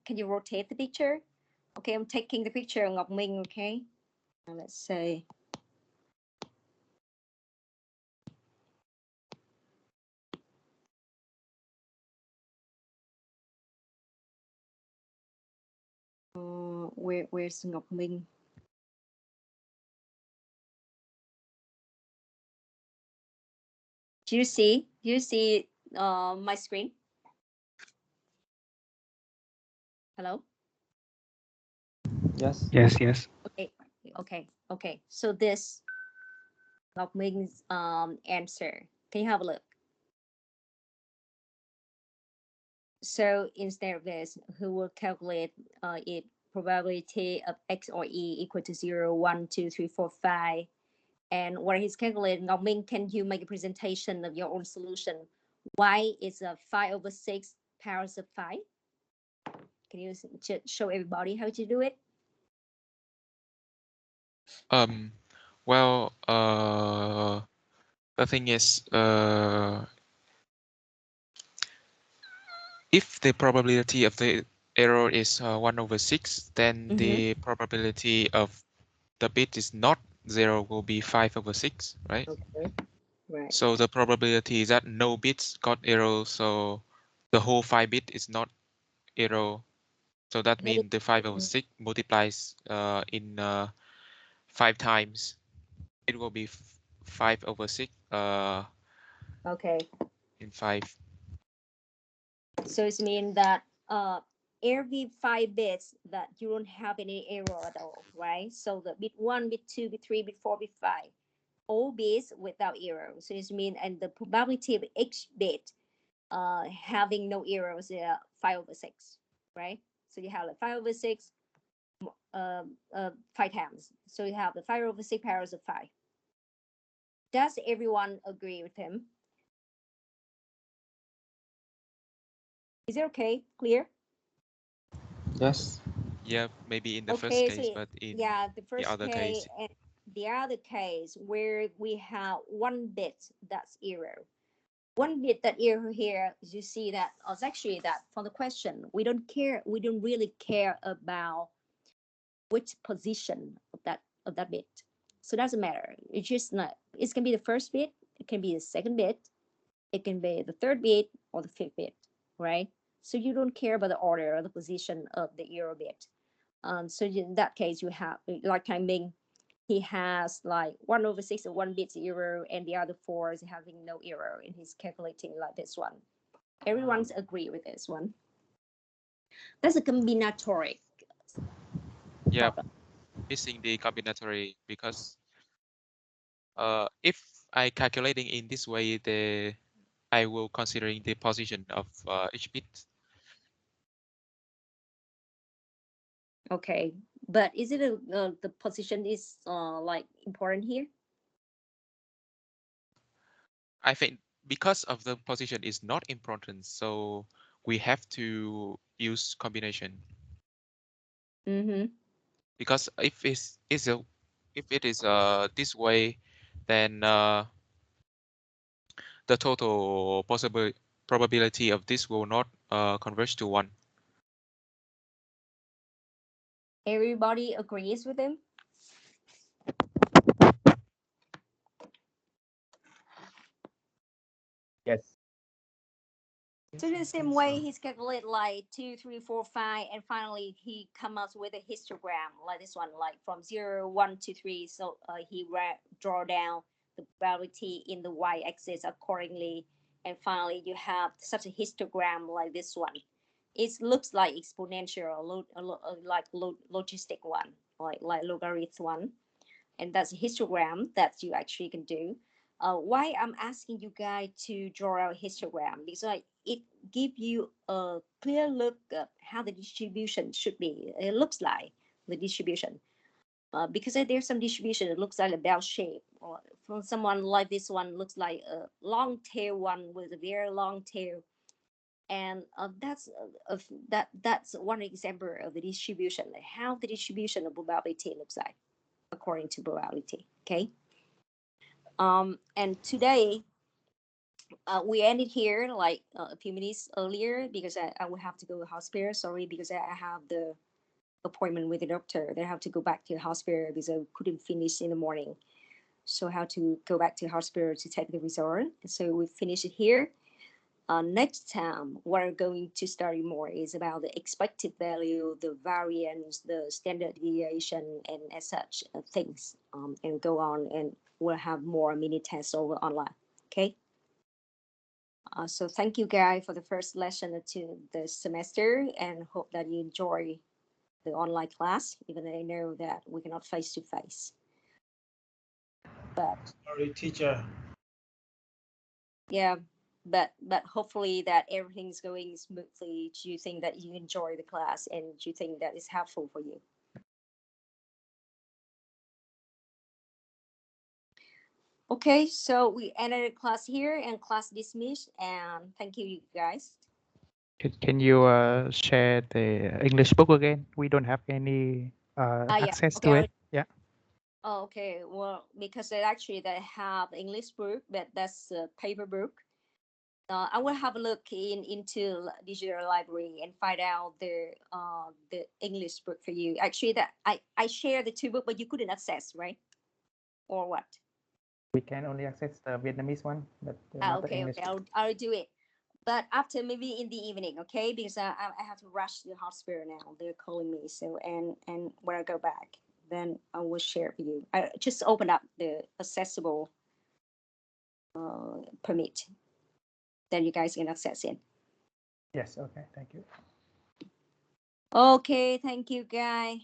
Can you rotate the picture? Okay, I'm taking the picture of Ngọc Minh, okay? Now let's say. Where's Ngọc Minh? Do you see? Do you see my screen? Hello? Yes. Yes, yes. Okay. So this Ngọc Minh answer. Can you have a look? So instead of this, who will calculate it probability of x or e equal to 0, 1, 2, 3, 4, 5. And what he's calculating, Ngọc Minh, can you make a presentation of your own solution? Y is a 5/6 powers of 5. Can you show everybody how to do it? Well, the thing is, if the probability of the error is 1/6, then the probability of the bit is not 0 will be 5/6, right? Okay. Right. So the probability is that no bits got error, so the whole 5 bit is not error. So that means the 5/6 multiplies in 5 times. It will be 5/6 Okay. in 5. So it means that every 5 bits that you don't have any error at all, right? So the bit 1, bit 2, bit 3, bit 4, bit 5, all bits without error. So it means and the probability of each bit having no errors is 5/6, right? So you have like 5/6 5 times. So you have the 5/6 powers of 5. Does everyone agree with him? Is it okay? Clear? Yes. Yeah, maybe in the Okay, first case, so but in the first the other case case, and the other case where we have 1 bit that's error. 1 bit that error here, you see that it's actually that for the question, we don't really care about which position of that bit. So it doesn't matter. It's just not, it can be the first bit, it can be the second bit, it can be the third bit or the 5th bit, right? So you don't care about the order or the position of the error bit. So in that case, you have like Ming, he has like 1/6 of 1 bit error, and the other 4 is having no error, and he's calculating like this one. Everyone's agree with this one. That's a combinatoric. yeah, missing the combinatory, because if I calculating in this way, I will considering the position of each bit. Okay, but is it the position is like important here? I think because of the position is not important, so we have to use combination. Because if it is this way, then the total possible probability of this will not converge to 1. Everybody agrees with him? Yes. So in the same way, he's calculated like 2, 3, 4, 5, and finally he comes up with a histogram like this one, like from 0, 1, 2, 3. So he draw down the probability in the y-axis accordingly, and finally you have such a histogram like this one. It looks like exponential, logistic one, like logarithm one, and that's a histogram that you actually can do. Why I'm asking you guys to draw out histogram, because it gives you a clear look at how the distribution should be. It looks like the distribution. Because there's some distribution, it looks like a bell shape. Or from someone like this one, looks like a long tail one with a very long tail. And that's one example of the distribution, how the distribution of probability looks like according to probability. Okay. And today we ended here like a few minutes earlier because I will have to go to the hospital. Sorry, because I have the appointment with the doctor. Then I have to go back to the hospital because I couldn't finish in the morning. So I have to go back to the hospital to take the result. So we finish it here. Next time, what we're going to study more is about the expected value, the variance, the standard deviation, and as such things, and go on, and we'll have more mini tests over online. Okay. So thank you guys for the first lesson to the semester, and hope that you enjoy the online class, even though I know that we cannot face to face. But Sorry, teacher. yeah. But hopefully that everything's going smoothly. Do you think that you enjoy the class, and do you think that is helpful for you? Okay, so we ended the class here, and class dismissed, and thank you guys. Can you share the English book again? We don't have any access to it. Yeah. Oh, okay. Well, because actually they have English book, but that's a paper book. I will have a look into digital library and find out the English book for you. Actually, that I share the two books, but you couldn't access, right? Or what? We can only access the Vietnamese one, but not the Okay, English. okay, I'll do it. But after maybe in the evening, okay? Because I have to rush to the hospital now. They're calling me. So and when I go back, then I will share with you. I just open up the accessible permit. Then you guys can access it. Yes. Okay. Thank you. Okay. Thank you, guys.